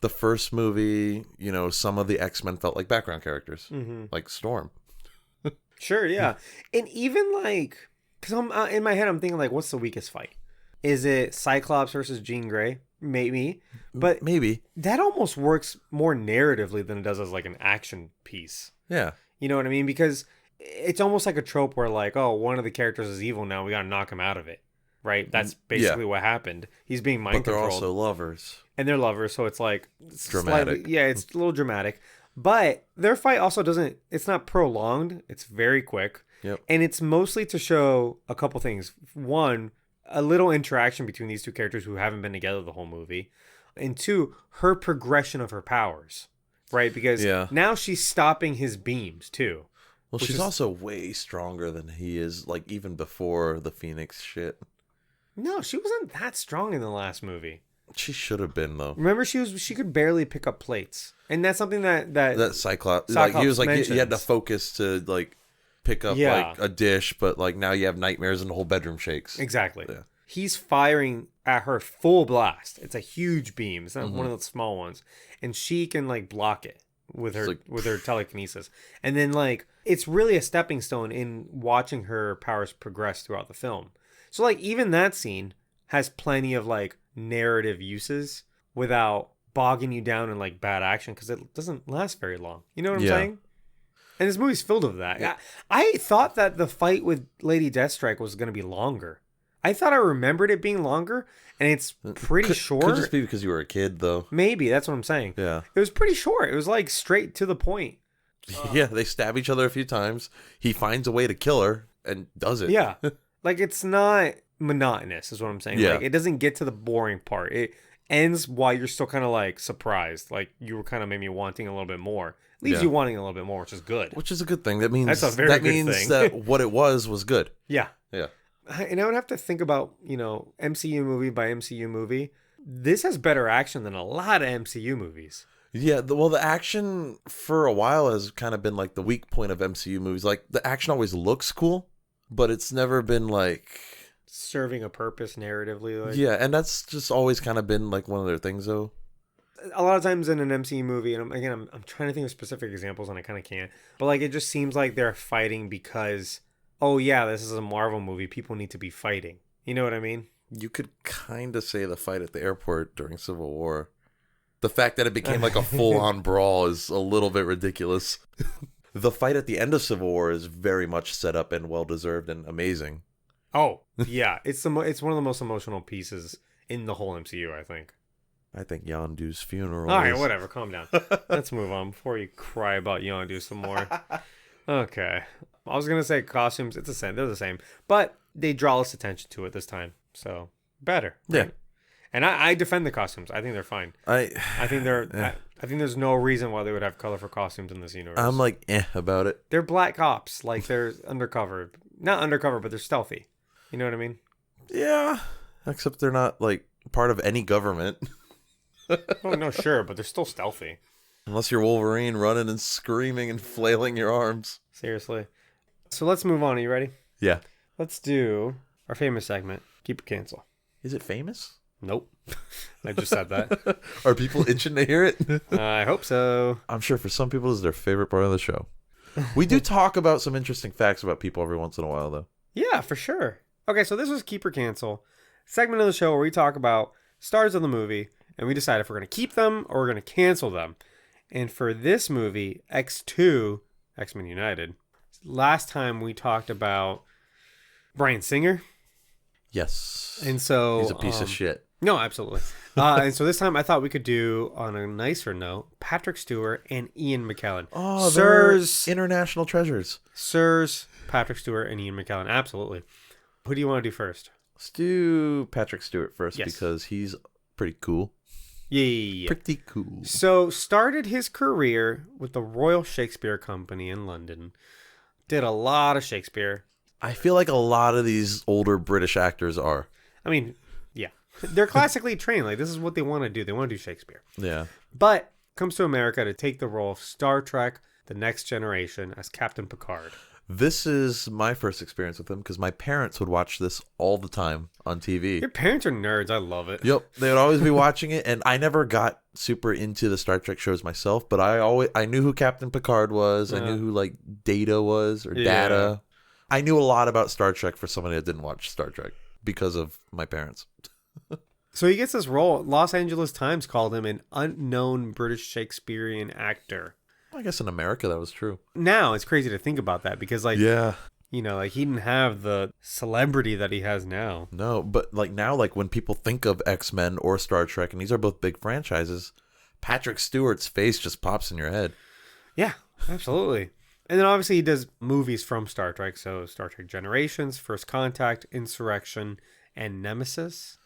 the first movie, some of the X-Men felt like background characters. Mm-hmm. Like Storm. Sure, yeah. And even, like, because in my head, I'm thinking, like, what's the weakest fight? Is it Cyclops versus Jean Grey? Maybe. But maybe. That almost works more narratively than it does as, like, an action piece. Yeah. You know what I mean? Because it's almost like a trope where, like, oh, one of the characters is evil now. We got to knock him out of it. Right? That's basically what happened. He's being mind controlled. But they're also lovers. And they're lovers, so it's like... It's dramatic. It's a little dramatic. But their fight also doesn't... It's not prolonged. It's very quick. Yep. And it's mostly to show a couple things. One, a little interaction between these two characters who haven't been together the whole movie. And two, her progression of her powers. Right? Because now she's stopping his beams, too. Well, she's also way stronger than he is, like, even before the Phoenix shit. No, she wasn't that strong in the last movie. She should have been, though. Remember, she could barely pick up plates, and that's something that Cyclops like, he was like mentions. you had to focus to, like, pick up like a dish, but, like, now you have nightmares and the whole bedroom shakes. Exactly. Yeah. He's firing at her full blast. It's a huge beam. It's not one of the small ones, and she can, like, block it with her telekinesis. And then, like, it's really a stepping stone in watching her powers progress throughout the film. So, like, even that scene has plenty of, like, narrative uses without bogging you down in, like, bad action, because it doesn't last very long. You know what I'm saying? And this movie's filled with that. Yeah. I thought that the fight with Lady Deathstrike was going to be longer. I thought I remembered it being longer, and it's pretty short. Could just be because you were a kid, though. Maybe. That's what I'm saying. Yeah. It was pretty short. It was, like, straight to the point. Yeah, they stab each other a few times. He finds a way to kill her and does it. Yeah. Like, it's not monotonous, is what I'm saying. Yeah. Like, it doesn't get to the boring part. It ends while you're still kind of, like, surprised. Like, you were kind of maybe wanting a little bit more. Leaves you wanting a little bit more, which is good. Which is a good thing. That means that's a very good thing. that what it was good. Yeah. Yeah. And I would have to think about, MCU movie by MCU movie. This has better action than a lot of MCU movies. Yeah, the action for a while has kind of been like the weak point of MCU movies. Like, the action always looks cool, but it's never been like serving a purpose narratively. Like. Yeah, and that's just always kind of been like one of their things, though. A lot of times in an MCU movie, and I'm trying to think of specific examples, and I kind of can't. But, like, it just seems like they're fighting because, oh yeah, this is a Marvel movie. People need to be fighting. You know what I mean? You could kind of say the fight at the airport during Civil War. The fact that it became like a full-on brawl is a little bit ridiculous. The fight at the end of Civil War is very much set up and well-deserved and amazing. Oh, yeah. It's one of the most emotional pieces in the whole MCU, I think. I think Yondu's funeral. All right, whatever. Calm down. Let's move on before you cry about Yondu some more. Okay. I was going to say costumes. It's the same. They're the same. But they draw less attention to it this time. So, better. Right? Yeah. And I defend the costumes. I think they're fine. I think they're... Yeah. I think there's no reason why they would have colorful costumes in this universe. I'm like, about it. They're black cops. Like, they're undercover. Not undercover, but they're stealthy. You know what I mean? Yeah. Except they're not, like, part of any government. Oh, no, sure, but they're still stealthy. Unless you're Wolverine running and screaming and flailing your arms. Seriously. So let's move on. Are you ready? Yeah. Let's do our famous segment, Keep or Cancel. Is it famous? Nope. I just said that. Are people itching to hear it? I hope so. I'm sure for some people, this is their favorite part of the show. We do talk about some interesting facts about people every once in a while, though. Yeah, for sure. Okay, so this was Keep or Cancel, segment of the show where we talk about stars of the movie, and we decide if we're going to keep them or we're going to cancel them. And for this movie, X2, X-Men United, last time we talked about Bryan Singer. Yes. And so... He's a piece of shit. No, absolutely. And so this time I thought we could do, on a nicer note, Patrick Stewart and Ian McKellen. Oh, Sirs, they're international treasures. Sirs, Patrick Stewart and Ian McKellen. Absolutely. Who do you want to do first? Let's do Patrick Stewart first Yes. because he's pretty cool. Yeah. Pretty cool. So started his career with the Royal Shakespeare Company in London. Did a lot of Shakespeare. I feel like a lot of these older British actors are. I mean, yeah. They're classically trained. Like, this is what they want to do. They want to do Shakespeare. Yeah. But comes to America to take the role of Star Trek The Next Generation as Captain Picard. This is my first experience with him because my parents would watch this all the time on TV. Your parents are nerds. I love it. Yep, they would always be watching it, and I never got super into the Star Trek shows myself, but I knew who Captain Picard was. I knew who like Data was or Data. I knew a lot about Star Trek for somebody that didn't watch Star Trek because of my parents. So he gets this role. Los Angeles Times called him an unknown British Shakespearean actor. I guess in America that was true. Now it's crazy to think about that because, like, Yeah. you know, like he didn't have the celebrity that he has now. No, but like now, like when people think of X-Men or Star Trek, and these are both big franchises, Patrick Stewart's face just pops in your head. Yeah, absolutely. And then obviously he does movies from Star Trek. So Star Trek Generations, First Contact, Insurrection, and Nemesis.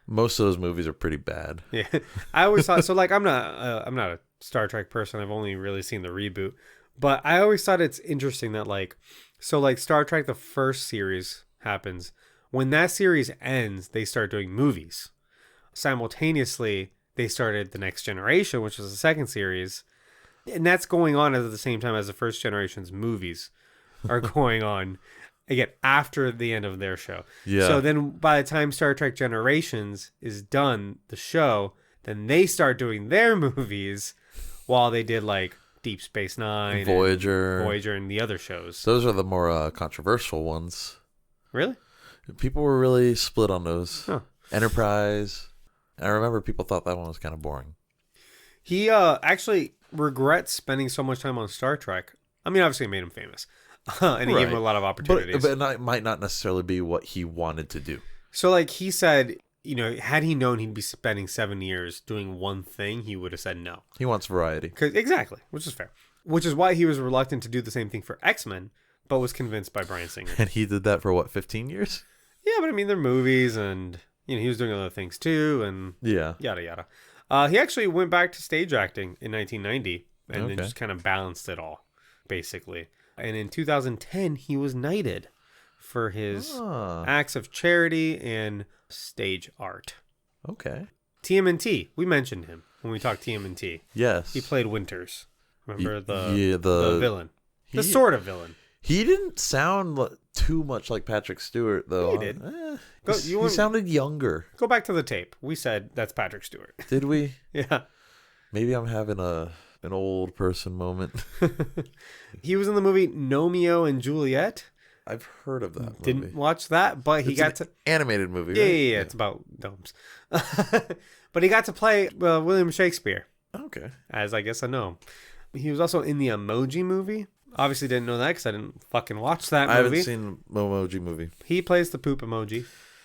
Most of those movies are pretty bad. Yeah, I always thought so. Like, I'm not a Star Trek person. I've only really seen the reboot, but I always thought it's interesting that like Star Trek, the first series happens. When that series ends, they start doing movies. Simultaneously, they started The Next Generation, which was the second series, and that's going on at the same time as the first generation's movies are going on. Again, after the end of their show. Yeah. So then by the time Star Trek Generations is done, the show, then they start doing their movies while they did like Deep Space Nine, Voyager, and the other shows. Those are the more controversial ones. Really? People were really split on those. Huh. Enterprise. I remember people thought that one was kind of boring. He actually regrets spending so much time on Star Trek. I mean, obviously it made him famous. And he gave him a lot of opportunities. But it might not necessarily be what he wanted to do. So like he said, you know, had he known he'd be spending 7 years doing one thing, he would have said no. He wants variety. Exactly, which is fair. Which is why he was reluctant to do the same thing for X-Men, but was convinced by Bryan Singer. And he did that for what, 15 years? Yeah, but I mean, they're movies, and you know, he was doing other things too, and Yeah. yada yada. He actually went back to stage acting in 1990, and then Okay. just kind of balanced it all, basically. And in 2010, he was knighted for his acts of charity and stage art. Okay. TMNT, we mentioned him when we talked TMNT. Yes. He played Winters. Remember the the villain? The sort of villain. He didn't sound too much like Patrick Stewart, though. He did. He sounded younger. Go back to the tape. We said that's Patrick Stewart. Did we? Yeah. Maybe I'm having an old person moment. He was in the movie Romeo and Juliet. I've heard of that movie. Didn't watch that, but he got to animated movie. yeah, Right? yeah, it's about domes. But he got to play William Shakespeare Okay. as, I guess, a gnome. He was also in the Emoji Movie. Obviously didn't know that because I didn't fucking watch that movie. I haven't seen the Emoji Movie. He plays the poop emoji,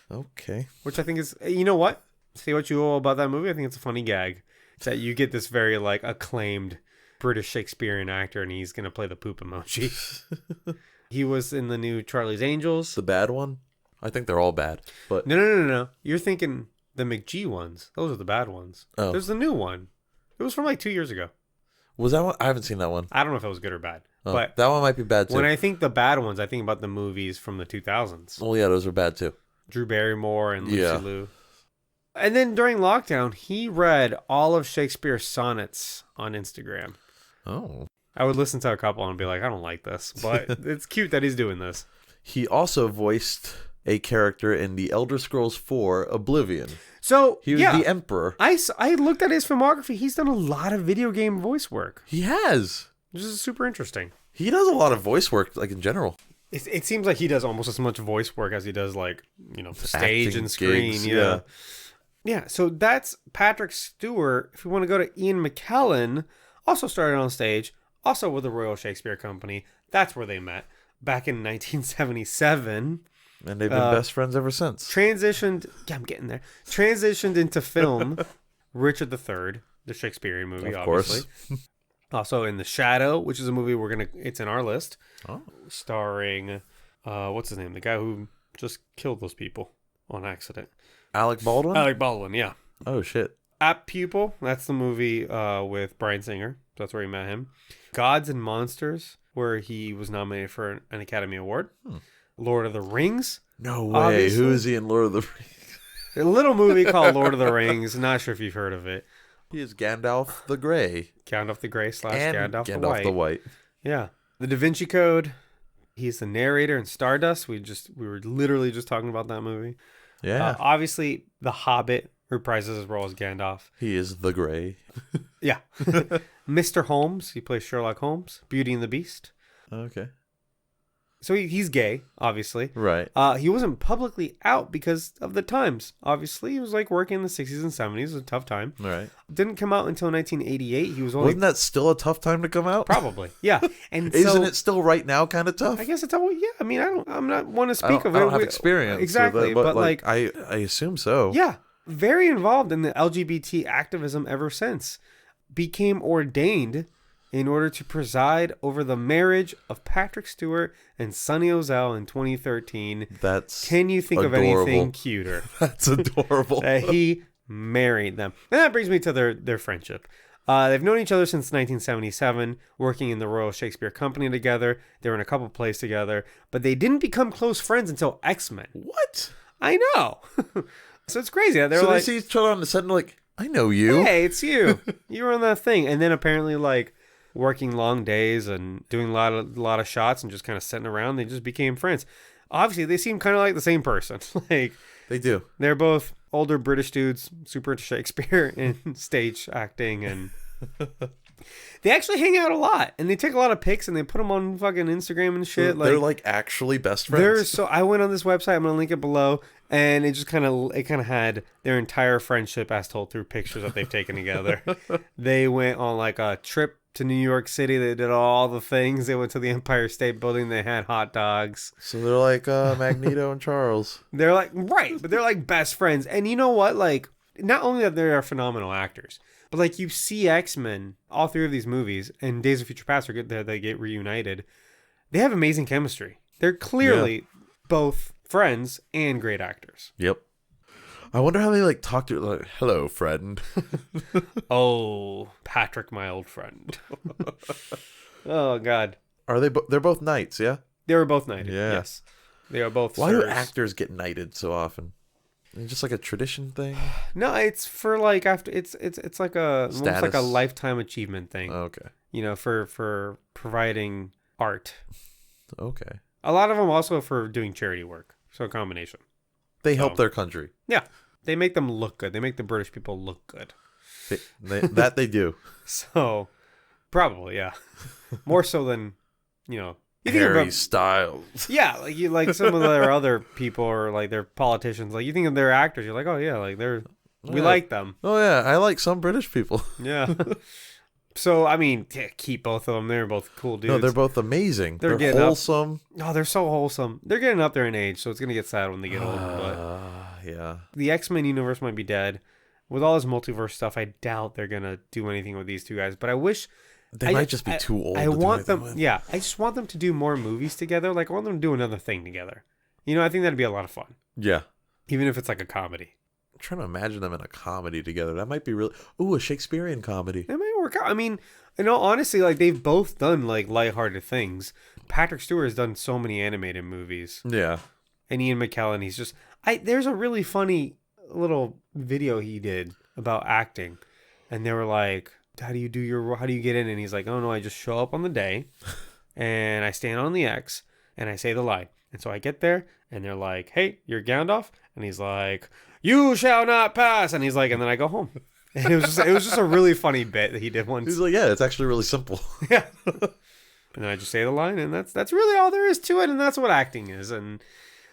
Okay. which I think is, you know what? See what you know about that movie? I think it's a funny gag. It's that you get this very like acclaimed British Shakespearean actor, and he's gonna play the poop emoji. He was in the new Charlie's Angels. The bad one? I think they're all bad. But No. You're thinking the McG ones. Those are the bad ones. Oh. There's the new one. It was from like 2 years ago. was that one? I haven't seen that one. I don't know if it was good or bad. Oh, But that one might be bad too. when I think the bad ones, I think about the movies from the 2000s. Well, yeah, those are bad too. Drew Barrymore and Lucy Yeah. Liu. And then during lockdown, he read all of Shakespeare's sonnets on Instagram. Oh. I would listen to a couple and be like, I don't like this, but it's cute that he's doing this. He also voiced a character in the Elder Scrolls 4 Oblivion. So, He was the Emperor. I looked at his filmography. He's done a lot of video game voice work. He has. This is super interesting. He does a lot of voice work, like in general. It seems like he does almost as much voice work as he does, like, stage Acting and screen. gigs, Yeah. Yeah, so that's Patrick Stewart. If we want to go to Ian McKellen, also started on stage, also with the Royal Shakespeare Company. That's where they met back in 1977. And they've been best friends ever since. Transitioned into film, Richard III, the Shakespearean movie, Of obviously. course. Also in The Shadow, which is a movie it's in our list. Oh. Starring, what's his name? The guy who just killed those people on accident. Alec Baldwin? Alec Baldwin, yeah. Oh, shit. Apt Pupil, that's the movie with Bryan Singer. That's where he met him. Gods and Monsters, where he was nominated for an Academy Award. Lord of the Rings. No way. Obviously. Who is he in Lord of the Rings? A little movie called Lord of the Rings. Not sure if you've heard of it. He is Gandalf the Grey. Gandalf the Grey / And Gandalf the White. Yeah. The Da Vinci Code. He's the narrator in Stardust. We were literally just talking about that movie. Yeah. Obviously, The Hobbit reprises his role as Gandalf. He is the Grey. Yeah. Mr. Holmes. He plays Sherlock Holmes. Beauty and the Beast. Okay. So he's gay, obviously. Right. He wasn't publicly out because of the times. Obviously, he was like working in the 60s and 70s. It was a tough time. Right. Didn't come out until 1988. He was only... Wasn't that still a tough time to come out? Probably, yeah. And Isn't it still right now kind of tough? I guess it's all... Yeah, I mean, I'm not one to speak of it. I don't have experience exactly, with it, but like... I assume so. Yeah, very involved in the LGBT activism ever since. Became ordained in order to preside over the marriage of Patrick Stewart and Sonny Ozell in 2013. Can you think adorable. of anything cuter? That's adorable. That he married them. And that brings me to their friendship. They've known each other since 1977, working in the Royal Shakespeare Company together. They were in a couple plays together, but they didn't become close friends until X-Men. What? I know. So it's crazy. They're so like, they see each other on the set and like, I know you. Hey, it's you. You were on that thing. And then apparently like working long days and doing a lot of shots and just kind of sitting around, they just became friends. Obviously, they seem kind of like the same person. Like They do. They're both older British dudes, super into Shakespeare and stage acting, and they actually hang out a lot. And they take a lot of pics and they put them on fucking Instagram and shit. They're like actually best friends. So I went on this website. I'm gonna link it below, and it kind of had their entire friendship as told through pictures that they've taken together. They went on like a trip to New York City. They did all the things. They went to the Empire State Building. They had hot dogs. So they're like Magneto and Charles. They're like, right, but they're like best friends. And you know what? Like, not only that they are phenomenal actors, but like you see X-Men, all three of these movies, and Days of Future Past are good. They get reunited. They have amazing chemistry. They're clearly both friends and great actors. Yep. I wonder how they like talk to like, hello, friend. Oh, Patrick, my old friend. Oh, God. Are they? They're both knights, yeah. They were both knighted. Yeah. Yes, they are both. Why do sirs. actors get knighted so often? Is it just like a tradition thing? No, it's for like after it's like almost like a Status? lifetime achievement thing. Okay. You know, for providing art. Okay. A lot of them also for doing charity work. So a combination. They help their country. Yeah. They make them look good. They make the British people look good. That they do. So, probably, yeah. More so than, you know. You think Harry about, Styles. yeah, like some of their other people or like their politicians. Like you think of their actors, you're like, oh yeah, like we like them. Oh yeah, I like some British people. Yeah. So I mean, keep both of them. They're both cool dudes. No, they're both amazing. They're getting wholesome. Oh, they're so wholesome. They're getting up there in age, so it's gonna get sad when they get older. But Yeah. the X-Men universe might be dead. With all this multiverse stuff, I doubt they're gonna do anything with these two guys. But I wish They might just be too old. I to want do them. with. Yeah, I just want them to do more movies together. Like I want them to do another thing together. You know, I think that'd be a lot of fun, Yeah. even if it's like a comedy. I'm trying to imagine them in a comedy together. That might be really. Ooh, a Shakespearean comedy. It might work out. I mean, in all honesty, like they've both done like lighthearted things. Patrick Stewart has done so many animated movies, Yeah. and Ian McKellen, he's just. There's a really funny little video he did about acting, and they were like, how do you get in? And he's like, oh no, I just show up on the day and I stand on the X and I say the line. And so I get there, and they're like, "Hey, you're Gandalf," and he's like, "You shall not pass," and he's like, and then I go home. And it was just a really funny bit that he did once. He's like, yeah, it's actually really simple. Yeah. And then I just say the line, and that's really all there is to it, and that's what acting is. And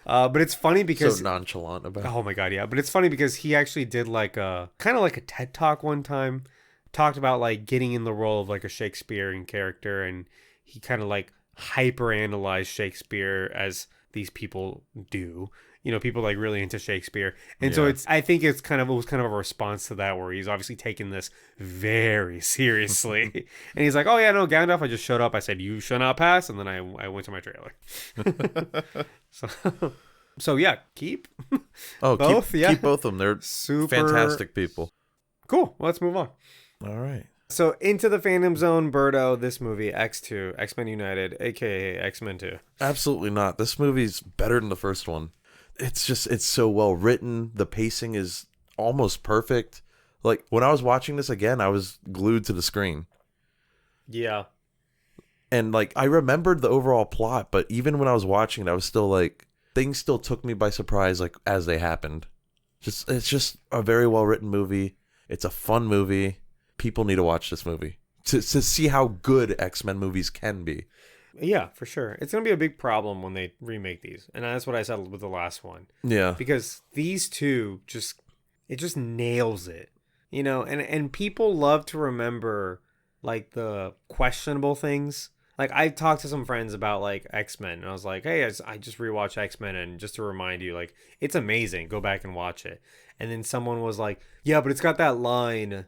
but it's funny because so nonchalant about it. Oh my god, yeah. But it's funny because he actually did like a kind of like a TED talk one time, talked about like getting in the role of like a Shakespearean character, and he kind of like hyper analyzed Shakespeare as these people do. You know, people like really into Shakespeare. And so I think it was kind of a response to that, where he's obviously taking this very seriously. And he's like, "Oh yeah, no, Gandalf, I just showed up. I said, you shall not pass." And then I went to my trailer. So yeah, keep both. Keep both of them. They're super fantastic people. Cool. Well, let's move on. All right. So into the fandom zone, Birdo, this movie, X2, X-Men United, aka X-Men 2. Absolutely not. This movie's better than the first one. It's so well written. The pacing is almost perfect. Like, when I was watching this again, I was glued to the screen. Yeah. And, like, I remembered the overall plot, but even when I was watching it, I was still, like, things still took me by surprise, like, as they happened. It's just a very well-written movie. It's a fun movie. People need to watch this movie to see how good X-Men movies can be. Yeah, for sure. It's going to be a big problem when they remake these. And that's what I said with the last one. Yeah. Because these two just nails it. You know, and people love to remember like the questionable things. Like, I talked to some friends about like X-Men, and I was like, "Hey, I just rewatched X-Men, and just to remind you, like, it's amazing. Go back and watch it." And then someone was like, "Yeah, but it's got that line,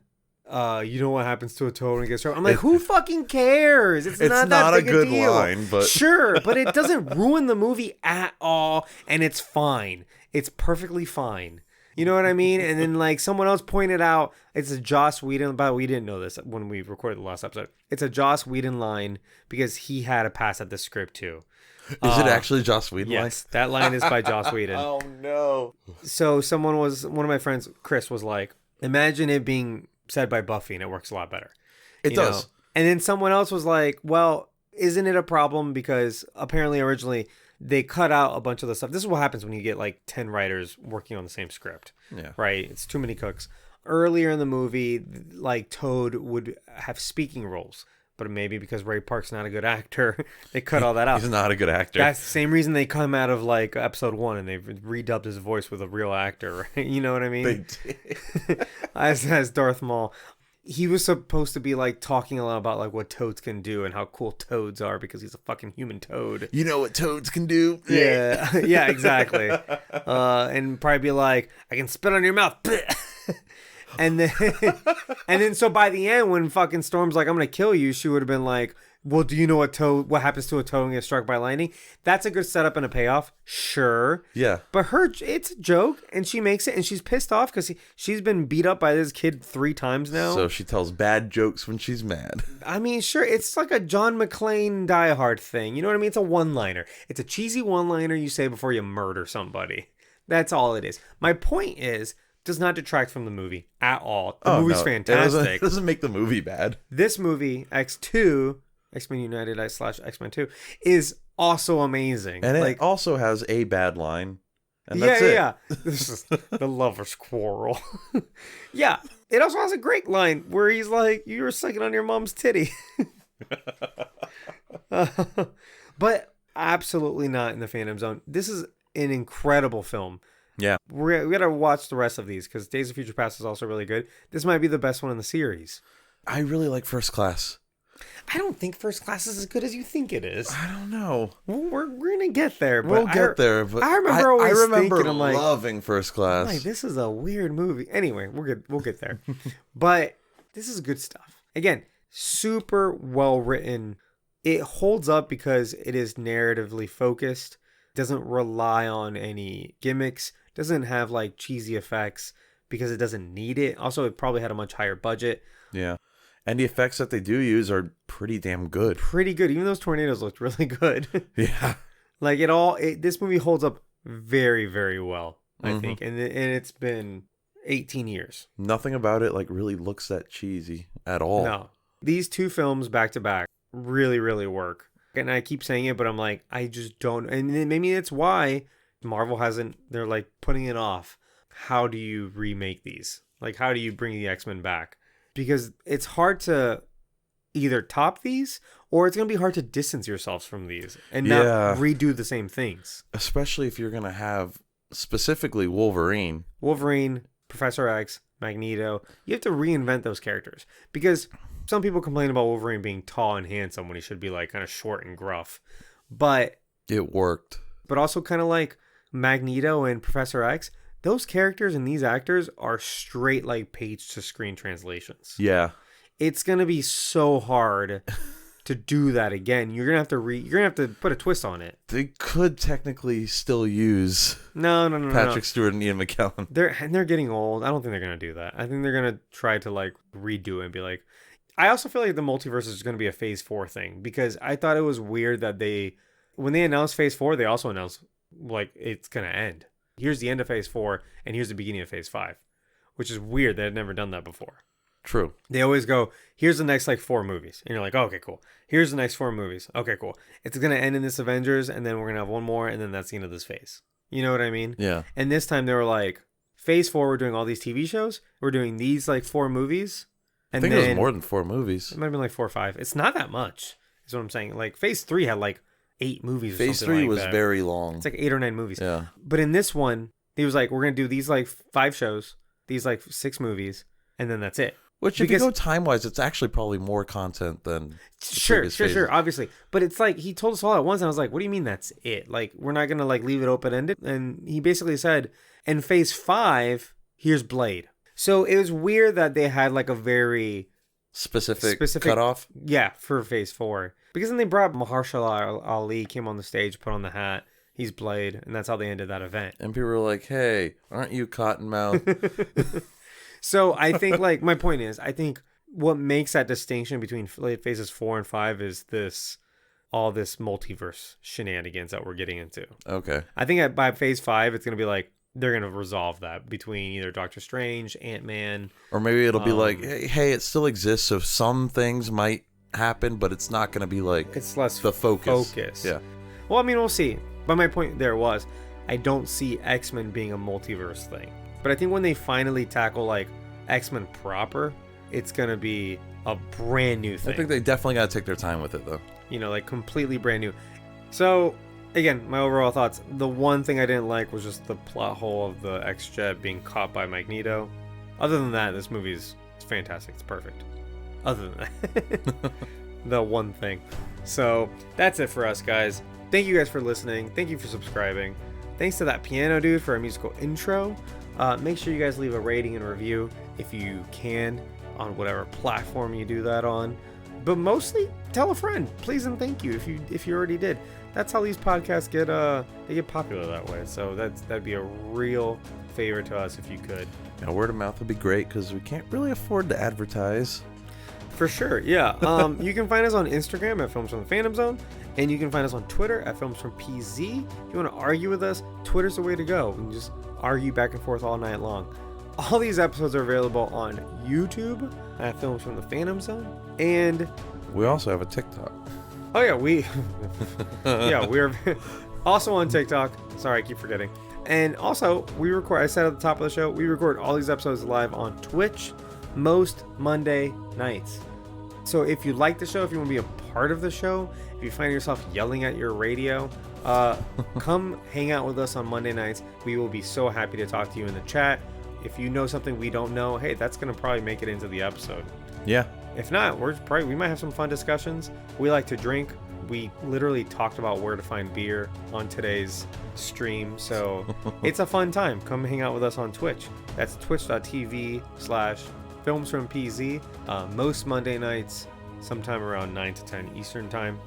you know what happens to a toad when it gets struck." I'm like, who fucking cares? It's not that big a good deal. Line, but sure, but it doesn't ruin the movie at all, and it's fine. It's perfectly fine. You know what I mean? And then like someone else pointed out, it's a Joss Whedon, but we didn't know this when we recorded the last episode. It's a Joss Whedon line because he had a pass at the script too. Is it actually Joss Whedon? Yes, that line is by Joss Whedon. Oh no. So one of my friends, Chris, was like, imagine it being said by Buffy and it works a lot better. It does. Know? And then someone else was like, well, isn't it a problem because apparently originally they cut out a bunch of the stuff. This is what happens when you get like 10 writers working on the same script. Yeah. Right? It's too many cooks. Earlier in the movie, like Toad would have speaking roles. But maybe because Ray Park's not a good actor, they cut all that out. He's not a good actor. That's the same reason they come out of like episode 1 and they've redubbed his voice with a real actor. Right? You know what I mean? They did. as Darth Maul. He was supposed to be like talking a lot about like what toads can do and how cool toads are because he's a fucking human toad. You know what toads can do? Yeah, yeah, exactly. And probably be like, I can spit on your mouth. And then so by the end, when fucking Storm's like, I'm gonna kill you, she would have been like, well, do you know what happens to a toad when it gets struck by lightning? That's a good setup and a payoff, sure. Yeah. But it's a joke, and she makes it, and she's pissed off because she's been beat up by this kid 3 times now. So she tells bad jokes when she's mad. I mean, sure, it's like a John McClane Die Hard thing. You know what I mean? It's a one-liner. It's a cheesy one-liner you say before you murder somebody. That's all it is. My point is, does not detract from the movie at all. The movie's fantastic. It doesn't make the movie bad. This movie, X2, X-Men United / X-Men 2, is also amazing. And it also has a bad line. And that's it. Yeah. This is the lover's quarrel. Yeah. It also has a great line where he's like, you were sucking on your mom's titty. But absolutely not in the fandom zone. This is an incredible film. Yeah. We got to watch the rest of these because Days of Future Past is also really good. This might be the best one in the series. I really like First Class. I don't think First Class is as good as you think it is. I don't know. We're going to get there. But we'll get there. But I remember thinking, I'm like, loving First Class. Like, this is a weird movie. Anyway, we're good. We'll get there. But this is good stuff. Again, super well written. It holds up because it is narratively focused. Doesn't rely on any gimmicks. Doesn't have like cheesy effects because it doesn't need it. Also, it probably had a much higher budget. Yeah. And the effects that they do use are pretty damn good. Pretty good. Even those tornadoes looked really good. Yeah. Like this movie holds up very, very well, I think. And it's been 18 years. Nothing about it like really looks that cheesy at all. No. These 2 films back to back really, really work. And I keep saying it, but I'm like, I just don't. And then maybe it's why Marvel hasn't, they're like putting it off. How do you remake these? Like, how do you bring the X-Men back? Because it's hard to either top these, or it's going to be hard to distance yourselves from these and not redo the same things. Especially if you're going to have specifically Wolverine, Professor X, Magneto. You have to reinvent those characters. Because some people complain about Wolverine being tall and handsome when he should be like kind of short and gruff. But it worked. But also kind of like Magneto and Professor X, those characters and these actors are straight like page to screen translations. Yeah. It's going to be so hard to do that again. You're going to have to put a twist on it. They could technically still use No. Patrick Stewart and Ian McKellen. They're getting old. I don't think they're going to do that. I think they're going to try to like redo it and be like, I also feel like the multiverse is going to be a phase 4 thing, because I thought it was weird that when they announced phase 4, they also announced like it's going to end. Here's the end of phase 4 and here's the beginning of phase 5, which is weird. They had never done that before. True. They always go, here's the next like 4 movies. And you're like, oh, okay, cool. Here's the next 4 movies. Okay, cool. It's going to end in this Avengers, and then we're going to have one more, and then that's the end of this phase. You know what I mean? Yeah. And this time they were like, phase 4, we're doing all these TV shows. We're doing these like 4 movies. And I think it was more than 4 movies. It might have been like 4 or 5. It's not that much, is what I'm saying. Like phase 3 had like 8 movies or phase something 3 like was that. very long. It's like 8 or 9 movies. Yeah. But in this one, he was like, we're going to do these like 5 shows, these like 6 movies, and then that's it. Which, if you go time-wise, it's actually probably more content than Sure, obviously. But it's like, he told us all at once, and I was like, what do you mean that's it? Like, we're not going to like leave it open-ended? And he basically said, in phase 5, here's Blade. So it was weird that they had like a very specific cutoff. Yeah, for phase 4. Because then they brought Mahershala Ali, came on the stage, put on the hat. He's Blade, and that's how they ended that event. And people were like, hey, aren't you Cottonmouth? So I think, like, my point is, I think what makes that distinction between phases 4 and 5 is all this multiverse shenanigans that we're getting into. Okay. I think by phase 5, it's going to be like, they're going to resolve that between either Doctor Strange, Ant-Man. Or maybe it'll be like, hey, it still exists, so some things might happen, but it's not going to be like, it's less the focus. Yeah. Well, I mean, we'll see. But my point there was, I don't see X-Men being a multiverse thing. But I think when they finally tackle like X-Men proper, it's going to be a brand new thing. I think they definitely got to take their time with it, though. You know, like completely brand new. So, again, my overall thoughts. The one thing I didn't like was just the plot hole of the X-Jet being caught by Magneto. Other than that, this movie is fantastic. It's perfect. Other than that. The one thing. So, that's it for us, guys. Thank you guys for listening. Thank you for subscribing. Thanks to that piano dude for our musical intro. Make sure you guys leave a rating and review if you can on whatever platform you do that on. But mostly tell a friend, please and thank you if you already did. That's how these podcasts get popular that way. So that'd be a real favor to us if you could. Yeah, word of mouth would be great because we can't really afford to advertise. For sure, yeah. You can find us on Instagram at Films from the Phantom Zone, and you can find us on Twitter at Films from PZ. If you want to argue with us, Twitter's the way to go. We can just argue back and forth all night long. All these episodes are available on YouTube at Films from the Phantom Zone, and we also have a TikTok. Oh yeah, we're also on TikTok. Sorry, I keep forgetting. And also, we record. I said at the top of the show, we record all these episodes live on Twitch most Monday nights. So if you like the show, if you want to be a part of the show, if you find yourself yelling at your radio, come hang out with us on Monday nights. We will be so happy to talk to you in the chat. If you know something we don't know, hey, that's going to probably make it into the episode. Yeah. If not, we might have some fun discussions. We like to drink. We literally talked about where to find beer on today's stream. So it's a fun time. Come hang out with us on Twitch. That's twitch.tv/filmsfrompz. Most Monday nights, sometime around 9 to 10 Eastern time.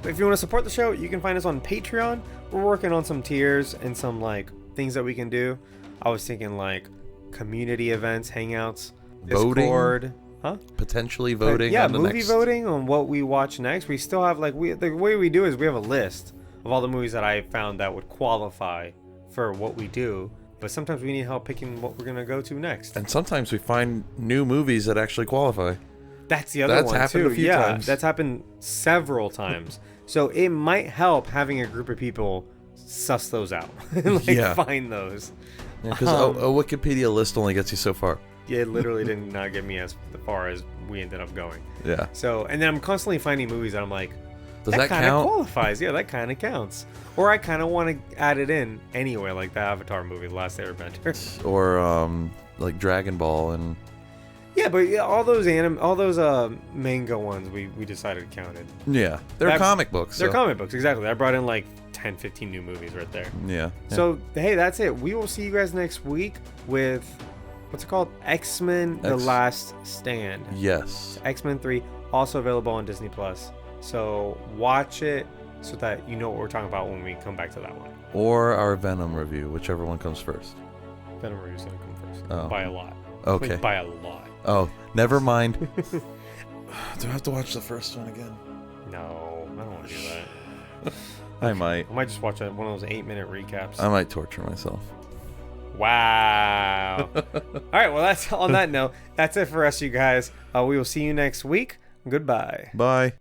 If you want to support the show, you can find us on Patreon. We're working on some tiers and some like things that we can do. I was thinking like community events, hangouts, Discord. Voting? Huh? Potentially voting on the movie next... voting on what we watch next. We still have like the way we do is we have a list of all the movies that I found that would qualify for what we do. But sometimes we need help picking what we're going to go to next. And sometimes we find new movies that actually qualify. That's the other That's one happened too. a few Yeah, times. that's happened several times. So it might help having a group of people suss those out, Yeah. find those. Because a Wikipedia list only gets you so far. It literally did not get me as far as we ended up going. Yeah. So, and then I'm constantly finding movies that I'm like, Does that kind of count? qualifies. Yeah, that kind of counts. Or I kind of want to add it in anyway, like the Avatar movie, The Last Airbender. Or like Dragon Ball and Yeah, but yeah, all those manga ones we decided counted. yeah, they're comic books. They're so- comic books, exactly. I brought in like 10, 15 new movies right there. Yeah. So, hey, that's it. We will see you guys next week with, what's it called? X-Men The Last Stand. Yes. X-Men 3, also available on Disney+. So watch it so that you know what we're talking about when we come back to that one. Or our Venom review, whichever one comes first. Venom review's going to come first. Oh. By a lot. Okay. Like, by a lot. Oh, never mind. Do I have to watch the first one again? No, I don't want to do that. I might. I might just watch one of those 8-minute recaps. I might torture myself. Wow. All right, well, that's on that note. That's it for us, you guys. We will see you next week. Goodbye. Bye.